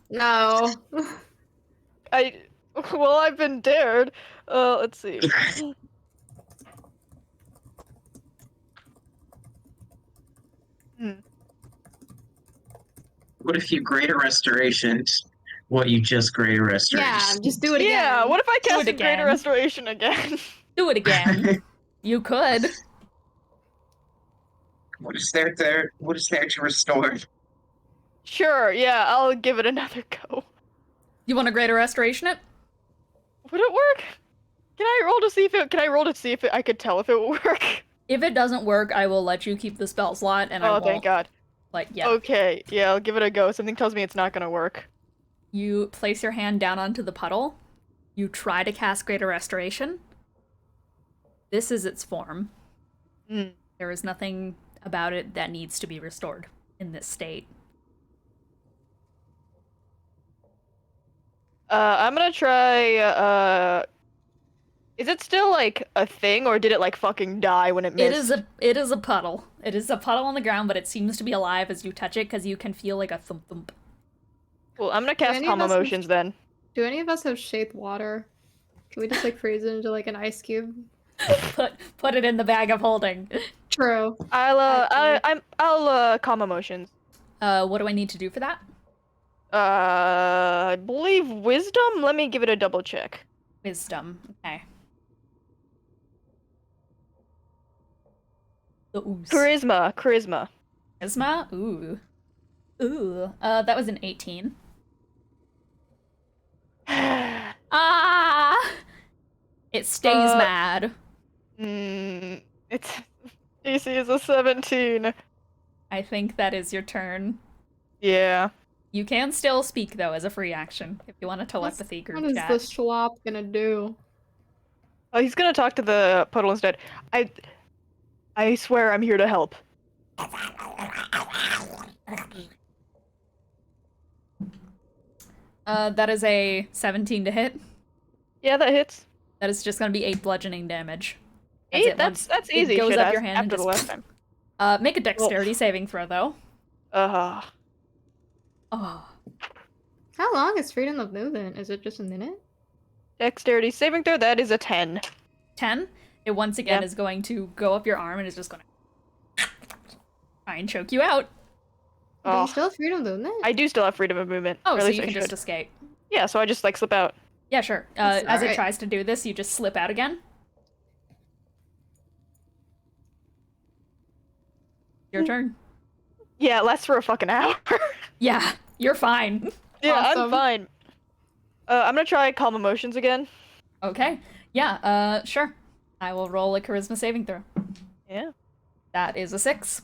No. I've been dared. Let's see. What if you greater restoration what you just greater restoration? Yeah, just do it again. Yeah, what if I Do it cast Greater again. Restoration again? Do it again. You could. What is there to restore? Sure, yeah, I'll give it another go. You want a greater restoration it? Would it work? Can I roll to see if I could tell if it would work? If it doesn't work, I will let you keep the spell slot, and I Oh, won't. thank God. Like, yeah. Okay, yeah, I'll give it a go. Something tells me it's not gonna work. You place your hand down onto the puddle. You try to cast Greater Restoration. This is its form. Mm. There is nothing about it that needs to be restored in this state. I'm gonna try, is it still, like, a thing, or did it, like, fucking die when it missed? It is a puddle. It is a puddle on the ground, but it seems to be alive as you touch it, because you can feel, like, a thump-thump. Well, I'm gonna cast any of Calm us have- Emotions then. Do any of us have shaped water? Can we just like freeze it into like an ice cube? Put it in the bag of holding. True. I'll Calm Emotions. What do I need to do for that? I believe Wisdom? Let me give it a double check. Wisdom. Okay. The ooze. Charisma. Charisma? Ooh. Ooh. That was an 18. Ah! It stays mad. Its DC is a 17. I think that is your turn. Yeah. You can still speak, though, as a free action, if you want to telepathy group What is chat. the Schwab gonna do? Oh, he's gonna talk to the puddle instead. I swear I'm here to help. That is a 17 to hit. Yeah, that hits. That is just gonna be 8 bludgeoning damage. 8? That's easy. It goes shit, up as- your hand and after the just... last time. Make a dexterity saving throw, though. Uh-huh. Oh. How long is freedom of movement? Is it just a minute? Dexterity saving throw, that is a 10. 10. It once again Yeah. is going to go up your arm and is just gonna try and choke you out. Do you Oh, still have freedom of movement? I do still have freedom of movement. Oh, or at so least you I can just should. escape. Yeah, so I just like slip out. Yeah, sure. That's As it alright. tries to do this, you just slip out again. Your turn. Yeah, it lasts for a fucking hour. Yeah, you're fine. Yeah, I'm Awesome. fine. I'm gonna try Calm Emotions again. Okay. Yeah, sure. I will roll a charisma saving throw. Yeah. That is a 6.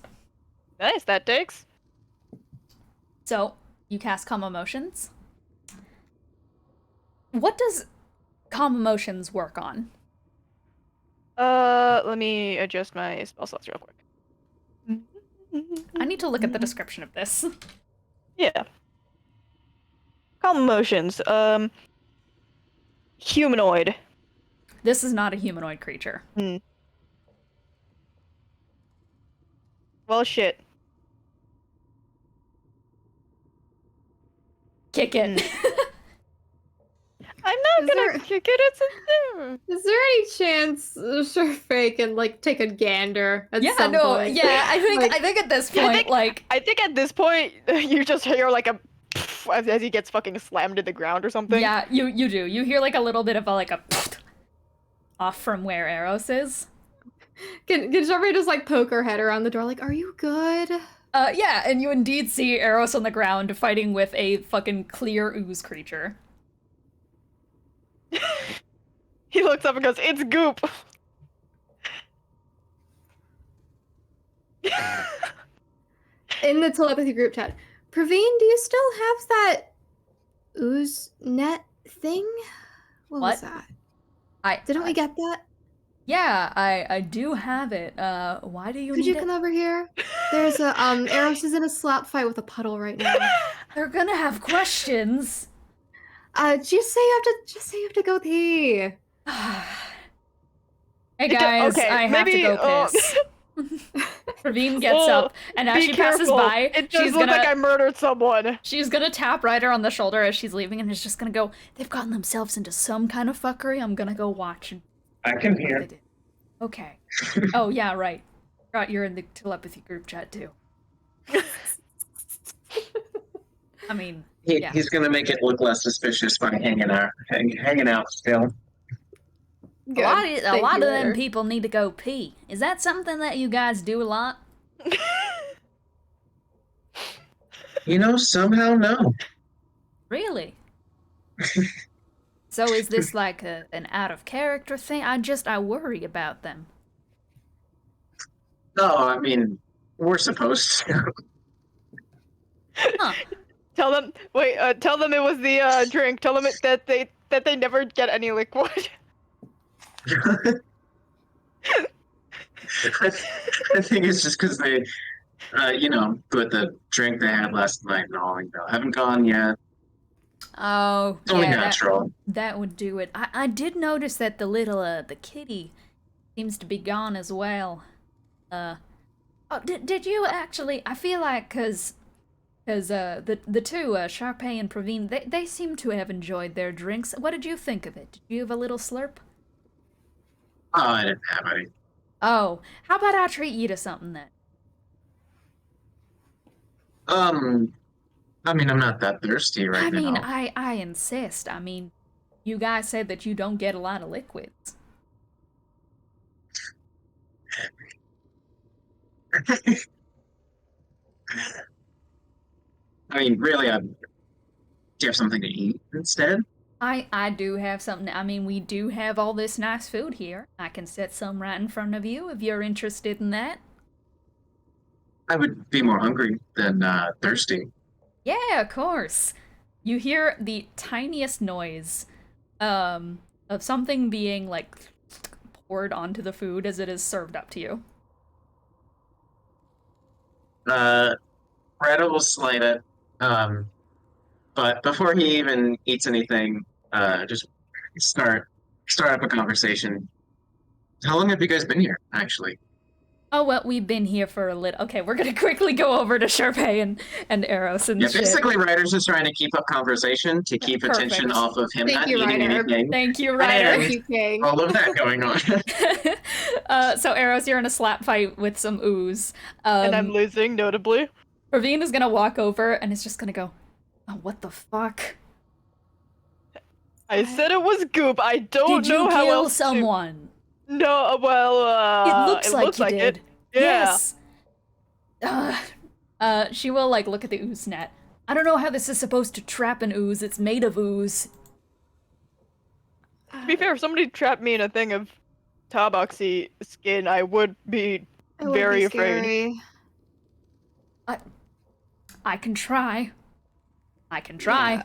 Nice, that takes. So, you cast Calm Emotions. What does Calm Emotions work on? Let me adjust my spell slots real quick. I need to look at the description of this. Yeah. Calm Emotions. Humanoid. This is not a humanoid creature. Well, shit. Kick it. I'm not Is gonna there- kick it, it's a thing. Is there any chance Surfei can like take a gander at Yeah, some no, point? yeah, I think at this I point, think- like, I think at this point, you just hear like a as he gets fucking slammed to the ground or something. yeah, you do. You hear like a little bit of a off from where Eros is. Can Surfei just like poke her head around the door like, are you good? Yeah, and you indeed see Eros on the ground fighting with a fucking clear ooze creature. He looks up and goes, "It's goop." In the telepathy group chat, Praveen, do you still have that ooze net thing? What was What? that? Didn't we get that? Yeah, I do have it. Why do you Could need you it? come over here? There's a Eros is in a slap fight with a puddle right now. They're gonna have questions. Just say you have to go pee. Hey guys, okay, I have to maybe, go piss. Ravine gets Oh, up, and as Be she careful. passes by, It does she's look gonna like I murdered someone. she's gonna tap Ryder on the shoulder as she's leaving, and is just gonna go, "They've gotten themselves into some kind of fuckery. I'm gonna go watch." And I can what hear. they did." Okay. Oh yeah, right. Forgot you're in the telepathy group chat too. I mean, He, yeah. he's gonna make it look less suspicious by hanging out still. Good. A Thank lot you, of them Ryder. people need to go pee. Is that something that you guys do a lot? Somehow no. Really? So is this like an out of character thing? I worry about them. No, I mean, we're supposed to. Huh. Tell them. Wait. Tell them it was the drink. Tell them that they never get any liquid. I think it's just because they, with the drink they had last night and all, haven't gone yet. Oh, It's only yeah, natural. that would do it. I did notice that the little, the kitty seems to be gone as well. Oh, did you actually, I feel like, cause the two, Sharpay and Praveen, they seem to have enjoyed their drinks. What did you think of it? Did you have a little slurp? Oh, I didn't have any. Oh, how about I treat you to something then? I mean, I'm not that thirsty right I mean, now. I insist. I mean, you guys said that you don't get a lot of liquids. I mean, really, do you have something to eat instead? I do have something. I mean, we do have all this nice food here. I can set some right in front of you if you're interested in that. I would be more hungry than thirsty. Yeah, of course. You hear the tiniest noise of something being like poured onto the food as it is served up to you. Retta will slide it. But before he even eats anything, just start up a conversation. How long have you guys been here, actually? Oh well, we've been here for a little. Okay, we're gonna quickly go over to Sharpay and Eros and Yeah, shit. basically, Ryder's just trying to keep up conversation to keep attention Perfect. off of him Thank not you, eating Ryder. anything. Thank you, Ryder. And Thank you, King. all of that going on. So Eros, you're in a slap fight with some ooze. And I'm losing, notably. Ravine is gonna walk over and is just gonna go, "Oh, what the fuck? I said it was goop. I don't Did you know how kill else someone? No, well, It looks like you like did. it. Yeah. Yes. She will like look at the ooze net. I don't know how this is supposed to trap an ooze. It's made of ooze. To be fair, if somebody trapped me in a thing of Tabaxi skin, I would be It would very be afraid. scary. I can try. I can try.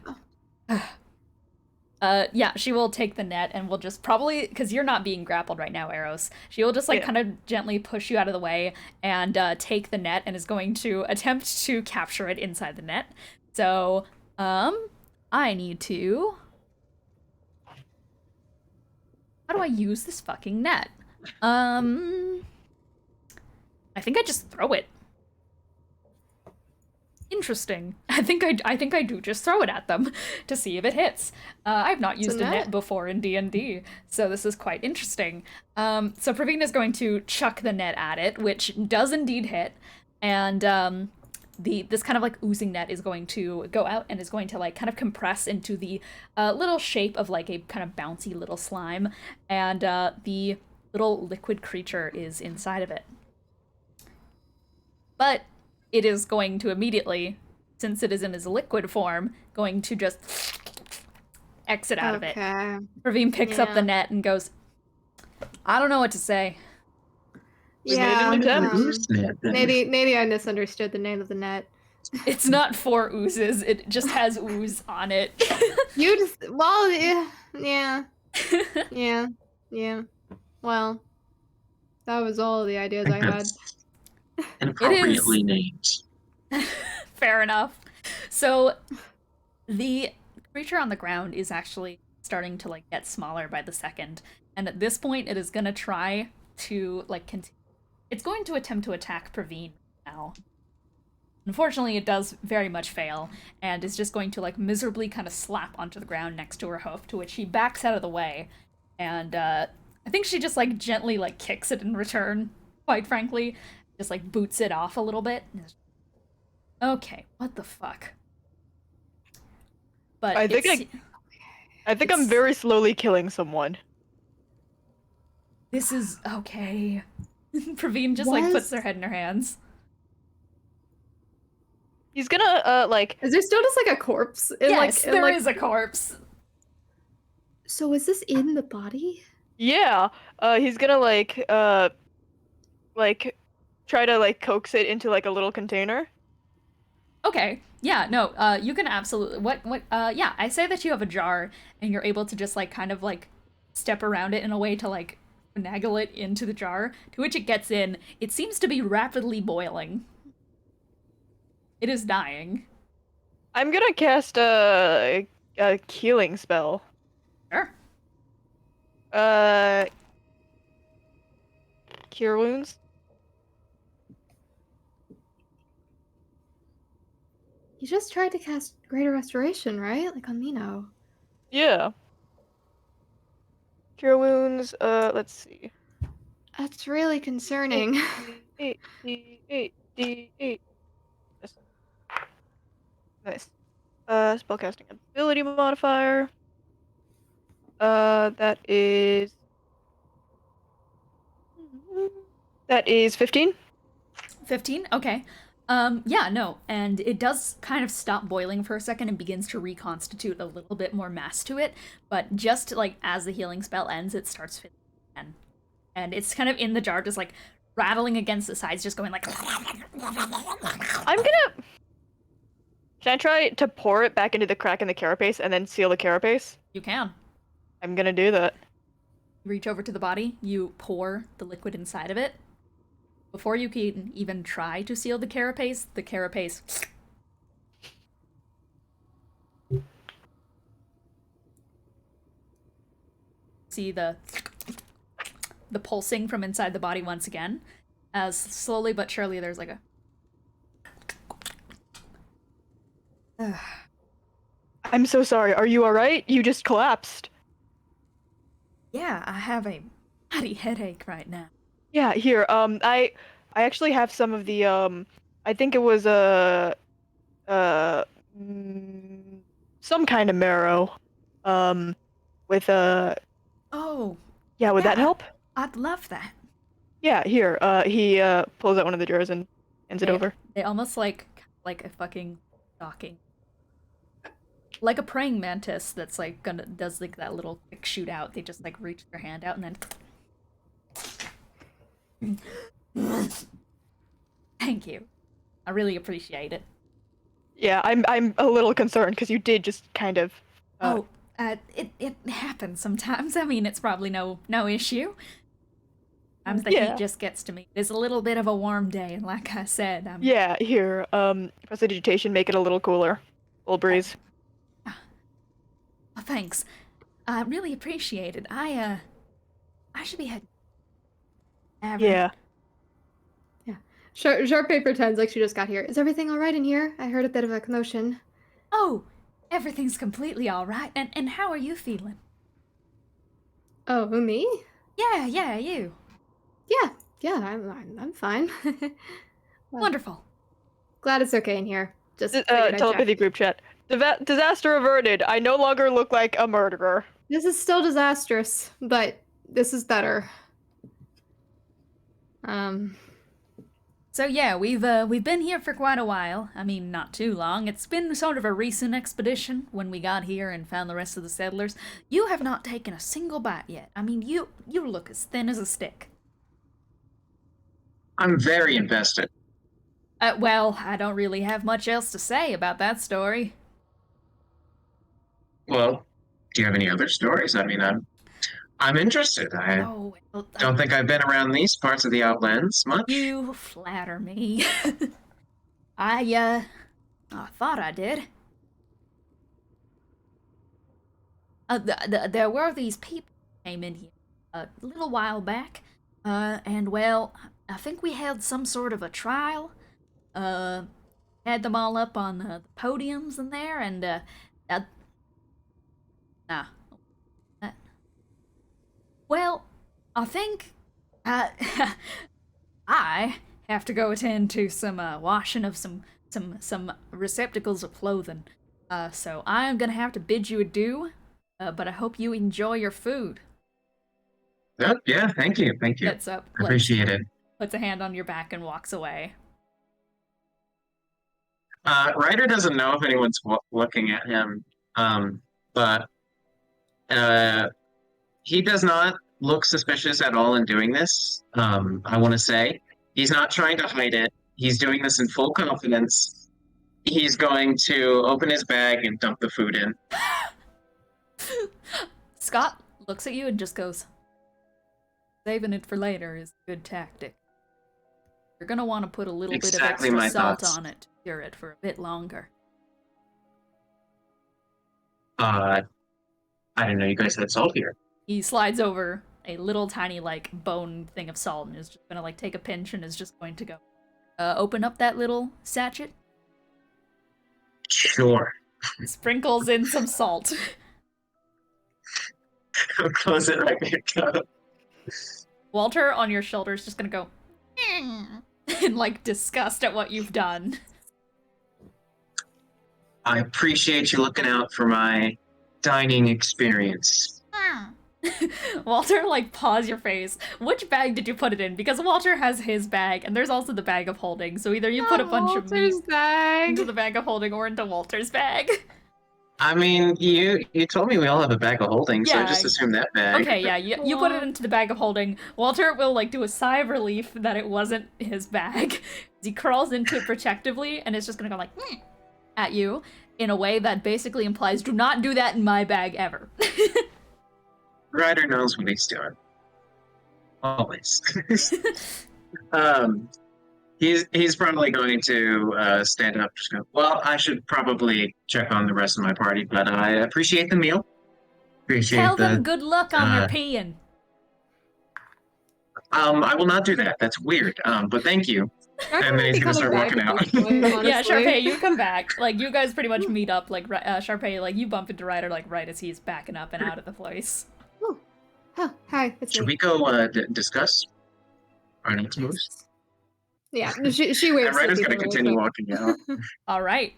Yeah, she will take the net and will just probably, because you're not being grappled right now, Eros. She will just like Yeah. kind of gently push you out of the way and take the net and is going to attempt to capture it inside the net. So, I need to. How do I use this fucking net? I think I just throw it. Interesting. I think I do just throw it at them to see if it hits. I've not used a net before in D&D, so this is quite interesting. So Praveen is going to chuck the net at it, which does indeed hit, and this kind of like oozing net is going to go out and is going to like kind of compress into the little shape of like a kind of bouncy little slime, and the little liquid creature is inside of it. But it is going to immediately, since it is in its liquid form, going to just exit out of it. Ravine picks up the net and goes, I don't know what to say. Yeah, Ooze net, then. maybe I misunderstood the name of the net. It's not for oozes, it just has ooze on it. You just, well, yeah. Well, that was all the ideas I had. Inappropriately named. Fair enough. So the creature on the ground is actually starting to like get smaller by the second, and at this point it is going to try to like continue. It's going to attempt to attack Praveen now. Unfortunately, it does very much fail, and is just going to like miserably kind of slap onto the ground next to her hoof, to which she backs out of the way, and I think she just like gently like kicks it in return, quite frankly. Just like boots it off a little bit. Okay, what the fuck? But I think it's, I think I'm it's- very slowly killing someone. this is okay. Praveen just like puts Was- her head in her hands. He's gonna like Is there still just like a corpse? Yes, there is a corpse. So is this in the body? yeah. He's gonna like try to like coax it into like a little container. Okay. Yeah, no, you can absolutely yeah, I say that you have a jar and you're able to just like kind of like step around it in a way to like finagle it into the jar, to which it gets in. It seems to be rapidly boiling. It is dying. I'm gonna cast a healing spell. Sure. Uh, Cure wounds. You just tried to cast Greater Restoration, right? Like on Mino. Yeah. Cure wounds. Let's see. That's really concerning. 8d8. Nice. Nice. Spellcasting ability modifier. That is 15. 15? Okay. Yeah, no, and it does kind of stop boiling for a second and begins to reconstitute a little bit more mass to it, but just like as the healing spell ends, it starts filling again. And it's kind of in the jar, just like rattling against the sides, just going like. I'm gonna. Can I try to pour it back into the crack in the carapace and then seal the carapace? You can. I'm gonna do that. Reach over to the body, you pour the liquid inside of it. Before you can even try to seal the carapace see the pulsing from inside the body once again, as slowly but surely there's like a I'm so sorry. Are you alright? You just collapsed. yeah, I have a bloody headache right now. Yeah, here. I actually have some of the I think it was some kind of marrow. With Oh, yeah, would that yeah. help? I'd love that. Yeah, here. He pulls out one of the jars and hands it over. They almost like a fucking stocking. Like a praying mantis that's like does like that little quick shoot out. They just like reach their hand out and then thank you. I really appreciate it. Yeah, I'm a little concerned because you did just kind of It happens sometimes. I mean, it's probably no issue. Sometimes the Yeah. heat just gets to me. It's a little bit of a warm day, and like I said, Yeah, here. Prestidigitation, make it a little cooler. Little breeze. oh, thanks. I really appreciate it. I should be heading. Yeah. Sharpay pretends like she just got here. Is everything all right in here? I heard a bit of a commotion. Oh, everything's completely all right. And how are you feeling? Oh, who, me? Yeah, you. Yeah, I'm fine. Well, Wonderful. glad it's okay in here. Just figured I'd Telepathy check. group chat. Disaster averted. I no longer look like a murderer. This is still disastrous, but this is better. So yeah, we've been here for quite a while. I mean, not too long. It's been sort of a recent expedition when we got here and found the rest of the settlers. You have not taken a single bite yet. I mean, you look as thin as a stick. I'm very invested. Well, I don't really have much else to say about that story. Well, do you have any other stories? I mean, I'm interested. I Oh, well, don't think I've been around these parts of the Outlands much. you flatter me. I thought I did. There were these people who came in here a little while back, and well, I think we had some sort of a trial. Had them all up on the podiums in there, and nah. Well, I think I have to go attend to some washing of some some receptacles of clothing. So I'm gonna have to bid you adieu, but I hope you enjoy your food. Yep, yeah, thank you. Gets up, I appreciate it. puts a hand on your back and walks away. Ryder doesn't know if anyone's looking at him, but he does not look suspicious at all in doing this. I want to say he's not trying to hide it. He's doing this in full confidence. He's going to open his bag and dump the food in. Scott looks at you and just goes, "Saving it for later is a good tactic. You're gonna want to put a little Exactly bit of my extra salt thoughts. on it to cure it for a bit longer." I didn't know you guys had salt here. He slides over a little tiny, like, bone thing of salt and is just gonna, like, take a pinch and is just going to go, open up that little sachet, Sure. sprinkles in some salt. I'll close it right back up. Walter, on your shoulder, is just gonna go, in, like, disgust at what you've done. I appreciate you looking out for my dining experience. Walter, like, paws your face. Which bag did you put it in? Because Walter has his bag, and there's also the bag of holding, so either you put a bunch of meat Walter's bag. into the bag of holding or into Walter's bag. I mean, you told me we all have a bag of holding, so I Yeah. just assumed that bag. Okay, yeah, you put it into the bag of holding. Walter will, like, do a sigh of relief that it wasn't his bag. He crawls into it protectively, and it's just gonna go, like, at you, in a way that basically implies, do not do that in my bag ever. Ryder knows what he's doing. Always. He's probably going to stand up. Just go, well, I should probably check on the rest of my party, but I appreciate the meal. Appreciate Tell the. them good luck on their peeing. I will not do that. That's weird. But thank you. And then he's gonna start walking out. Yeah, Sharpay, you come back. Like, you guys pretty much meet up. Like, Sharpay, like, you bump into Ryder, like, right as he's backing up and out of the place. Oh, hi. It's Should me. we go discuss our next moves? Yeah, she waves. And Ryder's at gonna people continue like walking out. All right.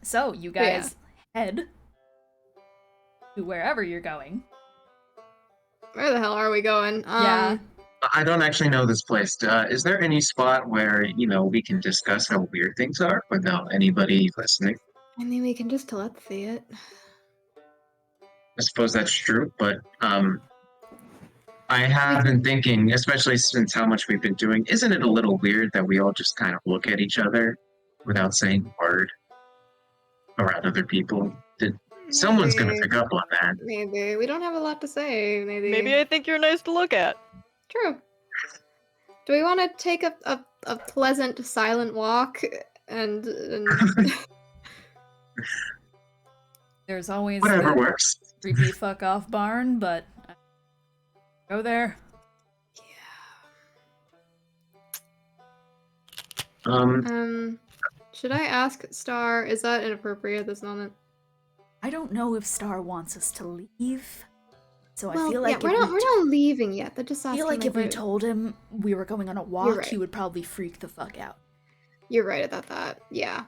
So, you guys head to wherever you're going. Where the hell are we going? Yeah. I don't actually know this place. Is there any spot where, we can discuss how weird things are without anybody listening? I mean, we can just telepathy it. I suppose that's true, but I have been thinking, especially since how much we've been doing, isn't it a little weird that we all just kind of look at each other without saying a word around other people? Someone's going to pick up on that. Maybe. We don't have a lot to say, maybe. Maybe I think you're nice to look at. True. Do we want to take a pleasant, silent walk and There's always Whatever the works. creepy fuck off barn, but go there. should I ask Star? Is that inappropriate at this moment? I don't know if Star wants us to leave. So Well, I feel like we're not leaving yet. They're just I asking. feel like if we we're- told him we were going on a walk, right. he would probably freak the fuck out. You're right about that. Yeah.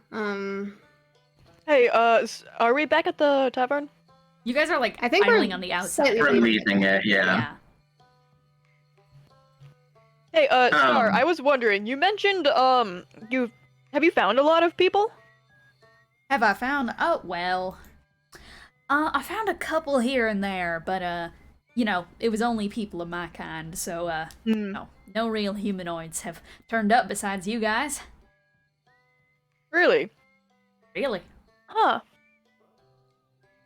Hey, are we back at the tavern? You guys are like I think we're idling on the outside. slightly We're leaving. leaving it, yeah. Hey, Star, I was wondering, you mentioned, have you found a lot of people? Have I found? Oh, well. I found a couple here and there, but, it was only people of my kind, so, no real humanoids have turned up besides you guys. Really? Really? Huh.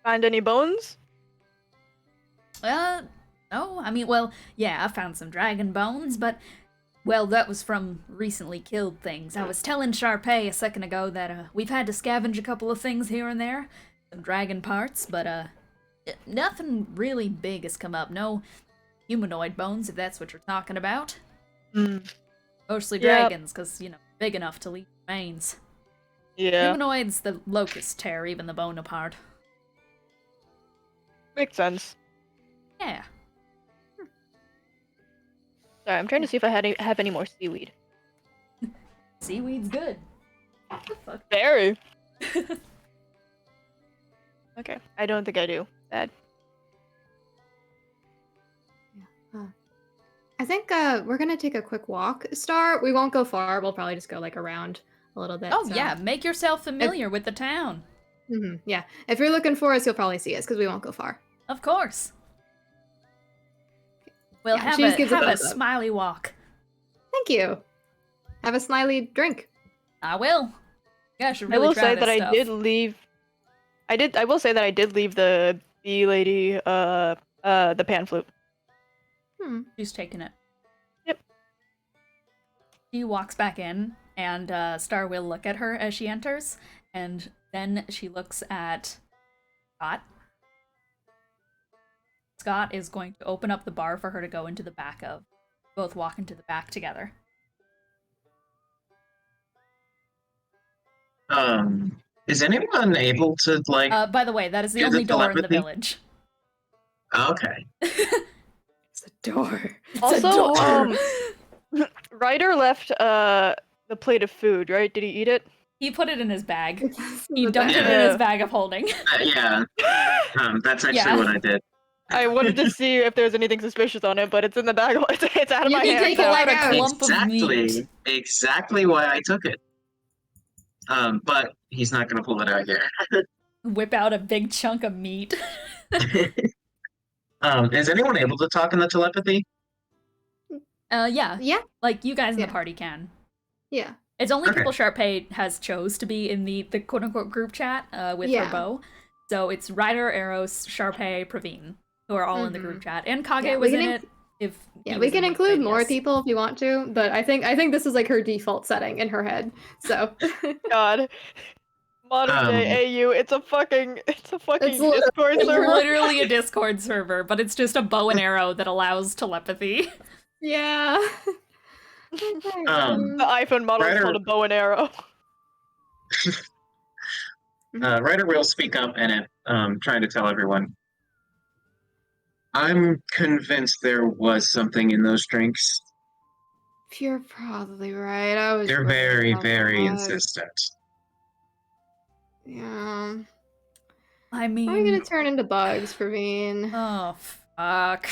Find any bones? No. I mean, well, yeah, I found some dragon bones, but, well, that was from recently killed things. I was telling Sharpay a second ago that, we've had to scavenge a couple of things here and there. Some dragon parts, but, nothing really big has come up. No humanoid bones, if that's what you're talking about. Mostly dragons, because, big enough to leave remains. Yeah. Humanoids, the locusts tear even the bone apart. Makes sense. Yeah. Sorry, I'm trying to see if I have any more seaweed. Seaweed's good. Fuck. Very. Okay, I don't think I do. Bad. I think we're gonna take a quick walk. Star, we won't go far. We'll probably just go like around a little bit. Oh so- yeah, make yourself familiar with the town. Yeah. If you're looking for us, you'll probably see us because we won't go far. Of course. We'll Yeah, have she just a gives a have a thumbs up. smiley walk. Thank you. Have a smiley drink. I will. Yeah, I should I really will try say this that stuff. I did leave. I will say that I did leave the bee lady, the pan flute. She's taking it. Yep. She walks back in, and Star will look at her as she enters, and then she looks at Scott. Scott is going to open up the bar for her to go into the back of. Both walk into the back together. Is anyone able to like? By the way, that is the Hear the only door in the telepathy? village. Okay. It's a door. It's a Also, door. Ryder left the plate of food, right? Did he eat it? He put it in his bag. It's He the dumped bag. it in his bag of holding. Yeah. That's actually Yeah. what I did. I wanted to see if there's anything suspicious on it, but it's in the bag. It's out of You my can hands. take it now. like Out a out. clump of meat. Exactly why I took it. But he's not gonna pull it out here. Whip out a big chunk of meat. Is anyone able to talk in the telepathy? Yeah. Yeah. Like, you guys in Yeah. the party can. Yeah. It's only Okay. people Sharpay has chose to be in the quote-unquote group chat with her Yeah. bow. So it's Ryder, Eros, Sharpay, Praveen, who are all in the group chat. And Kage Yeah, we was can in inc- it. If Yeah, he we was can in the include thing, more yes. people if you want to, but I think this is like her default setting in her head. So God. Modern day AU, it's a fucking It's Discord It's server. literally a Discord server, but it's just a bow and arrow that allows telepathy. yeah. The iPhone model is Ryder- called a bow and arrow. Ryder will speak up in it, trying to tell everyone. I'm convinced there was something in those drinks. You're probably right. I was. They're worried very, about very that. insistent. Yeah. I Are we mean, gonna turn into bugs for being? oh, fuck.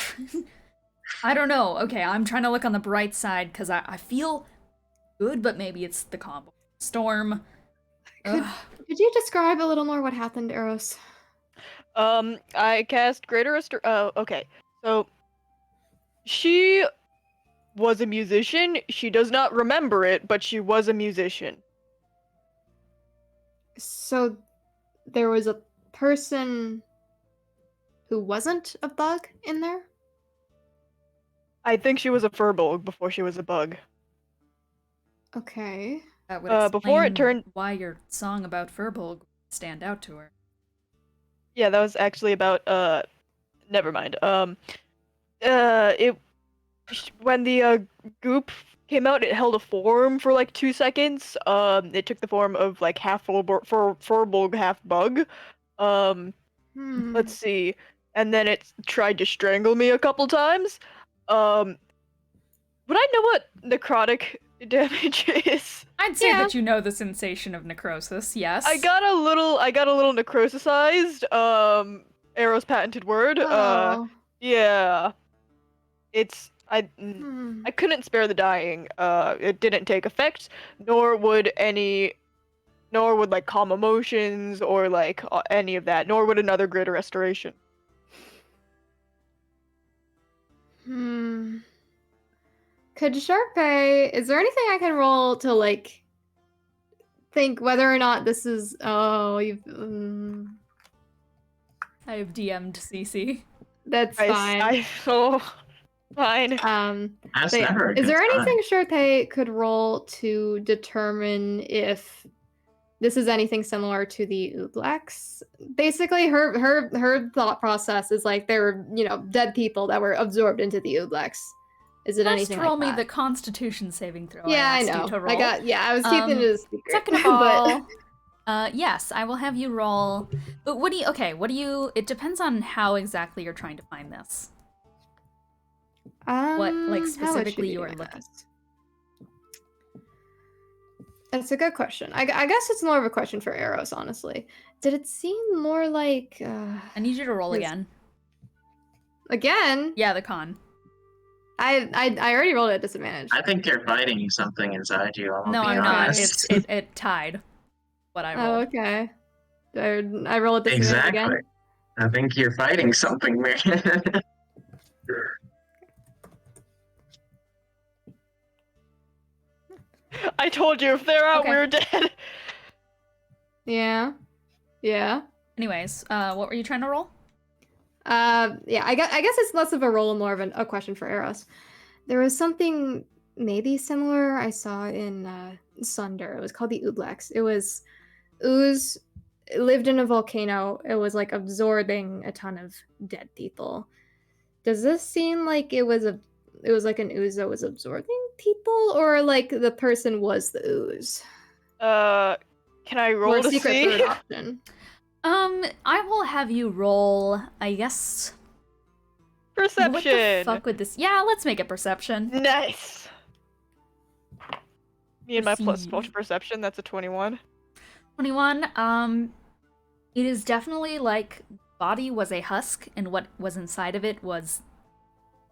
I don't know. Okay, I'm trying to look on the bright side, because I feel good, but maybe it's the combo. Storm. Ugh. Could you describe a little more what happened, Eros? I cast Greater okay. So she was a musician. She does not remember it, but she was a musician. So there was a person who wasn't a bug in there? I think she was a furbolg before she was a bug. Okay. That would Before it explain turned- why your song about Furbolg would stand out to her. Yeah, that was actually about never mind. When the goop came out, it held a form for like 2 seconds. It took the form of like half furbolg, half bug. Let's see. And then it tried to strangle me a couple times. Would I know what necrotic damage is? I'd say Yeah. that you know the sensation of necrosis, yes. I got a little necrosisized. Arrow's patented word. Oh. Yeah. It's I Hmm. couldn't spare the dying. It didn't take effect, nor would like calm emotions or like any of that, nor would another greater restoration. Could Sharpay, is there anything I can roll to like think whether or not this is you've I have DM'd CC. that's fine. Fine. That's But never a is good there time. anything Sharpay could roll to determine if this is anything similar to the Ooblex? Basically, her thought process is like there were, dead people that were absorbed into the Ooblex. Is it First, anything roll like me that? the Constitution saving throw. Yeah, I asked you know. to roll. I was keeping it a secret. Second of all, yes, I will have you roll. But it depends on how exactly you're trying to find this. What, like, how would specifically she you do are looking? this? That's a good question. I guess it's more of a question for Eros, honestly. Did it seem more like I need you to roll Yes. again. again? Yeah, the con. I already rolled at disadvantage. I think you're fighting something inside you. I'll No, be I'm not. honest. It tied what I Oh, rolled. okay. I roll at disadvantage Exactly. again. I think you're fighting something, man. I told you, if they're out, Okay. we're dead. Yeah. Yeah. Anyways, what were you trying to roll? Yeah, I guess it's less of a roll and more of a question for Eros. There was something maybe similar I saw in Sunder. It was called the Ooblex. It was ooze. It lived in a volcano. It was like absorbing a ton of dead people. Does this seem like it was like an ooze that was absorbing people, or like the person was the ooze? Can I roll Or to secret see? third option. I will have you roll, I guess. Perception. What the fuck would this? Yeah, let's make it perception. Nice. Me and my plus 12 to Perceive. perception, that's a 21. 21. It is definitely like body was a husk, and what was inside of it was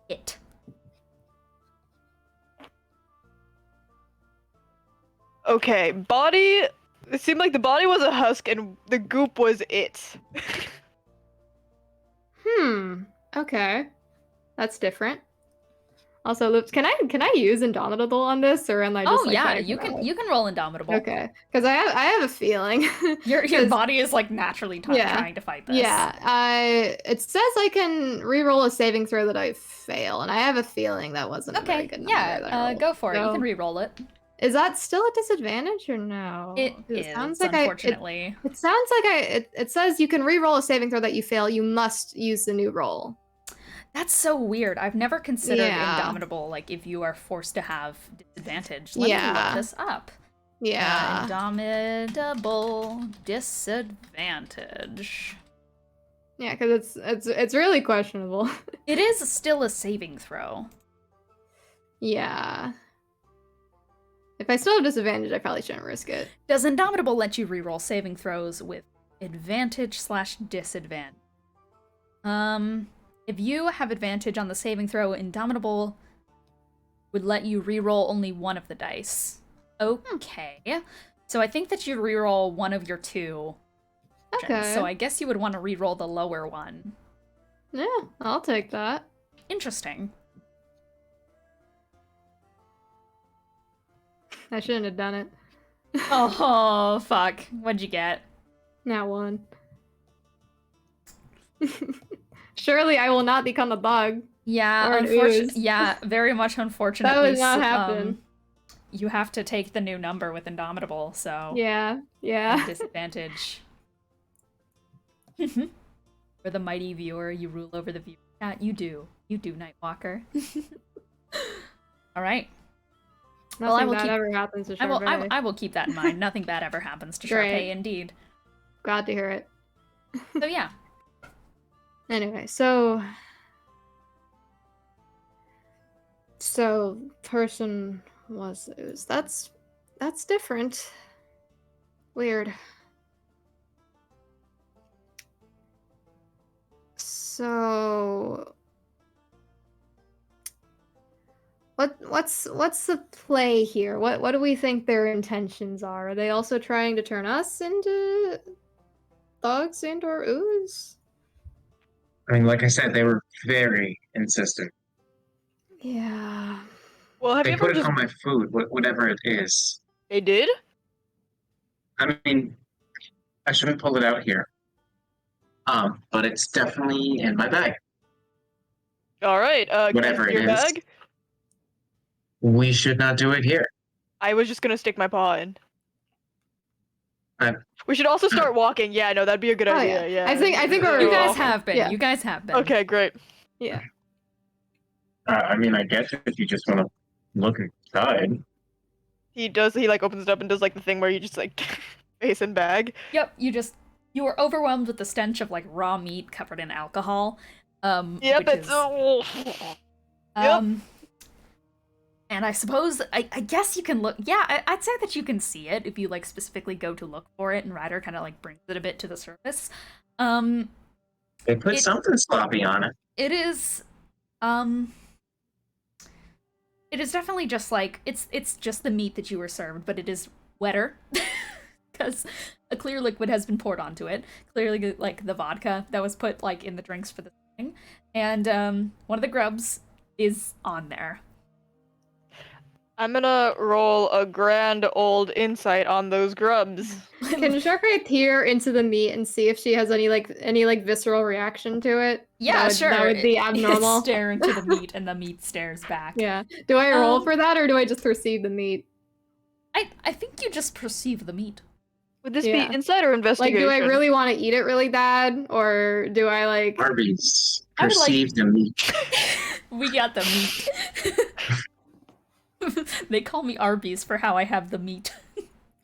it. Okay, body. It seemed like the body was a husk and the goop was it. Okay. That's different. Also, Loops, can I use Indomitable on this, or am I just Oh like yeah, trying to you come can out? you can roll Indomitable. Okay, because I have a feeling. Your 'Cause- body is like naturally Yeah. trying to fight this. Yeah, it says I can re-roll a saving throw that I fail, and I have a feeling that wasn't a very Okay. good number that I Yeah. rolled. Go for it. You So- can re-roll it. Is that still a disadvantage or no? It 'Cause is, unfortunately. it sounds like it says you can re-roll a saving throw that you fail. You must use the new roll. That's so weird. I've never considered Yeah. Indomitable, like, if you are forced to have disadvantage. Let me Yeah. look this up. Yeah. Indomitable disadvantage. Yeah, because it's really questionable. It is still a saving throw. Yeah. If I still have disadvantage, I probably shouldn't risk it. Does Indomitable let you reroll saving throws with advantage/disadvantage? If you have advantage on the saving throw, Indomitable would let you reroll only one of the dice. Okay. So I think that you reroll one of your two options. Okay. So I guess you would want to reroll the lower one. Yeah, I'll take that. Interesting. I shouldn't have done it. Oh, fuck. What'd you get? Now one. Surely I will not become a bug. Yeah, Or an ooze. yeah, very much unfortunately. That would not happen. You have to take the new number with Indomitable, so Yeah, at yeah. disadvantage. For the mighty viewer, you rule over the viewer. Yeah, you do. You do, Nightwalker. All right. Nothing I will bad keep- ever happens to I will, Sharpay. I will keep that in mind. Nothing bad ever happens to Great. Sharpay, indeed. Glad to hear it. So yeah. Anyway, so person was ooze. That's different. Weird. So what's the play here? What do we think their intentions are? Are they also trying to turn us into dogs and or ooze? I mean, like I said, they were very insistent. Yeah. Well, have They you put ever it just... on my food, whatever it is. They did? I mean, I shouldn't pull it out here. But it's definitely in my bag. Alright, Whatever can I see it your is. bag? We should not do it here. I was just gonna stick my paw in. I'm- We should also start walking. Yeah, no, that'd be a good Oh, idea. yeah. Yeah. I think we're You all- guys have been. Yeah. You guys have been. Okay, great. Yeah. I mean, I guess if you just want to look inside. He like opens it up and does like the thing where you just like face and bag. Yep, you were overwhelmed with the stench of like raw meat covered in alcohol. Yep, which it's is, And I suppose, I guess you can look, yeah, I'd say that you can see it if you, like, specifically go to look for it, and Ryder kind of, like, brings it a bit to the surface. They put It- something sloppy on it. It is, it is definitely just, like, it's just the meat that you were served, but it is wetter. Because a clear liquid has been poured onto it. Clearly, like, the vodka that was put, like, in the drinks for the thing. And, one of the grubs is on there. I'm gonna roll a grand old insight on those grubs. Can Sharpay peer into the meat and see if she has any visceral reaction to it? Yeah, sure. That would be abnormal. Stare into the meat, and the meat stares back. Yeah. Do I roll for that, or do I just perceive the meat? I think you just perceive the meat. Would this Yeah. be insight or Like, investigation? do I really want to eat it really bad, or do I like? Arby's. I would like- Perceive the meat. We got the meat. They call me Arby's for how I have the meat.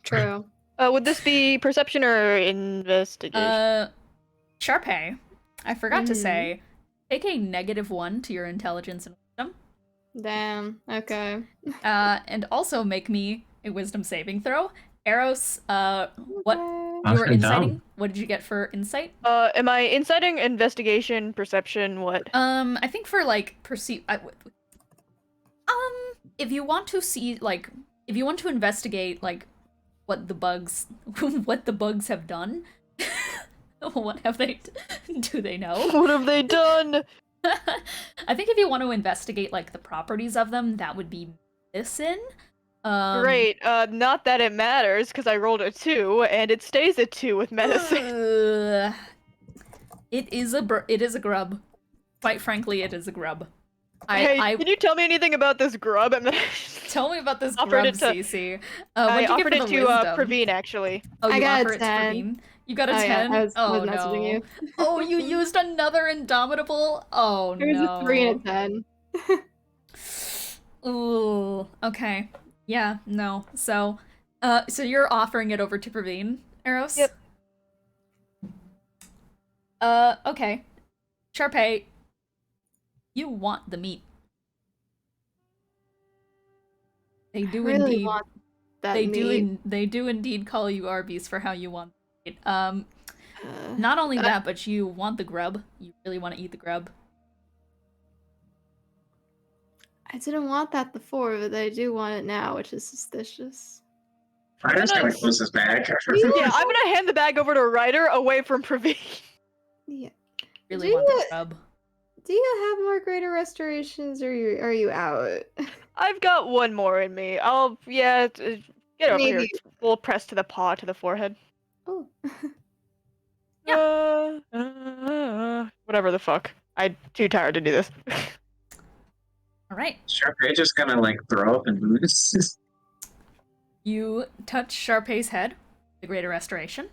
True. Would this be perception or investigation? Sharpay, I forgot to Mhm. say, take a -1 to your intelligence and wisdom. Damn. Okay. And also make me a wisdom saving throw. Eros, what Okay. you were Up and inciting? down. What did you get for insight? Am I inciting, investigation, perception, what? I think for, like, perceive. If you want to see, like, if you want to investigate, like, what the bugs, what the bugs have done, what have they? Do they know? What have they done? I think if you want to investigate, like, the properties of them, that would be medicine. Great. Not that it matters, because I rolled a 2, and it stays a 2 with medicine. It is a grub. Quite frankly, it is a grub. Hey, I can you tell me anything about this grub? And then tell me about this offered grub, it to- Cece. I What'd you offered get it for the to wisdom? Praveen, actually. Oh, I you got a offer it to 10. Praveen? You got a Oh, yeah, 10? I was Oh, messaging no. you. Oh, you used another Indomitable? Oh, It was no. a 3 and a 10. Ooh, okay. Yeah, no. So you're offering it over to Praveen, Eros? Yep. Okay. Sharpay, you want the meat. They I do really indeed. want that They meat. they do indeed call you Arby's for how you want it. Uh, Not only I- that, but you want the grub. You really want to eat the grub. I didn't want that before, but I do want it now, which is suspicious. Ryder's gonna close his bag. Yeah, I'm gonna hand the bag over to Ryder, away from Praveen. Yeah. Really Do want the you- grub. Do you have more greater restorations, or are you out? I've got one more in me. Get over here. Maybe. We'll press to the paw to the forehead. Oh. Whatever the fuck. I'm too tired to do this. All right. Sharpay just gonna like throw up and lose. You touch Sharpay's head. The greater restoration.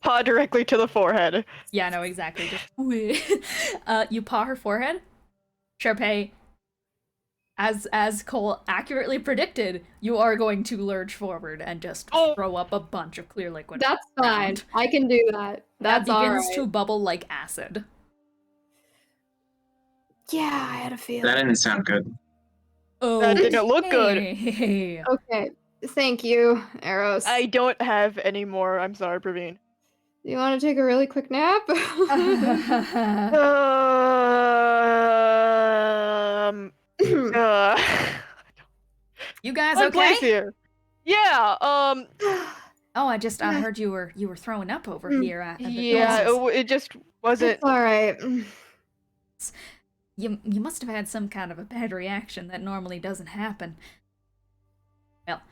Paw directly to the forehead. Yeah, no, exactly. Just you paw her forehead. Sharpay, as Cole accurately predicted, you are going to lurch forward and just Oh. throw up a bunch of clear liquid. That's fine. Round. I can do that. That's that begins alright. to bubble like acid. Yeah, I had a feeling. That didn't sound good. Oh, That didn't look good. Okay. Thank you, Eros. I don't have any more. I'm sorry, Praveen. You want to take a really quick nap? You guys One place okay? here. Yeah. Oh, I just Yeah. heard you were throwing up over Mm. here. At the Yeah. noises. It just wasn't. It's alright. You must have had some kind of a bad reaction that normally doesn't happen. Well,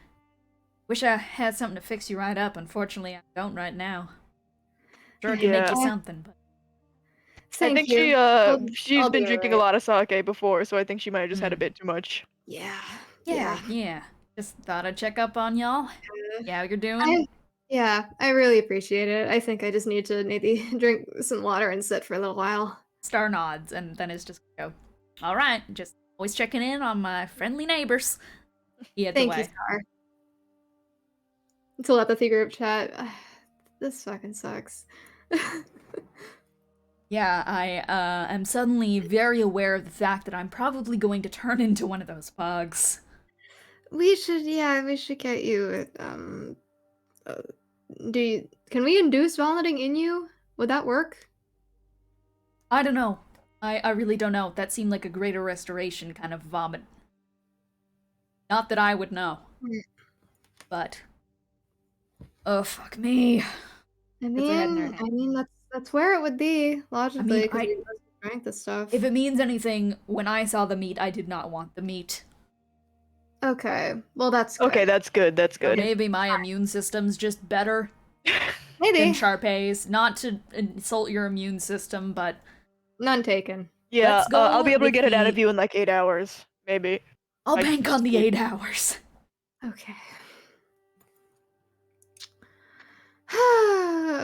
wish I had something to fix you right up. Unfortunately, I don't right now. Sure, I can make you Yeah. something, but I Thank think you. I'll she's been be drinking a alright. lot of sake before, so I think she might have just had a Mm. bit too much. Yeah. yeah. Just thought I'd check up on y'all. Yeah, how you're doing? I really appreciate it. I think I just need to maybe drink some water and sit for a little while. Star nods, and then is just go. All right, just always checking in on my friendly neighbors. He heads Thank away. you, Star. To let the group chat. This fucking sucks. Yeah, I am suddenly very aware of the fact that I'm probably going to turn into one of those bugs. We should get you. Uh, can we induce vomiting in you? Would that work? I don't know. I really don't know. That seemed like a greater restoration kind of vomit. Not that I would know. Mm. But oh fuck me. I It's a head in her mean, head. that's where it would be logically because I- we drank this stuff. If it means anything, when I saw the meat, I did not want the meat. Okay, well that's good. Okay, that's good. That's Or good. maybe my immune system's just better than Maybe Sharpay's. Not to insult your immune system, but none taken. Yeah, Let's go I'll be able to with get it out of the- you in like 8 hours, maybe. I'll Like, bank on the sleep. 8 hours. Okay.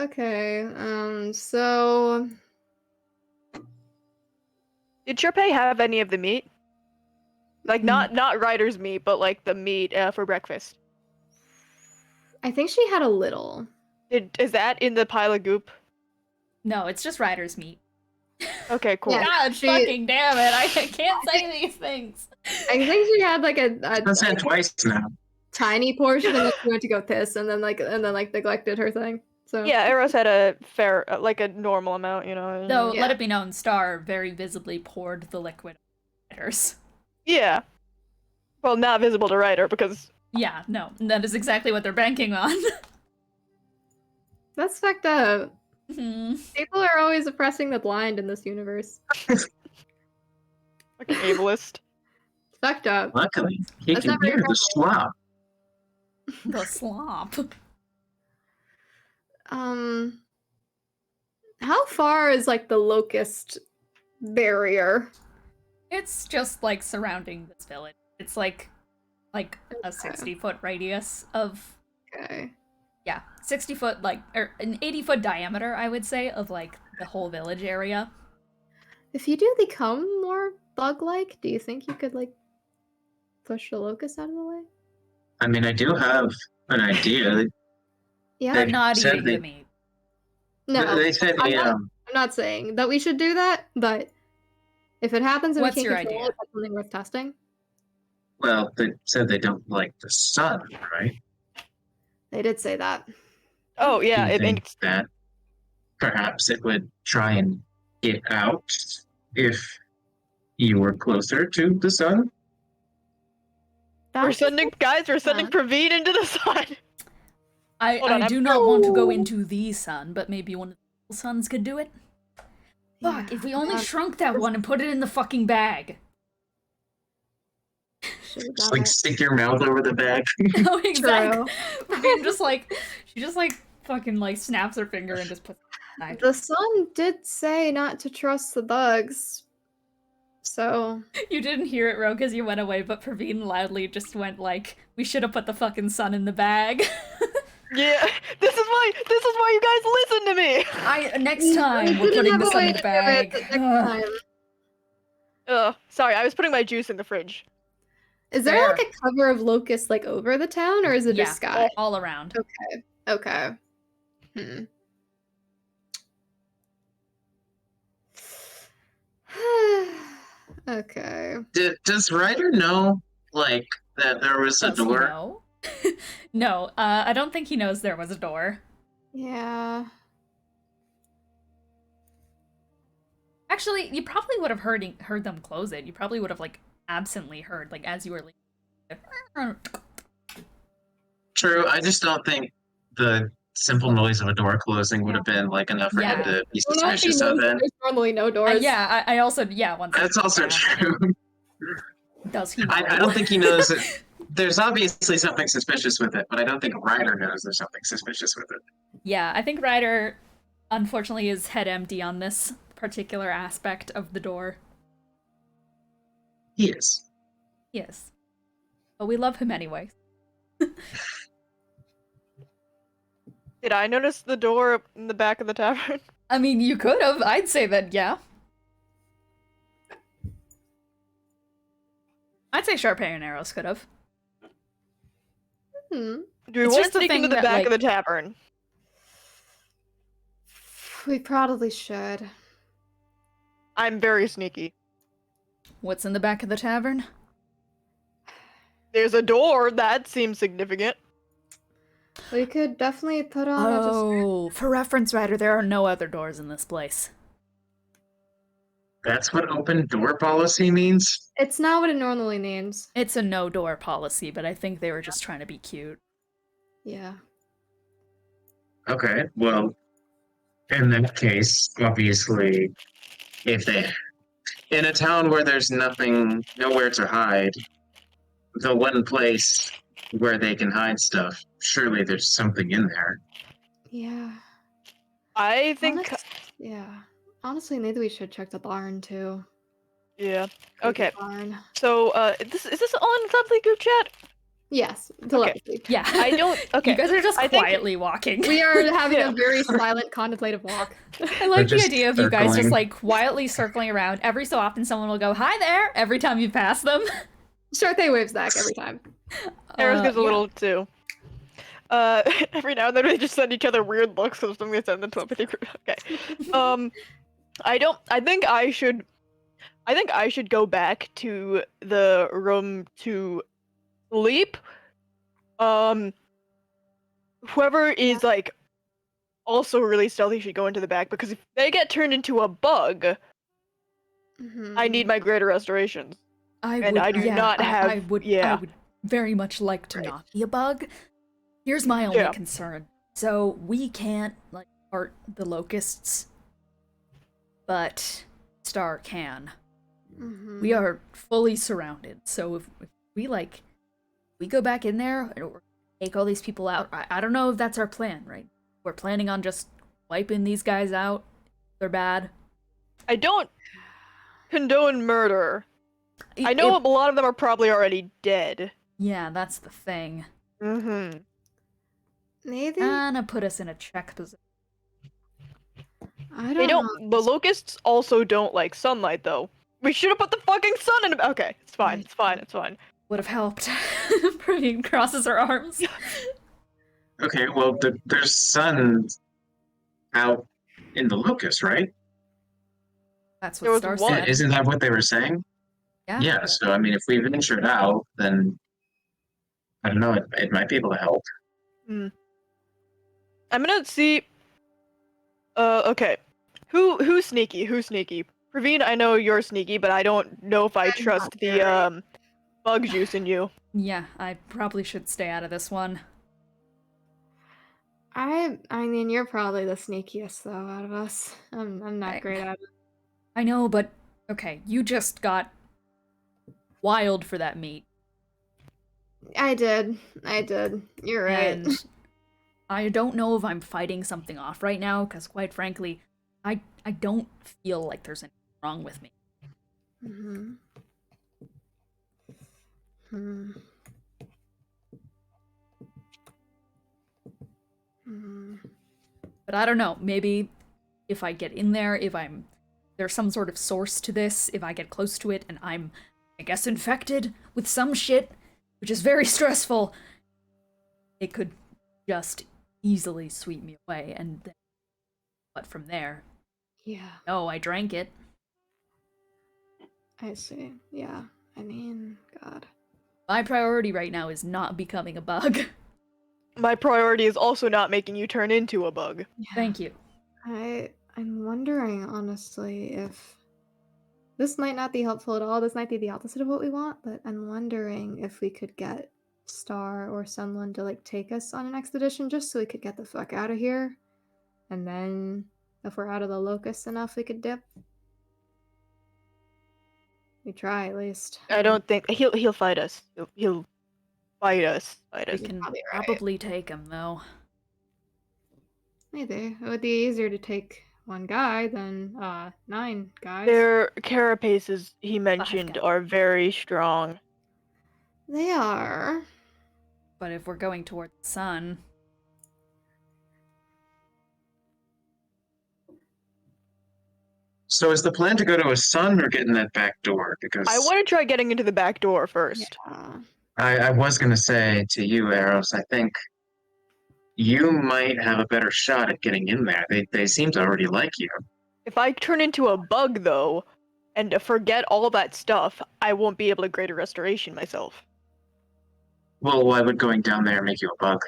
Okay. So Did Sharpay have any of the meat? Like not Ryder's meat, but like the meat for breakfast. I think she had a little. Is that in the pile of goop? No, it's just Ryder's meat. Okay, cool. Yeah. God fucking damn it, I can't say these things. I think she had like I've said twice now. tiny portion, and then she went to go piss, and then neglected her thing. So Yeah, Eros had a fair, like a normal amount, you know. Though, Yeah. let it be known, Star very visibly poured the liquid on Ryder's. Yeah. Well, not visible to Ryder because Yeah, no, that is exactly what they're banking on. that's fucked up. Hmm. People are always oppressing the blind in this universe. like an ableist. It's fucked up. Luckily, he That's can not very hear the slop. The slop. How far is like the locust barrier? It's just like surrounding this village. It's like a 60-foot radius of, Okay. yeah, 60 foot, or an 80-foot diameter, I would say, of like the whole village area. If you do become more bug-like, do you think you could like push the locust out of the way? I mean, I do have an idea. Yeah. They're They not said eating they- the meat. No. They said I'm the not- I'm not saying that we should do that, but if it happens and What's we your can't control idea? it, that's something worth testing. well, they said they don't like the sun, right? They did say that. Oh yeah, Do you it think makes that perhaps it would try and get out if you were closer to the sun? we're sending guys, we're sending Yeah. Praveen into the sun. Hold on, I I'm- do not want to go into the sun, but maybe one of the suns could do it. Fuck, Yeah, if we only God, shrunk that one and put it in the fucking bag. should've Just done like it. stick your mouth over the bag. No, exactly. True. Praveen she just like fucking like snaps her finger and just puts it in the bag. The sun did say not to trust the bugs. So You didn't hear it, Ro, because you went away, but Praveen loudly just went like, we should have put the fucking sun in the bag. Yeah, this is why you guys listen to me. Next time, we're We putting have the a sun way in the to do it bag. next Ugh. time. Sorry, I was putting my juice in the fridge. Is there Fair. like a cover of locusts like over the town, or is it Yeah, just sky? all around. Okay. Hmm. Okay. Does Ryder know, like, that there was a Does he door? know? No, I don't think he knows there was a door. Yeah. Actually, you probably would have heard them close it. You probably would have like absently heard, like as you were leaving. True, I just don't think the simple noise of a door closing would have been like enough for him Yeah. to be Well, not suspicious knows of that it. there's normally no doors. Yeah, I also once That's also true. Does he know? I don't think he knows it. There's obviously something suspicious with it, but I don't think Ryder knows there's something suspicious with it. Yeah, I think Ryder, unfortunately, is head empty on this particular aspect of the door. He is. Yes. But we love him anyway. Did I notice the door in the back of the tavern? I mean, you could have. I'd say that, yeah. I'd say Sharpay and Arrows could have. Hmm. Do we It's want just to the sneak into thing the that, back of like- the tavern? We probably should. I'm very sneaky. What's in the back of the tavern? There's a door. That seems significant. We could definitely put on a Oh, for reference, Ryder, there are no other doors in this place. That's what open door policy means? It's not what it normally means. It's a no-door policy, but I think they were just trying to be cute. Yeah. Okay, well, in that case, obviously, if they in a town where there's nowhere to hide, the one place where they can hide stuff, surely there's something in there. Yeah. I think. Yeah. Honestly, maybe we should check the barn too. Yeah. Creepy Okay. Barn. So, is this on Subtly group chat? Yes. Telepathy. Yeah. I don't. Okay. You guys are just I think- quietly walking. We are having Yeah. a very silent, contemplative walk. I like the just idea of you guys just circling. like quietly circling around. Every so often someone will go, "Hi there," every time you pass them. Sharpay waves back every time. Eris gives a yeah. little too. Every now and then they just send each other weird looks because something they send them telepathy group. Okay. I think I should go back to the room to sleep. Whoever is like also really stealthy should go into the back because if they get turned into a bug, I need my greater restorations. And I do not have- I would very much like to not be a bug. Here's my only Yeah. concern. So we can't like part the locusts, but Star can. Mhm. We are fully surrounded. So if we go back in there or take all these people out, I don't know if that's our plan, right? We're planning on just wiping these guys out. They're bad. I don't condone murder. I know a lot of them are probably already dead. Yeah, that's the thing. Mm-hmm. Maybe. Gonna put us in a check position. I They don't don't. know. The locusts also don't like sunlight, though. We should have put the fucking sun in. Okay, it's fine. It's fine. It's fine. Would have helped. Praveen crosses her arms. Okay, well, there's sun out in the locust, right? That's There what was Star one. said. Isn't that what they were saying? Yeah. Yeah, so I mean, if we ventured out, then I don't know, it might be able to help. I'm gonna see. Okay. Who's sneaky? Who's sneaky? Praveen, I know you're sneaky, but I don't know if I I'm trust not the very. bug juice in you. Yeah, I probably should stay out of this one. I mean, you're probably the sneakiest though out of us. I'm not Right. great at it. I know, but okay, you just got wild for that meat. I did. You're right. And I don't know if I'm fighting something off right now, because quite frankly, I don't feel like there's anything wrong with me. Mm-hmm. Hmm. Hmm. But I don't know, maybe if I get in there, there's some sort of source to this, if I get close to it and I'm, I guess, infected with some shit, which is very stressful, it could just easily sweep me away, and then, but from there, Yeah, no, I drank it. I see. Yeah, I mean, God. My priority right now is not becoming a bug. My priority is also not making you turn into a bug. Yeah. Thank you. I'm wondering honestly if this might not be helpful at all. This might be the opposite of what we want, but I'm wondering if we could get Star or someone to like take us on an expedition just so we could get the fuck out of here. And then if we're out of the locust enough, we could dip. We try at least. I don't think he'll fight us. He'll fight us. Fight We us. can probably right. probably take him, though. Maybe. It would be easier to take one guy than 9 guys. Their carapaces he mentioned guys. are very strong. They are. But if we're going toward the sun, So is the plan to go to a sun or get in that back door? Because I want to try getting into the back door first. Yeah. I was going to say to you, Eros, I think you might have a better shot at getting in there. They seem to already like you. If I turn into a bug, though, and forget all that stuff, I won't be able to Greater Restoration myself. Well, why would going down there make you a bug?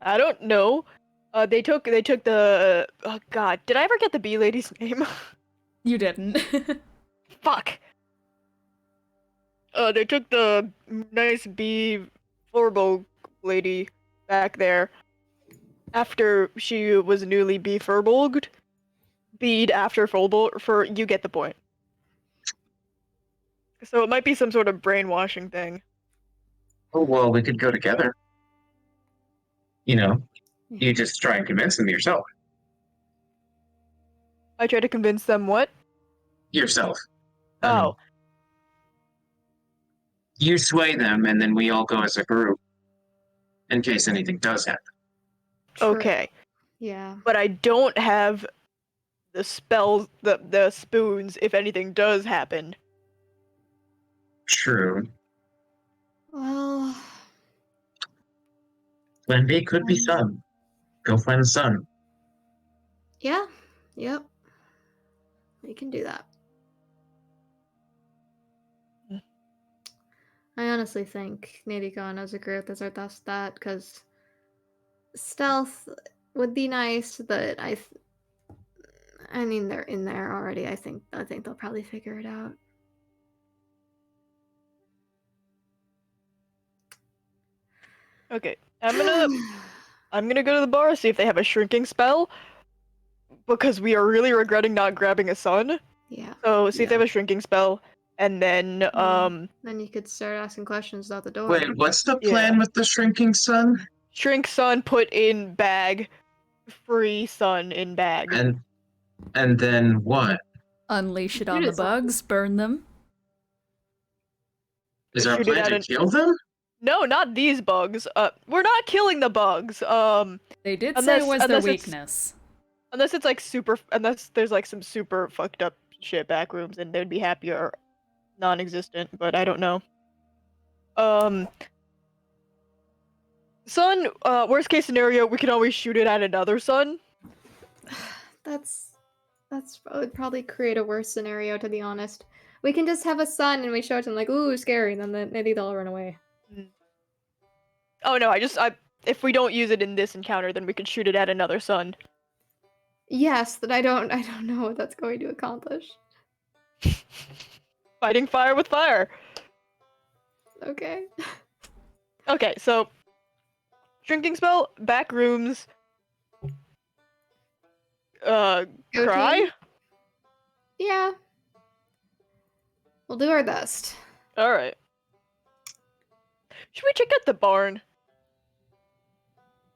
I don't know. They took the oh god, did I ever get the bee lady's name? You didn't. Fuck. They took the nice bee Furbo lady back there after she was newly bee Furbolged. Bead after Furbolg, for you get the point. So it might be some sort of brainwashing thing. Oh, well, we could go together. You know, you just try and convince them yourself. I try to convince them what? Yourself. I mean, Oh, you sway them, and then we all go as a group in case anything does happen. True. okay. Yeah. But I don't have the spells, the spoons, if anything does happen. True. Well, Plan B could be sun. Go find the sun. yeah. Yep. We can do that. I honestly think maybe going as a group is our best bet because stealth would be nice, but I mean they're in there already. I think they'll probably figure it out. Okay, I'm gonna go to the bar, see if they have a shrinking spell, because we are really regretting not grabbing a sun. Yeah. So see if they Yeah. have a shrinking spell, and then Then you could start asking questions out the door. Wait, what's the Yeah. plan with the shrinking sun? shrink sun, put in bag, free sun in bag. And then what? Unleash it Shoot on the it, son. bugs, burn them. Is our Shoot it plan at to an- kill them? No, not these bugs. We're not killing the bugs. They did Unless- say it was their unless it's- weakness. Unless it's like unless there's like some super fucked up shit back rooms, and they'd be happy or non-existent, but I don't know. Sun, worst case scenario, we can always shoot it at another sun. That's would probably create a worse scenario, to be honest. We can just have a sun and we show it to them like, ooh, scary, and then maybe they'll run away. Oh no, if we don't use it in this encounter, then we can shoot it at another sun. Yes, but I don't know what that's going to accomplish. Fighting fire with fire. Okay. Okay, so shrinking spell, back rooms, Go cry. team? Yeah. We'll do our best. All right. Should we check out the barn?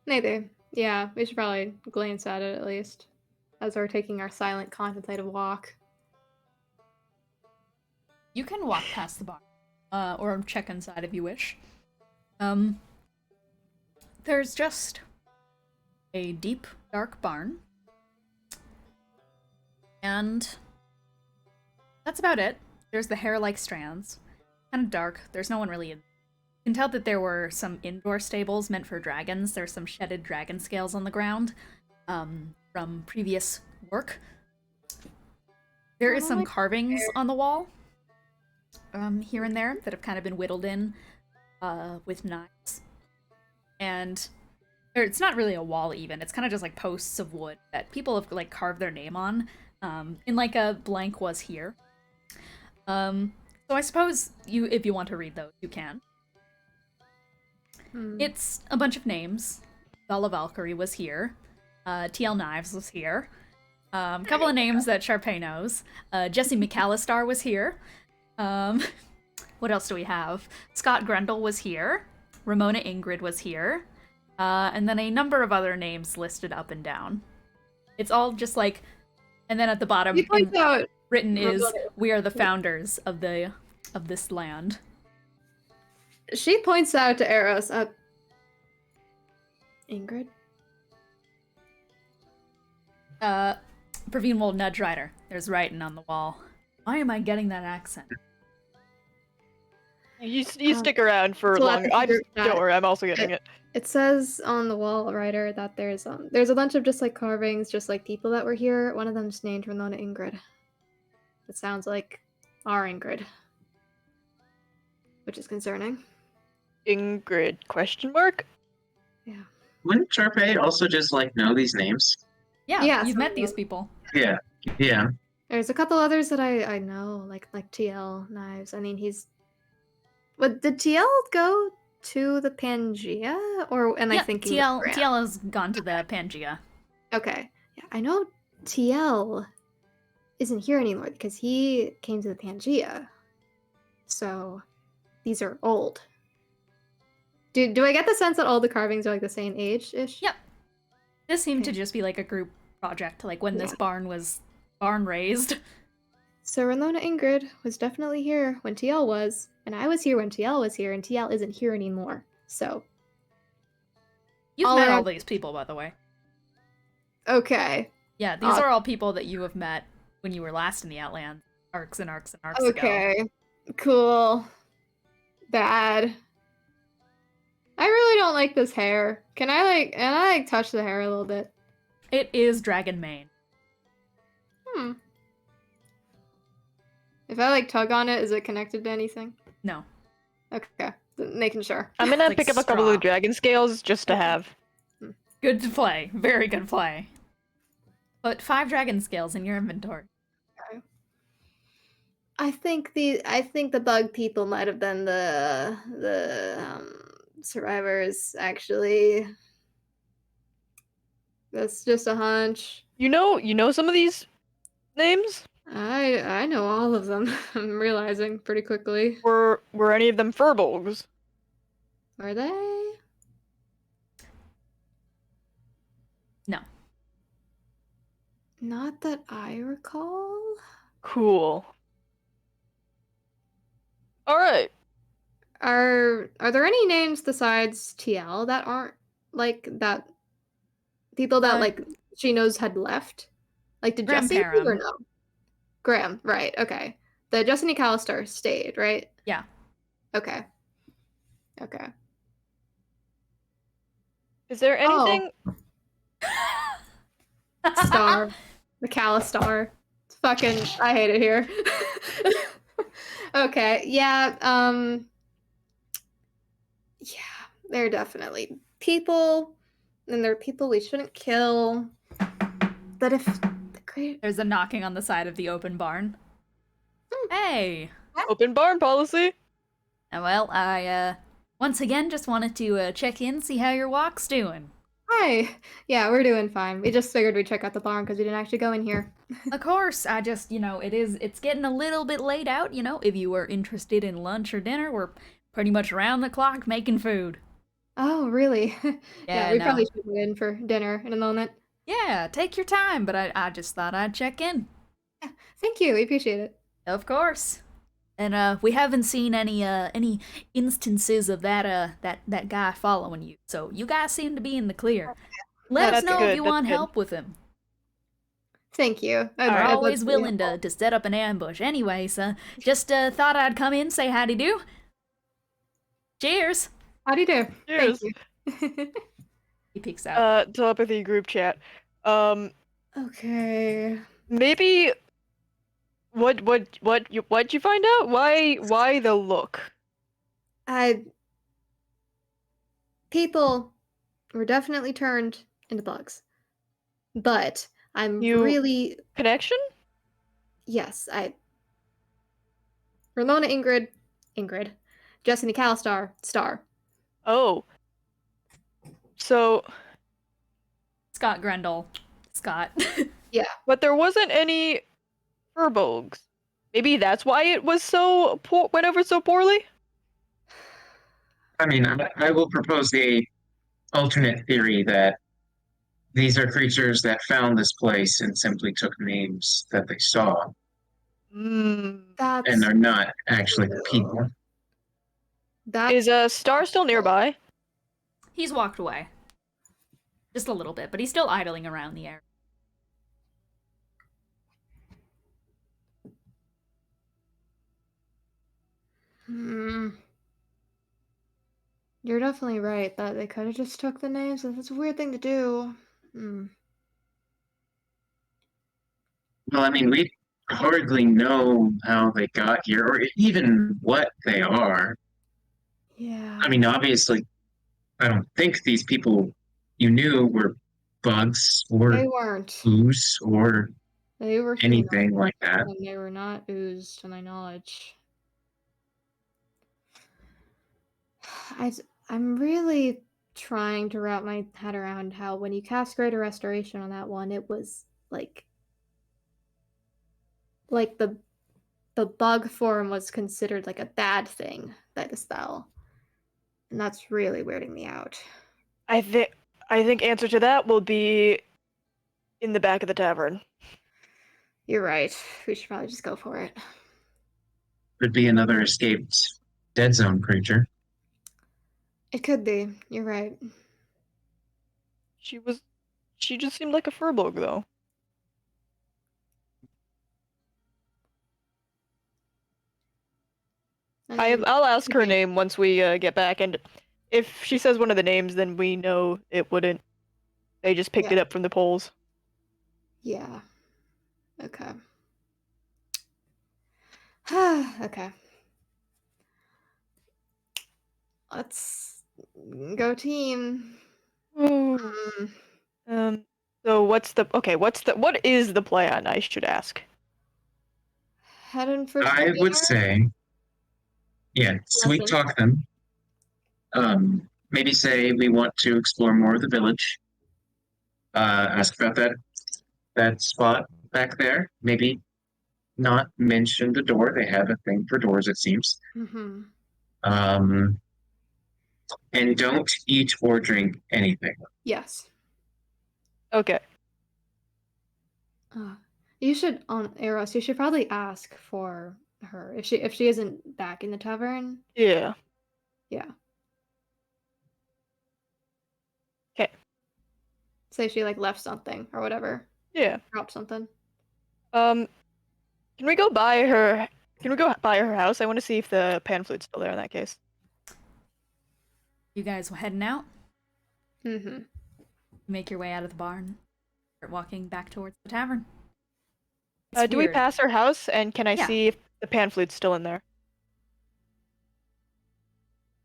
Maybe. Yeah, we should probably glance at it at least. As we're taking our silent contemplative walk. You can walk past the bar, or check inside if you wish. There's just a deep, dark barn. And that's about it. There's the hair-like strands. Kind of dark. There's no one really in. You can tell that there were some indoor stables meant for dragons. There's some shedded dragon scales on the ground from previous work. There is some carvings on the wall here and there that have kind of been whittled in with knives. And it's not really a wall even. It's kind of just like posts of wood that people have like carved their name on in like a blank was here. So I suppose if you want to read those, you can. It's a bunch of names. Vala Valkyrie was here. TL Knives was here. A couple of names that Sharpay knows. Jesse McAllister was here. What else do we have? Scott Grendel was here. Ramona Ingrid was here. And then a number of other names listed up and down. It's all just like, and then at the bottom He points out written is, Ramona. "We are the founders of this land." She points out to Eros, Ingrid? Praveen will nudge Ryder. There's writing on the wall. Why am I getting that accent? You stick around for so at longer. the group Don't chat, worry, I'm also getting it. It says on the wall, Ryder, that there's a bunch of just like carvings, just like people that were here. One of them's named Ramona Ingrid. It sounds like our Ingrid, which is concerning. Ingrid, question mark? Yeah. Wouldn't Sharpay also just like know these names? Yeah, Yeah, you've some met of these them. people. Yeah. Yeah. There's a couple others that I know, like TL Knives. I mean, he's. But did TL go to the Pangea, or am I Yeah, thinking? TL has gone to the Pangea. Okay. Yeah, I know TL isn't here anymore because he came to the Pangea. So these are old. Do I get the sense that all the carvings are like the same age-ish? Yep. This seemed to Okay. just be like a group project, like when this Yeah. barn was barn raised. So Ramona Ingrid was definitely here when TL was, and I was here when TL was here, and TL isn't here anymore. So You've All met around- all these people, by the way. okay. Yeah, these are all people that you have met when you were last in the Outlands. Arcs and arcs and arcs ago. Okay. Cool. Bad. I really don't like this hair. Can I touch the hair a little bit? It is dragon mane. If I like tug on it, is it connected to anything? No. Okay. Making sure. I'm gonna Like pick up a couple of straw. the dragon scales just to have. Good to play. Very good play. Put 5 dragon scales in your inventory. I think the bug people might have been the survivors actually. That's just a hunch. You know some of these names? I know all of them. I'm realizing pretty quickly. Were any of them furbolgs? Are they? No. Not that I recall. Cool. Alright. Are there any names besides TL that aren't like that? People that like she knows had left. Like did Jesse leave or Grandparent. no? Graham, right? Okay. The Justin McAllister stayed, right? Yeah. Okay. Okay. Is there anything Star. McAllister. It's fucking I hate it here. Okay, yeah, yeah, they're definitely people, and they're people we shouldn't kill. But if the great There's a knocking on the side of the open barn. Hey! open barn policy? Well, I, once again just wanted to check in, see how your walk's doing. Hi. Yeah, we're doing fine. We just figured we'd check out the barn because we didn't actually go in here. Of course, I just, it's getting a little bit late out, if you were interested in lunch or dinner, we're pretty much around the clock making food. Oh, really? Yeah, we no. probably should go in for dinner in a moment. Yeah, take your time, but I just thought I'd check in. Thank you. We appreciate it. Of course. And we haven't seen any instances of that guy following you. So you guys seem to be in the clear. Let us That's know good, if you that's want good. help with him. Thank you. We're I'd always love to be willing helpful. to set up an ambush anyway, so just thought I'd come in, say howdy do. Cheers. How do you do? Cheers. Thank you. He peeks out. Telepathy group chat. Okay. Maybe what'd you find out? Why the look? People were definitely turned into bugs. But I'm You- really Connection? yes, Ramona Ingrid, Jesse McAllister, Star. Oh. So, Scott Grendel. Scott. but there wasn't any furbolgs. Maybe that's why it was so went over so poorly? I mean, I will propose the alternate theory that these are creatures that found this place and simply took names that they saw That's and are not actually people. Is Star still nearby? He's walked away. Just a little bit, but he's still idling around the area. You're definitely right that they could have just took the names. That's a weird thing to do. Hmm. Well, I mean, we hardly know how they got here or even what they are. I Yeah. mean, obviously, I don't think these people you knew were bugs They or weren't. ooze or They were human, anything like that. and they were not oozed, to my knowledge. I, I'm really trying to wrap my head around how when you cast Greater Restoration on that one, it was like the bug form was considered like a bad thing by the spell, and that's really weirding me out. I think answer to that will be in the back of the tavern. You're right. We should probably just go for it. Could be another escaped dead zone creature. It could be. You're right. She just seemed like a furbog though. I mean, I'll ask her okay. name once we get back, and if she says one of the names, then we know it wouldn't. They just picked Yeah. it up from the polls. Yeah. Okay. Okay. Let's go team. Ooh. Hmm. So what is the plan, I should ask? Heading for I would dinner? say, yeah, sweet Nothing. talk them. Maybe say we want to explore more of the village. Ask about that spot back there. Maybe not mention the door. They have a thing for doors, it seems. Mm-hmm. Um, and don't eat or drink anything. Yes. Okay. You should on Eros. You should probably ask for her if she isn't back in the tavern. Yeah. Yeah. Okay. Say she like left something or whatever. Yeah. Dropped something. Can we go by her? Can we go by her house? I want to see if the pan flute's still there in that case. You guys heading out? Mm-hmm. Make your way out of the barn. Start walking back towards the tavern. It's Do we weird. pass her house, and can I Yeah. see if the pan flute's still in there?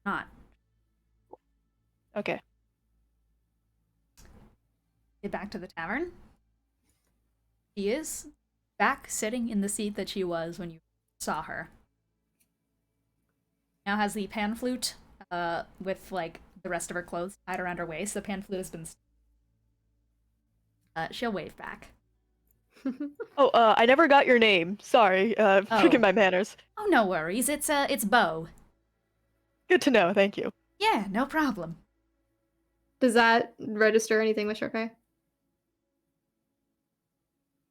Not. Okay. Get back to the tavern. She is back sitting in the seat that she was when you saw her. Now has the pan flute with like the rest of her clothes tied around her waist. The pan flute has been she'll wave back. Oh, I never got your name. Sorry. Forgive my manners. Oh, no worries. It's Bo. Good to know. Thank you. Yeah, no problem. Does that register anything with Sharpay?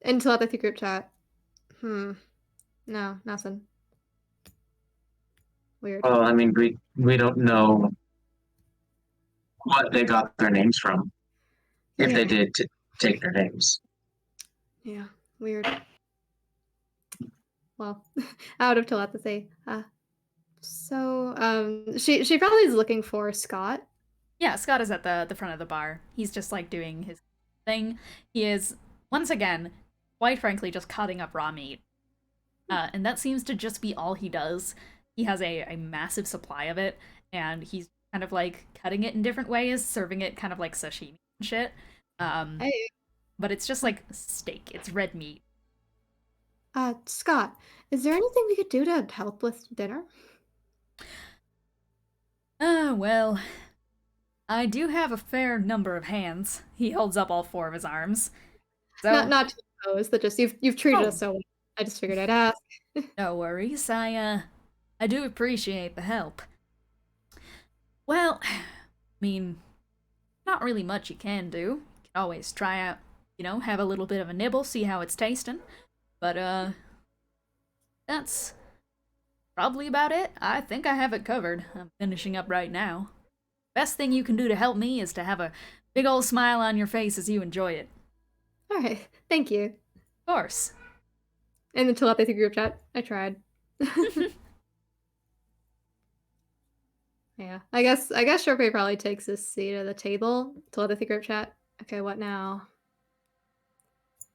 In telepathy group chat. No, nothing. Weird. Well, I mean, we don't know what they got their names from, if they did take their names. Yeah, weird. Well, out of telepathy. She probably is looking for Scott. Yeah, Scott is at the front of the bar. He's just like doing his thing. He is once again, quite frankly, just cutting up raw meat. And that seems to just be all he does. He has a massive supply of it, and he's kind of like cutting it in different ways, serving it kind of like sashimi and shit. Hey, But it's just like steak. It's red meat. Scott, is there anything we could do to help with dinner? Well, I do have a fair number of hands. He holds up all four of his arms. So Not to oppose, but just you've treated Oh. us so well. I just figured I'd ask. no worries. I do appreciate the help. Well, I mean, not really much you can do. You can always try out, have a little bit of a nibble, see how it's tasting. But that's probably about it. I think I have it covered. I'm finishing up right now. Best thing you can do to help me is to have a big old smile on your face as you enjoy it. All right, thank you. Of course. In the telepathy group chat, I tried. Yeah. I guess Sharpay probably takes his seat at the table. Telepathy group chat. Okay, what now?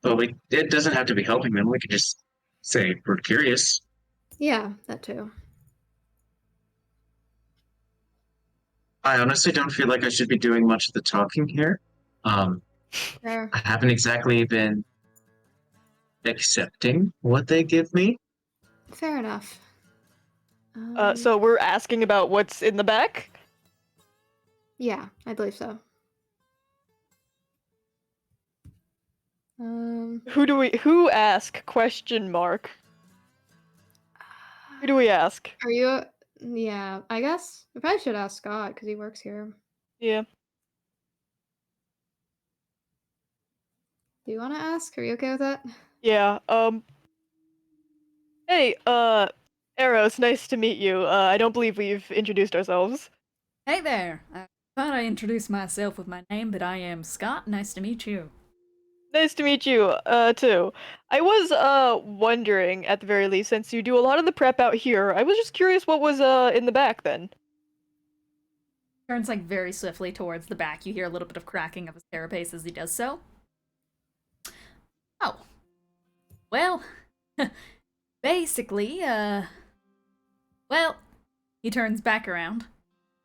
But it doesn't have to be helping them. We could just say we're curious. Yeah, that too. I honestly don't feel like I should be doing much of the talking here. There. I haven't exactly been accepting what they give me. Fair enough. So we're asking about what's in the back? Yeah, I believe so. Who ask? Question mark. Who do we ask? Are you? Yeah, I guess we probably should ask Scott because he works here. Yeah. Do you want to ask? Are you okay with that? Yeah, hey, Eros, nice to meet you. I don't believe we've introduced ourselves. Hey there! I thought I introduced myself with my name, but I am Scott. Nice to meet you. Nice to meet you, too. I was, wondering, at the very least, since you do a lot of the prep out here, I was just curious what was, in the back, then. Turns like very swiftly towards the back. You hear a little bit of cracking of his carapace as he does so. Oh. Well, basically, well, he turns back around.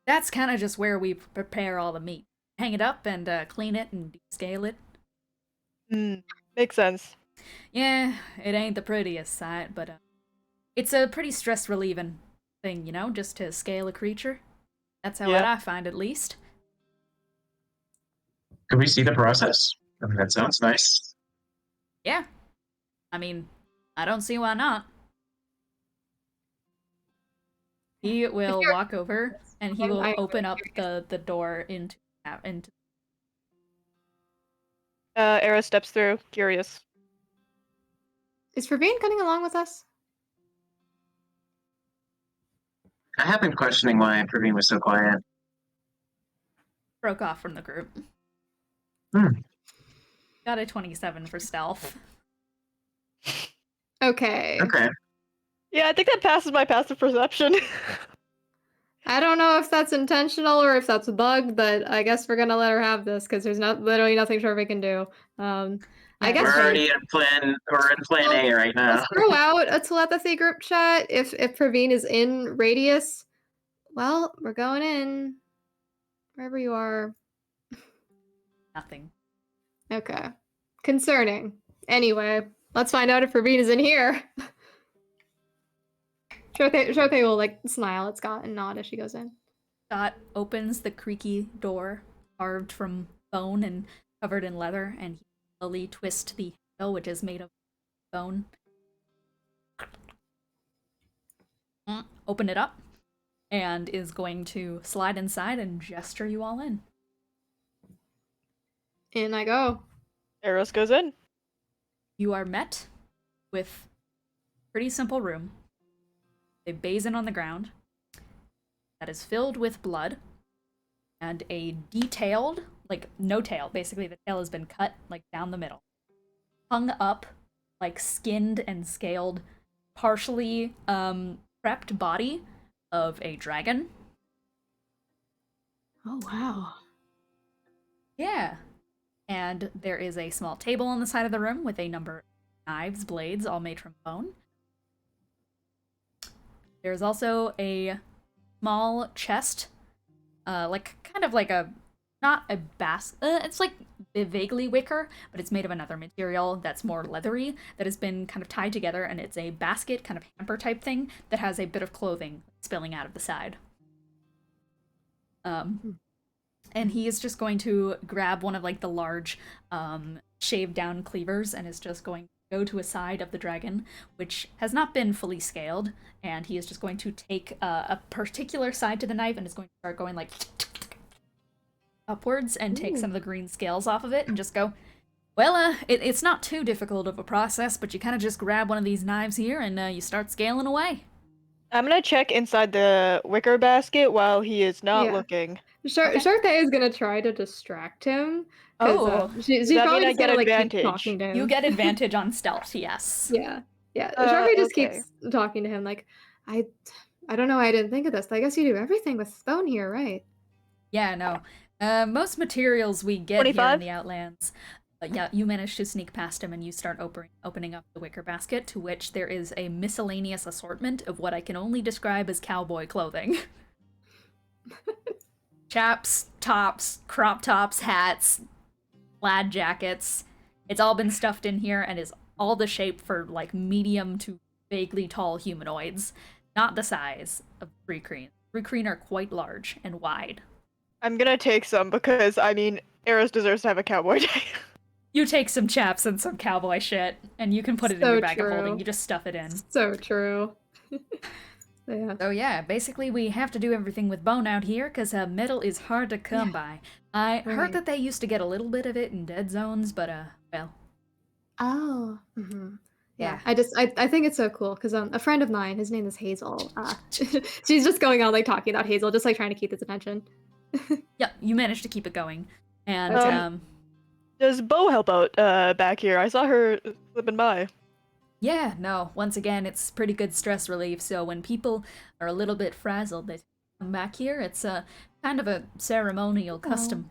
That's kind of just where we prepare all the meat. Hang it up and clean it and descale it. Makes sense. Yeah, it ain't the prettiest sight, but it's a pretty stress-relieving thing, you know, just to scale a creature. That's how I find, at least. Can we see the process? I mean, that sounds nice. Yeah. I mean, I don't see why not. He will walk over and he will open up the door into. Eros steps through, curious. Is Praveen coming along with us? I have been questioning why Praveen was so quiet. Broke off from the group. Got a 27 for stealth. Okay. Okay. Yeah, I think that passes my passive perception. I don't know if that's intentional or if that's a bug, but I guess we're gonna let her have this because there's literally nothing Sharpay can do. I guess We're already in plan. We're in plan A right now. Let's throw out a telepathy group chat if Praveen is in radius. Well, we're going in. Wherever you are. Nothing. Okay. Concerning. Anyway, let's find out if Praveen is in here. Sharpay will like smile at Scott and nod as she goes in. Scott opens the creaky door, carved from bone and covered in leather, and he slowly twists the handle, which is made of bone. Open it up, and is going to slide inside and gesture you all in. In I go. Eros goes in. You are met with a pretty simple room. A basin on the ground that is filled with blood, and a detailed, like, no tail. Basically, the tail has been cut, like, down the middle. Hung up, like, skinned and scaled, partially, prepped body of a dragon. Oh, wow. Yeah. And there is a small table on the side of the room with a number of knives, blades, all made from bone. There's also a small chest, like, kind of like a, not a it's like vaguely wicker, but it's made of another material that's more leathery, that has been kind of tied together, and it's a basket, kind of hamper type thing, that has a bit of clothing spilling out of the side. And he is just going to grab one of, like, the large, shaved down cleavers, and is just going to go to a side of the dragon, which has not been fully scaled, and he is just going to take a particular side to the knife and is going to start going, like, upwards and take some of the green scales off of it and just go, well, it's not too difficult of a process, but you kind of just grab one of these knives here and you start scaling away. I'm gonna check inside the wicker basket while he is not looking. Sharpay is gonna try to distract him. Oh, she's that probably mean I just get gonna, like, advantage? keep talking to him. You get advantage on stealth, yes. Yeah. Sharpay just okay. keeps talking to him like, I don't know why I didn't think of this. I guess you do everything with bone here, right? Yeah, no. Most materials we get here in 25? the Outlands. Yeah, you manage to sneak past him and you start opening up the wicker basket, to which there is a miscellaneous assortment of what I can only describe as cowboy clothing. Chaps, tops, crop tops, hats, plaid jackets. It's all been stuffed in here and is all the shape for, like, medium to vaguely tall humanoids. Not the size of Thri-Kreen. Thri-Kreen are quite large and wide. I'm gonna take some because, I mean, Eros deserves to have a cowboy day. You take some chaps and some cowboy shit, and you can put it in So your bag of true. holding. You just stuff it in. So true. Yeah. So yeah, basically we have to do everything with bone out here, because metal is hard to come by. I heard Right. that they used to get a little bit of it in dead zones, but well, Oh. Mm-hmm. yeah. I think it's so cool because a friend of mine, his name is Hazel. She's just going on like talking about Hazel, just like trying to keep his attention. Yeah, you managed to keep it going. And Okay. Does Bo help out back here? I saw her slipping by. yeah, no, once again, it's pretty good stress relief, so when people are a little bit frazzled, they come back here. It's kind of a ceremonial custom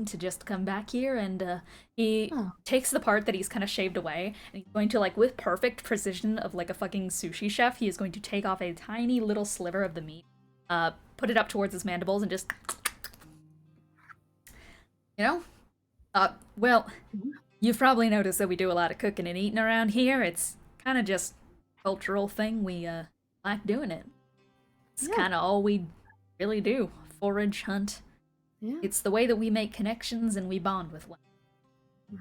to just come back here, and he takes the part that he's kind of shaved away, and he's going to, like, with perfect precision of, like, a fucking sushi chef, he is going to take off a tiny little sliver of the meat, put it up towards his mandibles, and just... You know? Well, you've probably noticed that we do a lot of cooking and eating around here. It's kind of just a cultural thing. We like doing it. It's kind of all we really do. Forage, hunt. Yeah. It's the way that we make connections and we bond with one.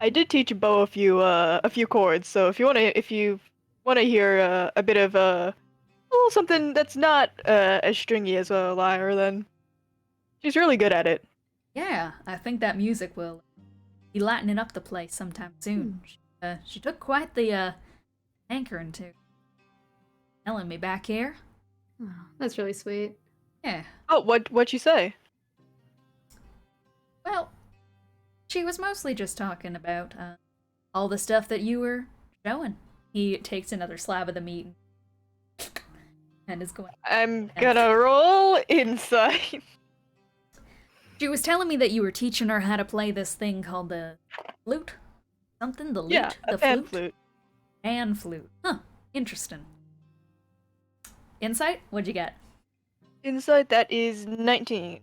I did teach Bo a few chords, so if you wanna hear a bit of a little something that's not as stringy as a lyre, then she's really good at it. Yeah, I think that music will be lightening up the place sometime soon. She took quite the hankering to telling me back here. Oh, that's really sweet. Yeah. Oh, what'd she say? Well, she was mostly just talking about all the stuff that you were showing. He takes another slab of the meat and is going. I'm gonna roll insight. She was telling me that you were teaching her how to play this thing called the flute? Something? The lute? Yeah, the a pan flute. Pan flute. Huh. Interesting. Insight? What'd you get? Insight, that is 19.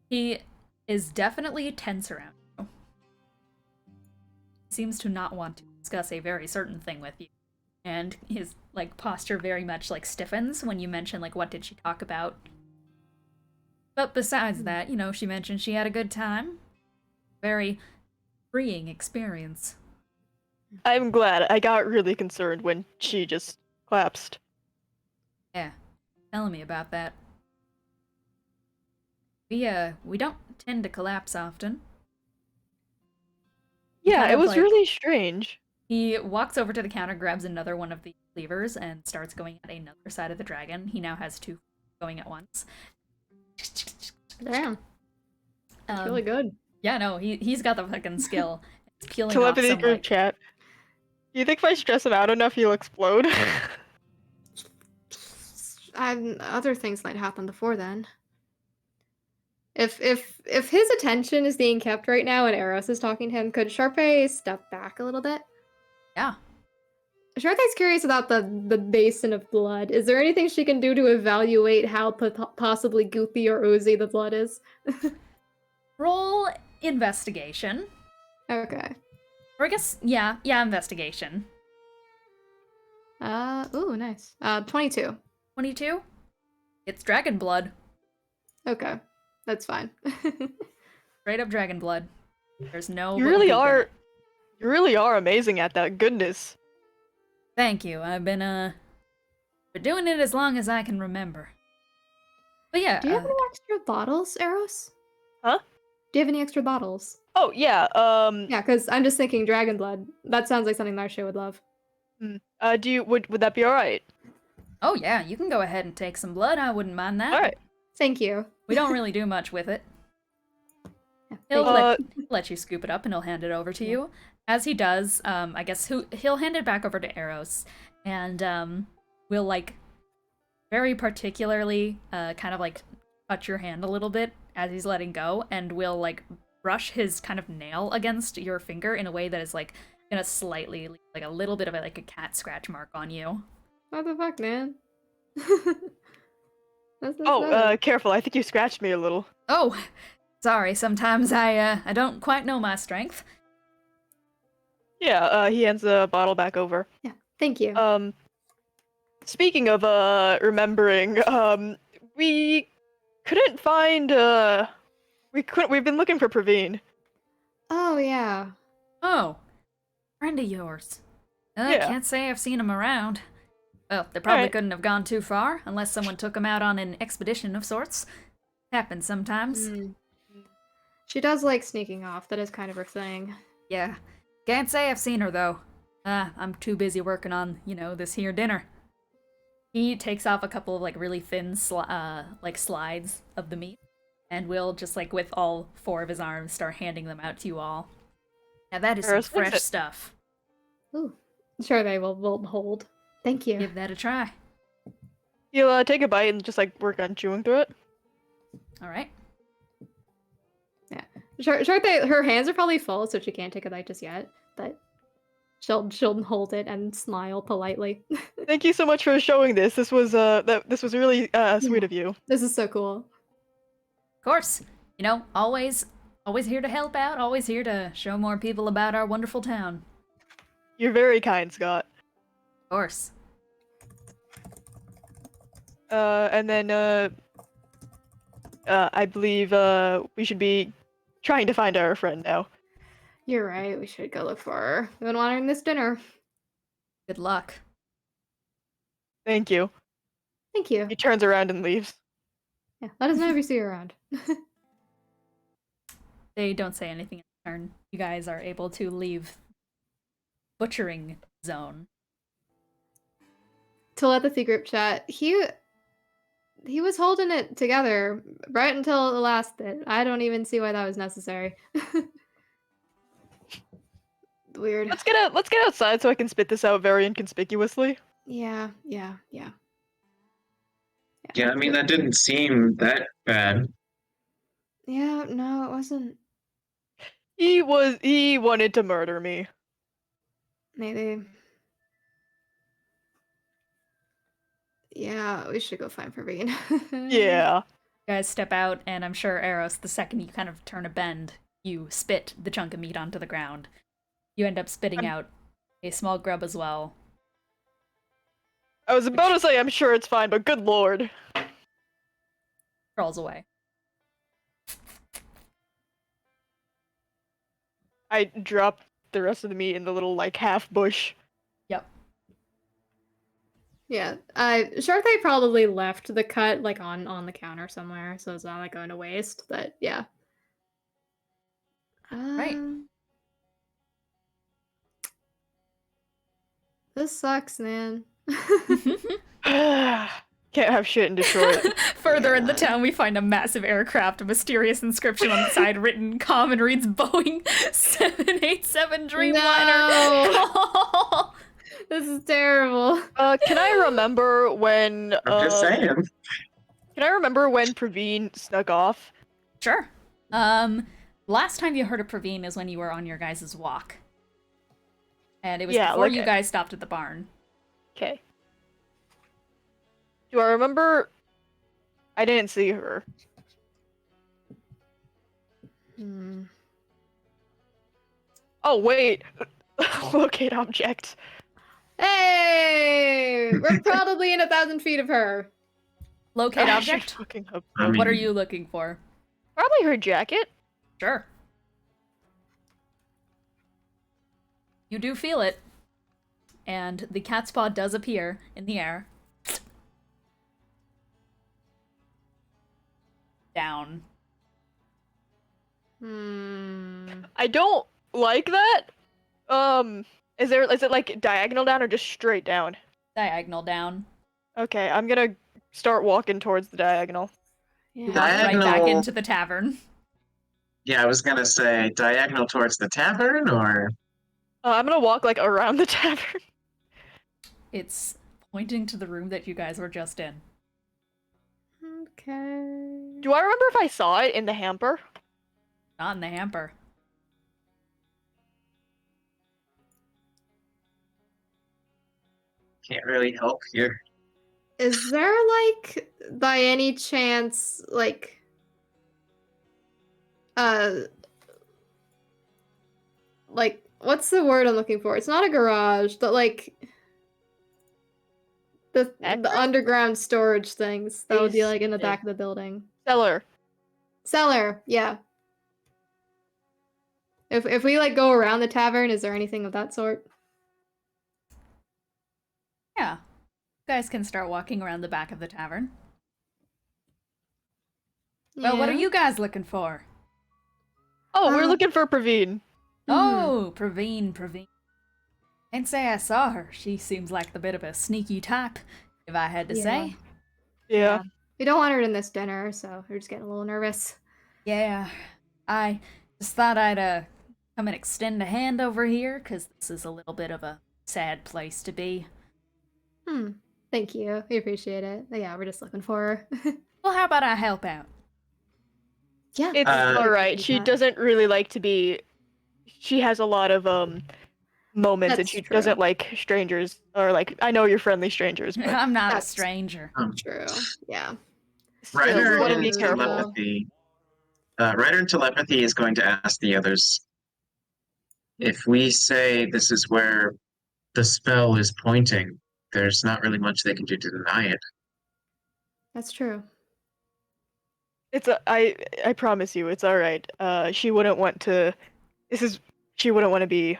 He is definitely tense around you. He seems to not want to discuss a very certain thing with you. And his, like, posture very much, like, stiffens when you mention, like, what did she talk about? But besides that, you know, she mentioned she had a good time. Very freeing experience. I'm glad. I got really concerned when she just collapsed. Yeah, telling me about that. We don't tend to collapse often. Yeah, kind it of, was like- really strange. He walks over to the counter, grabs another one of the levers, and starts going at another side of the dragon. He now has two going at once. Damn. It's really good. Yeah, no, he's got the fucking skill. It's peeling off Telepathy some, group like, chat. Do you think if I stress him out enough, he'll explode? Other things might happen before then. If his attention is being kept right now and Eros is talking to him, could Sharpay step back a little bit? Yeah. Sharpay's curious about the basin of blood. Is there anything she can do to evaluate how possibly goopy or oozy the blood is? Roll investigation. Okay. Or I guess, yeah, investigation. Ooh, nice. 22. 22? It's dragon blood. Okay. That's fine. Straight up dragon blood. There's no... You really goop in are. it. You really are amazing at that. Goodness. Thank you. I've been doing it as long as I can remember. But yeah, Do you have any extra bottles, Eros? Huh? Do you have any extra bottles? Oh yeah. Yeah, because I'm just thinking dragon blood. That sounds like something Marcia would love. Would that be all right? oh yeah, you can go ahead and take some blood. I wouldn't mind that. All right. Thank you. We don't really do much with it. Yeah, He'll thank you. let you scoop it up and he'll hand it over to you. As he does, I guess he'll hand it back over to Eros. And will like very particularly kind of like touch your hand a little bit as he's letting go, and will like brush his kind of nail against your finger in a way that is like gonna slightly leave, like a little bit of like a cat scratch mark on you. What the fuck, man? That's Careful, I think you scratched me a little. Oh, sorry, sometimes I don't quite know my strength. Yeah, he hands the bottle back over. Yeah, thank you. Speaking of remembering, we couldn't find we've been looking for Praveen. Oh yeah. Oh, friend of yours. Yeah. Can't say I've seen him around. Well, they probably Alright. couldn't have gone too far, unless someone took him out on an expedition of sorts. Happens sometimes. She does like sneaking off. That is kind of her thing. Yeah. Can't say I've seen her, though. I'm too busy working on, this here dinner. He takes off a couple of, like, really thin, slides of the meat, and will just, like, with all 4 of his arms, start handing them out to you all. Now that is some Eris, what's fresh it? stuff. Ooh. Sure, they will hold. Thank you. Give that a try. You'll take a bite and just like work on chewing through it. Alright. Sure, her hands are probably full, so she can't take a bite just yet. But she'll hold it and smile politely. Thank you so much for showing this. This was this was really sweet of you. This is so cool. Of course. Always here to help out, always here to show more people about our wonderful town. You're very kind, Scott. Of course. And then I believe we should be trying to find our friend now. You're right. We should go look for her. We've been wanting this dinner. Good luck. Thank you. Thank you. He turns around and leaves. Yeah, let us know if you see her around. They don't say anything in turn. You guys are able to leave butchering zone. Telepathy group chat. He was holding it together right until the last bit. I don't even see why that was necessary. Weird. Let's get outside so I can spit this out very inconspicuously. Yeah. Yeah, I mean, that didn't seem that bad. Yeah, no, it wasn't. He wanted to murder me. Maybe. Yeah, we should go find Praveen. Yeah. You guys step out, and I'm sure Eros, the second you kind of turn a bend, you spit the chunk of meat onto the ground. You end up spitting out a small grub as well. I was about to say I'm sure it's fine, but good lord. Crawls away. I dropped the rest of the meat in the little like half bush. Yep. Yeah, Sharthay probably left the cut like on the counter somewhere, so it's not like going to waste. But yeah. Right. This sucks, man. Can't have shit in Detroit. Further in the town, we find a massive aircraft, a mysterious inscription on the side written common reads Boeing 787 Dreamliner. No! This is terrible. Can I remember when I'm just saying. Can I remember when Praveen snuck off? Sure. Last time you heard of Praveen is when you were on your guys' walk. And it was before you guys stopped at the barn. Okay. Do I remember? I didn't see her. Oh, wait. Locate object. Hey! We're probably in 1,000 feet of her. Locate I should object? fucking hope I so. mean- What are you looking for? Probably her jacket. Sure. You do feel it. And the cat's paw does appear in the air. Down. I don't like that. Is it like diagonal down or just straight down? Diagonal down. Okay, I'm gonna start walking towards the diagonal. You Yeah. walk right back Diagonal. into the tavern. Yeah, I was gonna say diagonal towards the tavern, or I'm gonna walk like around the tavern. It's pointing to the room that you guys were just in. Okay. Do I remember if I saw it in the hamper? Not in the hamper. Can't really help here. Is there, like, by any chance, like, what's the word I'm looking for? It's not a garage, but, like, the Backroom? underground storage things that would be, like, in the back Basement. of the building. Cellar. Cellar, yeah. If we, like, go around the tavern, is there anything of that sort? Yeah. You guys can start walking around the back of the tavern. Well, what are Yeah. you guys looking for? Oh, we're Uh, looking for Praveen. Oh, Praveen. Can't say I saw her. She seems like the bit of a sneaky type, if I had to Yeah. say. Yeah. We don't want her in this dinner, so we're just getting a little nervous. Yeah, I just thought I'd come and extend a hand over here, because this is a little bit of a sad place to be. Thank you. We appreciate it. But yeah, we're just looking for her. Well, how about I help out? Yeah. It's Uh, alright. She doesn't really like to be. She has a lot of moments, and That's she true. doesn't like strangers. Or like, I know you're friendly strangers, but I'm not a That's- stranger. True. Yeah. still, Writer we want to in be careful. telepathy. Writer in telepathy is going to ask the others if we say this is where the spell is pointing. There's not really much they can do to deny it. That's true. I promise you, it's all right. She wouldn't want to. She wouldn't want to be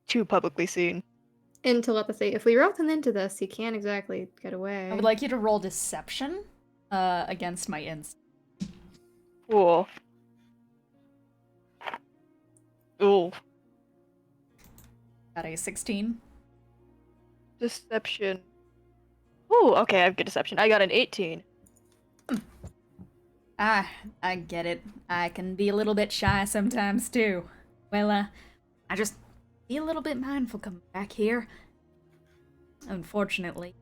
too publicly seen. In telepathy. If we rope him into this, he can't exactly get away. I would like you to roll deception against my ins. Cool. Ooh, Got a 16. deception. Ooh, okay, I have good deception. I got an 18. Ah, I get it. I can be a little bit shy sometimes too. Well, I just be a little bit mindful coming back here. Unfortunately,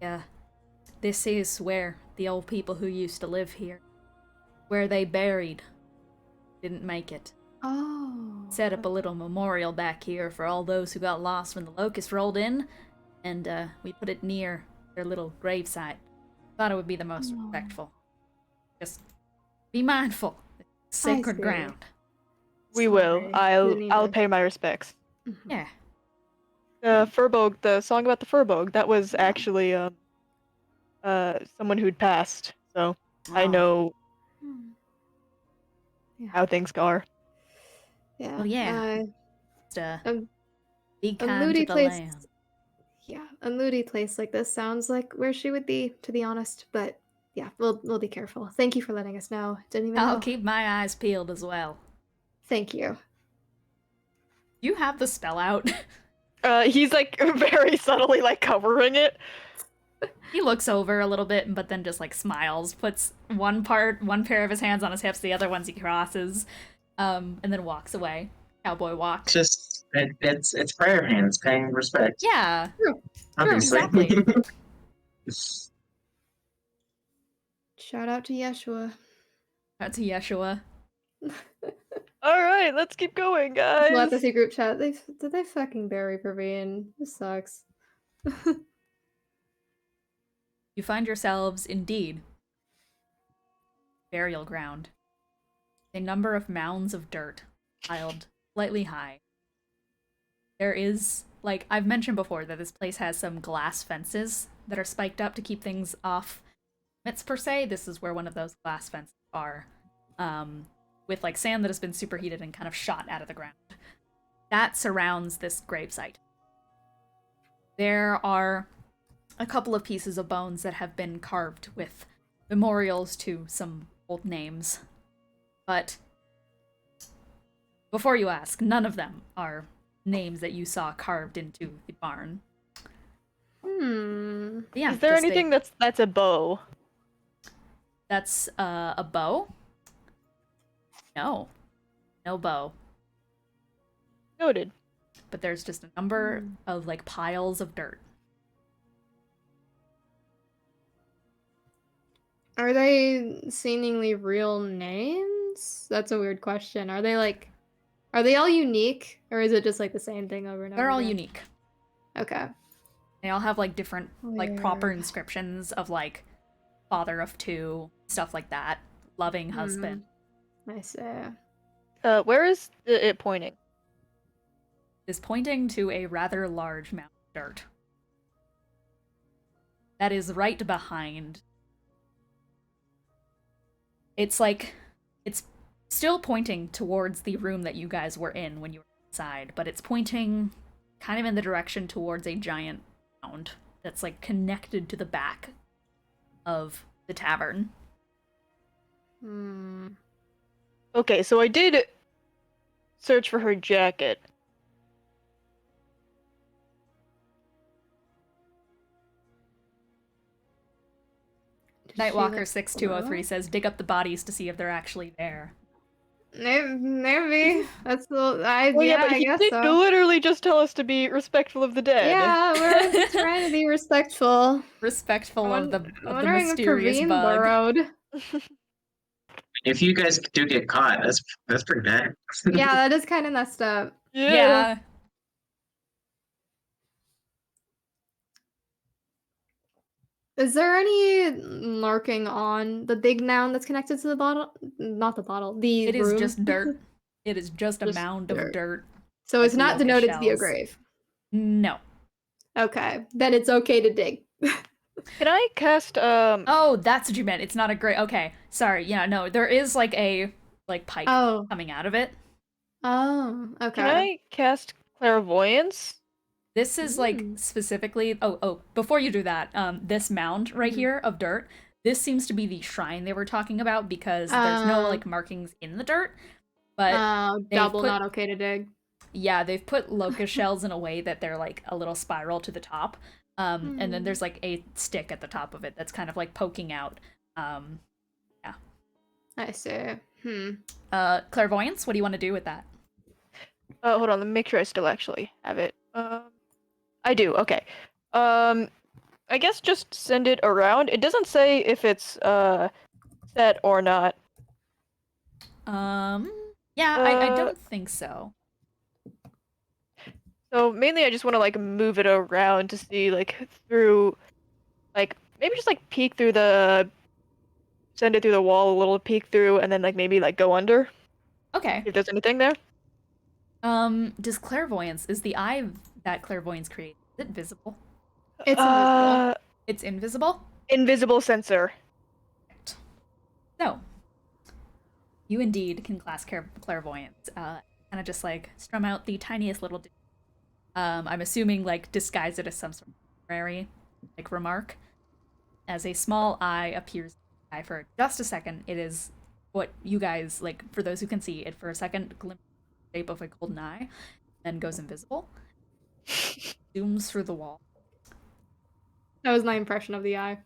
this is where the old people who used to live here, where they buried, didn't make it. Oh. Set up a little memorial back here for all those who got lost when the locusts rolled in, and we put it near their little gravesite. Thought it would be the most Oh. respectful. Just be mindful. It's sacred see. ground. We will. Sorry. I'll Didn't mean I'll to- pay my respects. Mhm. Yeah. The Furbolg, the song about the Furbolg, that was actually someone who'd passed, so I Oh. know Hmm. Yeah. how things go. Yeah. Well, yeah. Just, Um, be a kind moody to the place. land. Yeah, a moody place like this sounds like where she would be, to be honest. But yeah, we'll be careful. Thank you for letting us know. Didn't even I'll know. keep my eyes peeled as well. Thank you. You have the spell out. He's like very subtly like covering it. He looks over a little bit, but then just like smiles, puts one pair of his hands on his hips, the other ones he crosses, and then walks away. Cowboy walk. Just it's prayer hands paying respect. Yeah, Obviously. exactly. Shout out to Yeshua. That's Yeshua. All right, let's keep going, guys. Telepathy group chat. Did they fucking bury Praveen? This sucks. You find yourselves, indeed, burial ground. A number of mounds of dirt, piled slightly high. There is, like, I've mentioned before that this place has some glass fences that are spiked up to keep things off limits, per se. This is where one of those glass fences are, with, like, sand that has been superheated and kind of shot out of the ground. That surrounds this gravesite. There are a couple of pieces of bones that have been carved with memorials to some old names. But before you ask, none of them are names that you saw carved into the barn. Yeah, Is there just anything that's a bow? that's a bow? No. No bow. Noted. But there's just a number of like piles of dirt. Are they seemingly real names? That's a weird question. Are they all unique, or is it just like the same thing over and over They're all again? unique. Okay. They all have like different, like proper Weird. inscriptions of like father of two, stuff like that, loving husband. I see. Where is it pointing? Is pointing to a rather large mound of dirt. That is right behind. It's like, it's still pointing towards the room that you guys were in when you were inside, but it's pointing kind of in the direction towards a giant mound that's like connected to the back of the tavern. Okay, so I did search for her jacket. Nightwalker 6203 says, dig up the bodies to see if they're actually there. Maybe. That's the Well, yeah, yeah, but I he guess did so. literally just tell us to be respectful of the dead. Yeah, we're trying to be respectful. Respectful of the Wondering if mysterious Kareem bug. burrowed. If you guys do get caught, that's pretty bad. Yeah, that is kind of messed up. Yeah. Is there any marking on the big mound that's connected to the bottle? Not the bottle, the It is room. just dirt. It is just a Just mound dirt. of dirt. So like it's not locust denoted to be a shells. grave. No. Okay, then it's okay to dig. Can I cast Oh, that's what you meant. It's not a great. Okay, sorry. Yeah, no, there is like a pike Oh. coming out of it. Oh, Can okay. I cast clairvoyance? This is like specifically. Oh, before you do that, this mound right here of dirt. This seems to be the shrine they were talking about because there's no like markings in the dirt. But they've double put- not okay to dig. yeah, they've put locust shells in a way that they're like a little spiral to the top. And then there's like a stick at the top of it that's kind of like poking out. Yeah. I see. Clairvoyance, what do you want to do with that? Hold on, let me make sure I still actually have it. I do. Okay. I guess just send it around. It doesn't say if it's set or not. Yeah, I don't think so. So mainly I just want to like move it around to see like through, like maybe just like peek through the, send it through the wall a little, peek through, and then like maybe like go under. Okay. If there's anything there. Does clairvoyance, is the eye that clairvoyance creates, is it visible? It's invisible. It's invisible? Invisible sensor. No. You indeed can class clairvoyance. Kind of just like strum out the tiniest little. I'm assuming like disguise it as some sort of temporary like remark. As a small eye appears in the eye for just a second, it is what you guys like. For those who can see it, for a second, glimpse the shape of a golden eye, then goes invisible. Zooms through the wall. That was my impression of the eye.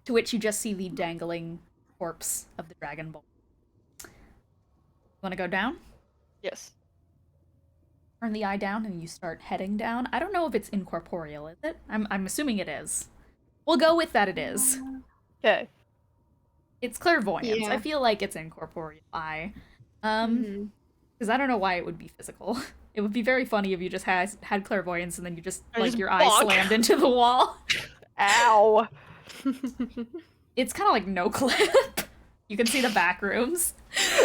To which you just see the dangling corpse of the Dragon Ball. Want to go down? Yes. Turn the eye down and you start heading down. I don't know if it's incorporeal, is it? I'm assuming it is. We'll go with that it is. Okay. It's clairvoyance. Yeah. I feel like it's incorporeal eye. Because I don't know why it would be physical. It would be very funny if you just had clairvoyance and then you just like your eye bonk. slammed into the wall. Ow. It's kind of like no clip. You can see the back rooms.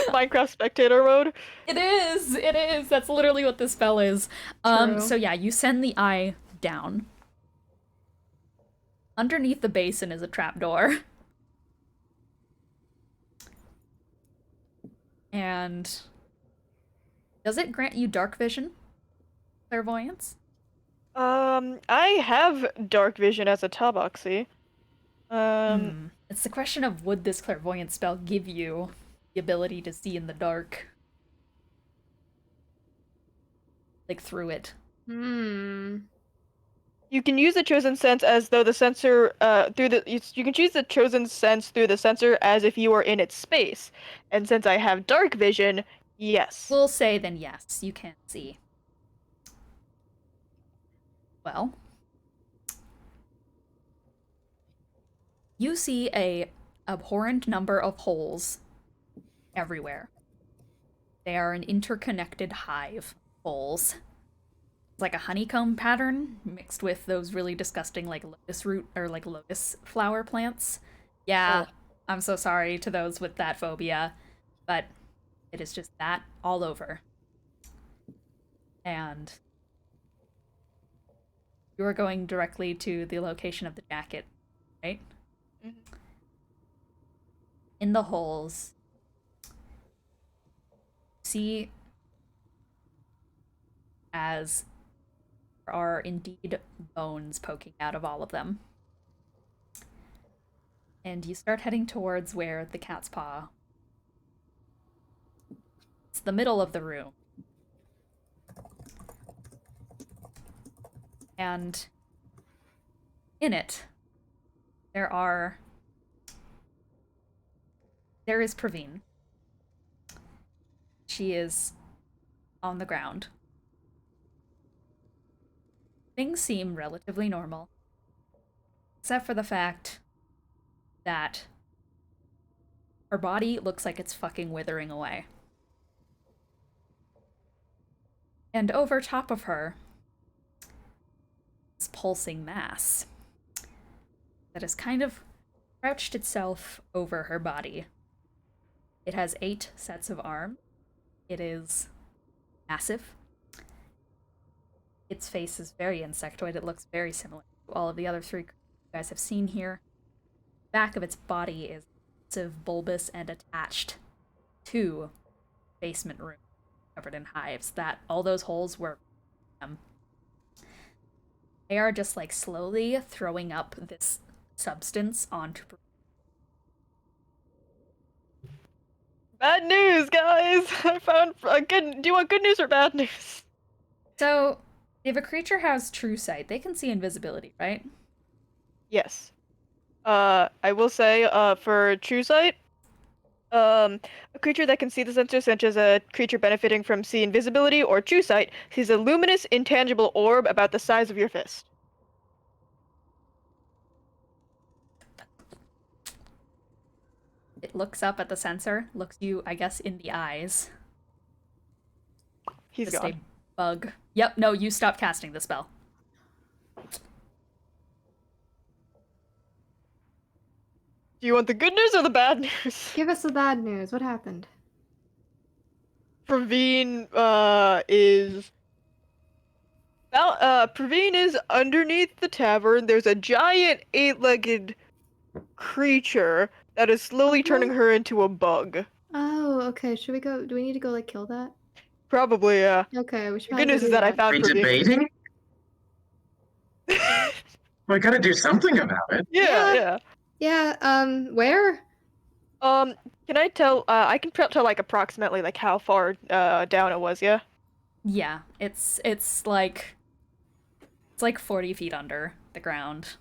Minecraft spectator mode. It is. It is. That's literally what this spell is. True. So yeah, you send the eye down. Underneath the basin is a trapdoor. And does it grant you dark vision? Clairvoyance? I have dark vision as a tabaxi. It's the question of would this clairvoyance spell give you the ability to see in the dark? Like through it. You can use the chosen sense as though the sensor you can choose the chosen sense through the sensor as if you were in its space. And since I have dark vision, yes. We'll say then yes, you can see. Well, you see a abhorrent number of holes everywhere. They are an interconnected hive of holes. It's like a honeycomb pattern mixed with those really disgusting like lotus root or like lotus flower plants. Yeah, Oh. I'm so sorry to those with that phobia, but it is just that all over. And you are going directly to the location of the jacket, right? Mhm. In the holes, see as there are indeed bones poking out of all of them. And you start heading towards where the cat's paw. It's the middle of the room. And in it, there is Praveen. She is on the ground. Things seem relatively normal, except for the fact that her body looks like it's fucking withering away. And over top of her, this pulsing mass that has kind of crouched itself over her body. It has 8 sets of arms. It is massive. Its face is very insectoid. It looks very similar to all of the other 3 you guys have seen here. The back of its body is massive, bulbous, and attached to basement room covered in hives. That all those holes were they are just like slowly throwing up this substance onto. Bad news, guys! I found a good. Do you want good news or bad news? So, if a creature has true sight, they can see invisibility, right? Yes. I will say, for true sight, a creature that can see the sensor, such as a creature benefiting from see invisibility or true sight, sees a luminous, intangible orb about the size of your fist. It looks up at the sensor, looks you, I guess, in the eyes. He's Just gone. a bug. Yep, no, you stopped casting the spell. Do you want the good news or the bad news? Give us the bad news. What happened? Praveen, is... Praveen is underneath the tavern. There's a giant 8-legged creature that is slowly turning her into a bug. Oh, okay. Should we go? Do we need to go like kill that? Probably, yeah. Okay, we should. The probably good go news do is that I Are found we Praveen. debating? We gotta do something about it. Yeah. Yeah. Where? Can I tell, I can tell, like, approximately, like, how far, down it was, yeah? Yeah, it's like 40 feet under the ground.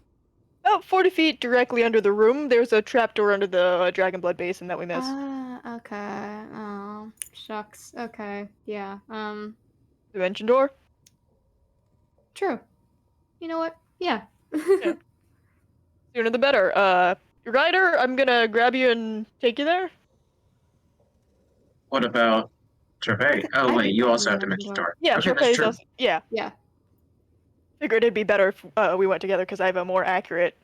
About 40 feet directly under the room, there's a trapdoor under the Dragon Blood Basin that we missed. Ah, okay. Oh, shucks. Okay. Yeah. Dimension door? True. You know what? Yeah. Yeah. Sooner the better. Ryder, I'm gonna grab you and take you there. What about Trevay? Oh I wait, think you I also can have go Dimension door. Door. Yeah, Okay, Sharpay that's is true. also. Yeah. Yeah. Figured it'd be better if we went together because I have a more accurate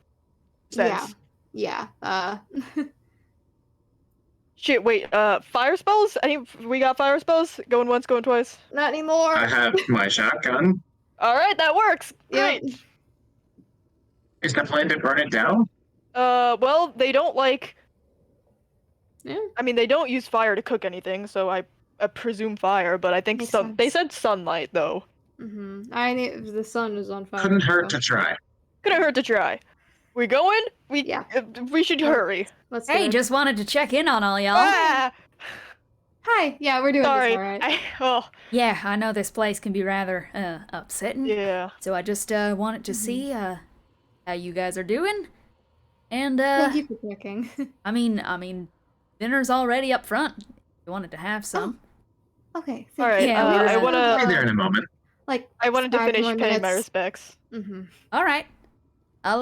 sense. Yeah. Shit, wait, fire spells? We got fire spells? Going once, going twice? Not anymore. I have my shotgun. Alright, that works! Yep. Great! Is the plan to burn it down? Well, they don't like... Yeah. I mean, they don't use fire to cook anything, so I presume fire, but I think Makes they sense. said sunlight, though. I need. The sun is on fire. Couldn't hurt so- to try. Couldn't hurt to try. We going? Yeah. We should hurry. Let's do Hey, it. just wanted to check in on all y'all. Ah! Hi. Yeah, we're doing Sorry. this all right. Oh, Yeah, I know this place can be rather upsetting. yeah. So I just wanted to see how you guys are doing. And Thank you for checking. I mean, dinner's already up front. If you wanted to have some. Okay. All right. Yeah, we were- I wanna. I'll be there in a moment. Like. I wanted to 5 finish more paying my minutes. respects. Mm-hmm. All right. I'll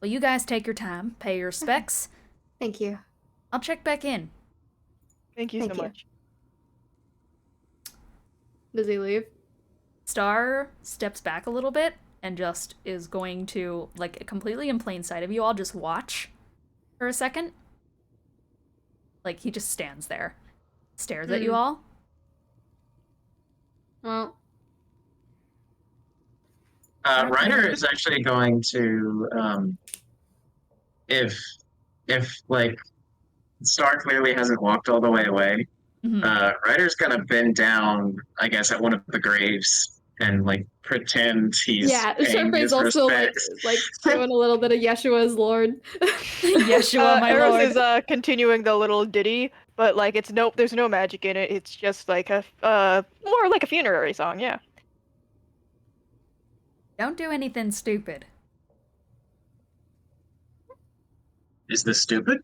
well, you guys take your time, pay your respects. Thank you. I'll check back in. Thank you Thank so you. much. Does he leave? Star steps back a little bit and just is going to, like, completely in plain sight of you all, just watch for a second. Like, he just stands there, stares at you all. Well, Ryder is actually going to, if like Star clearly hasn't walked all the way away, Ryder's gonna bend down, I guess, at one of the graves and like pretend he's paying Sharpay's his also respects. like doing a little bit of Yeshua as Lord. Yeshua, my Eros lord. is continuing the little ditty, but like it's there's no magic in it. It's just like a more like a funerary song, yeah. Don't do anything stupid. Is this stupid?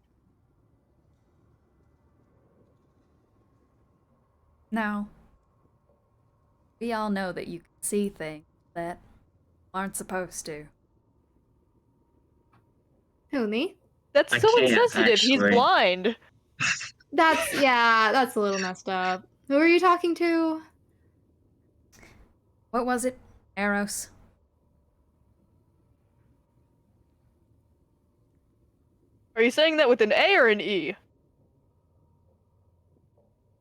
No. We all know that you can see things that aren't supposed to. Who, me? That's I so can't, insensitive. He's actually. blind. That's a little messed up. Who are you talking to? What was it? Eros? Are you saying that with an A or an E?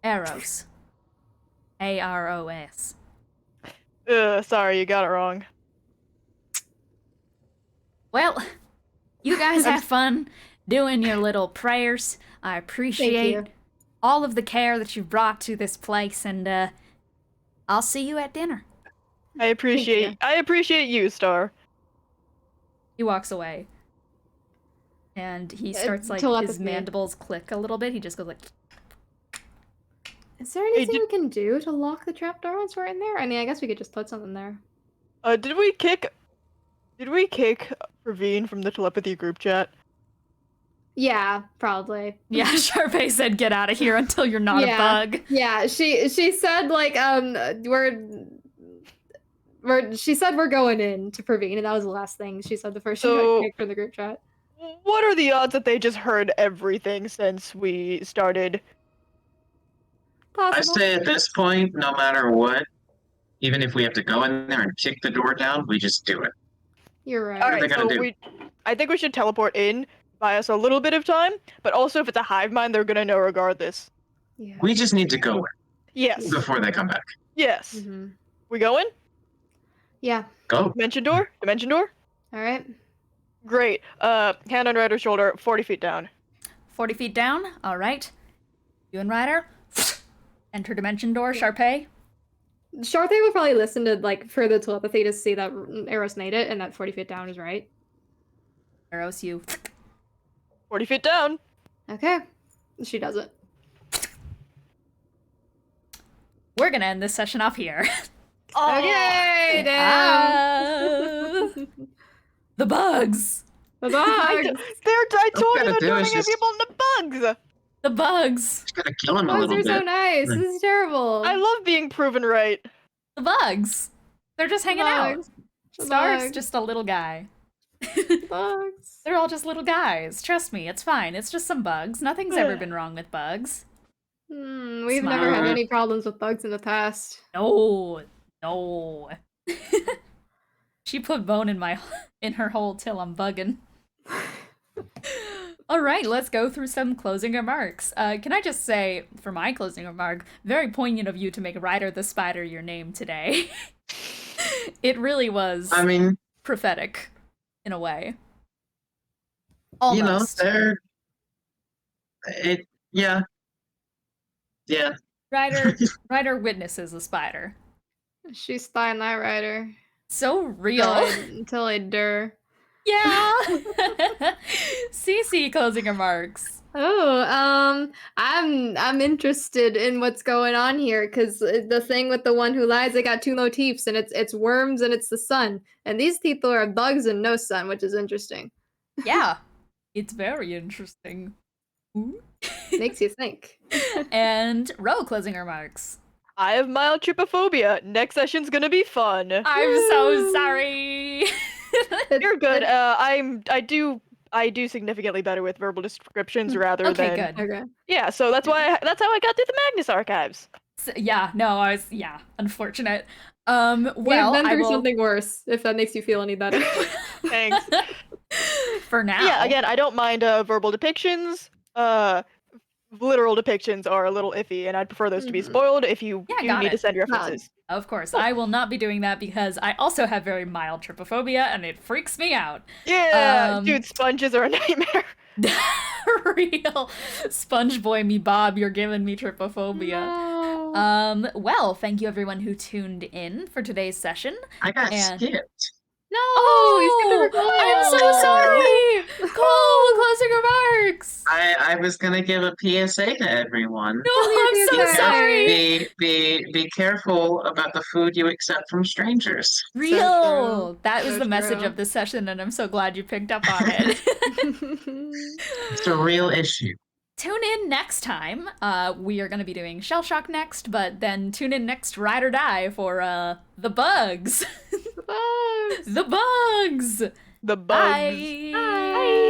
Eros. A-R-O-S. Sorry, you got it wrong. Well, you guys have fun doing your little prayers. I appreciate all of the care that you've brought to this place, and I'll see you at dinner. I appreciate you, Star. He walks away. And he starts, like, his telepathy. mandibles click a little bit. He just goes like... Is there anything we can do to lock the trapdoor once we're in there? I mean, I guess we could just put something there. Did we kick Praveen from the telepathy group chat? Yeah, probably. Yeah, Sharpay said get out of here until you're not a bug. Yeah, she said like she said we're going in to Praveen, and that was the last thing she said the first she got kicked from the group chat. What are the odds that they just heard everything since we started? Possible. I say at this point, no matter what, even if we have to go in there and kick the door down, we just do it. You're right. All What are they right, gonna so do? I think we should teleport in, buy us a little bit of time, but also if it's a hive mind, they're gonna know regardless. Yeah. We just need to go in Yes. before they come back. Yes. Mm-hmm. We going? Yeah. Go. Dimension door? Dimension door? All right. Great. Hand on Ryder's shoulder, 40 feet down. 40 feet down? Alright. You and Ryder? Enter dimension door, Sharpay. Sharpay would probably listen to like further telepathy to see that Eros made it and that 40 feet down is right. Eros, you. 40 feet down. Okay. She does it. We're gonna end this session off here. Okay, damn. The bugs! The bugs. I told you gotta they're do turning is just- people into bugs. The bugs! Just gotta kill him a Bugs little are bit. so nice. This is terrible. I love being proven right. The bugs! They're just hanging out. Bugs. The Star's bugs. just a little guy. Bugs. They're all just little guys. Trust me, it's fine. It's just some bugs. Nothing's ever been wrong with bugs. We've never had any problems with bugs in the past. No. No. She put bone in her hole till I'm bugging. Alright, let's go through some closing remarks. Can I just say, for my closing remark, very poignant of you to make Ryder the Spider your name today. It really was prophetic, in a way. Almost. Yeah. Ryder witnesses a spider. She's Stein Night Rider. So real. Until I dur. Yeah. CC closing remarks. Oh, I'm interested in what's going on here because the thing with the one who lies, they got two motifs, and it's worms and it's the sun, and these people are bugs and no sun, which is interesting. Yeah, it's very interesting. Ooh. Makes you think. And Ro closing remarks. I have mild trypophobia. Next session's gonna be fun. I'm so sorry. You're good. I I do significantly better with verbal descriptions rather Okay, than good. Okay. yeah. So that's why that's how I got through the Magnus archives. Unfortunate. We've Well, been I through will something worse, if that makes you feel any better. Thanks. for now. Yeah, again, I don't mind verbal depictions. Literal depictions are a little iffy, and I'd prefer those to be Mhm. spoiled if you Yeah, do got need to it. send references. Of course, I will not be doing that because I also have very mild trypophobia and it freaks me out. Yeah, dude, sponges are a nightmare. Real sponge boy me Bob, you're giving me trypophobia. No. Well, thank you everyone who tuned in for today's session. I got And- skipped. No, Oh, I'm so sorry. Cole, closing remarks. I was gonna give a PSA to everyone. No, I'm so PSA. sorry. Be careful about the food you accept from strangers. Real. true. That was So the message true. of this session, and I'm so glad you picked up on it. It's a real issue. Tune in next time. We are going to be doing Shell Shock next, but then tune in next Ride or Die for the bugs. Bugs. The bugs. The bugs. Bye. Bye.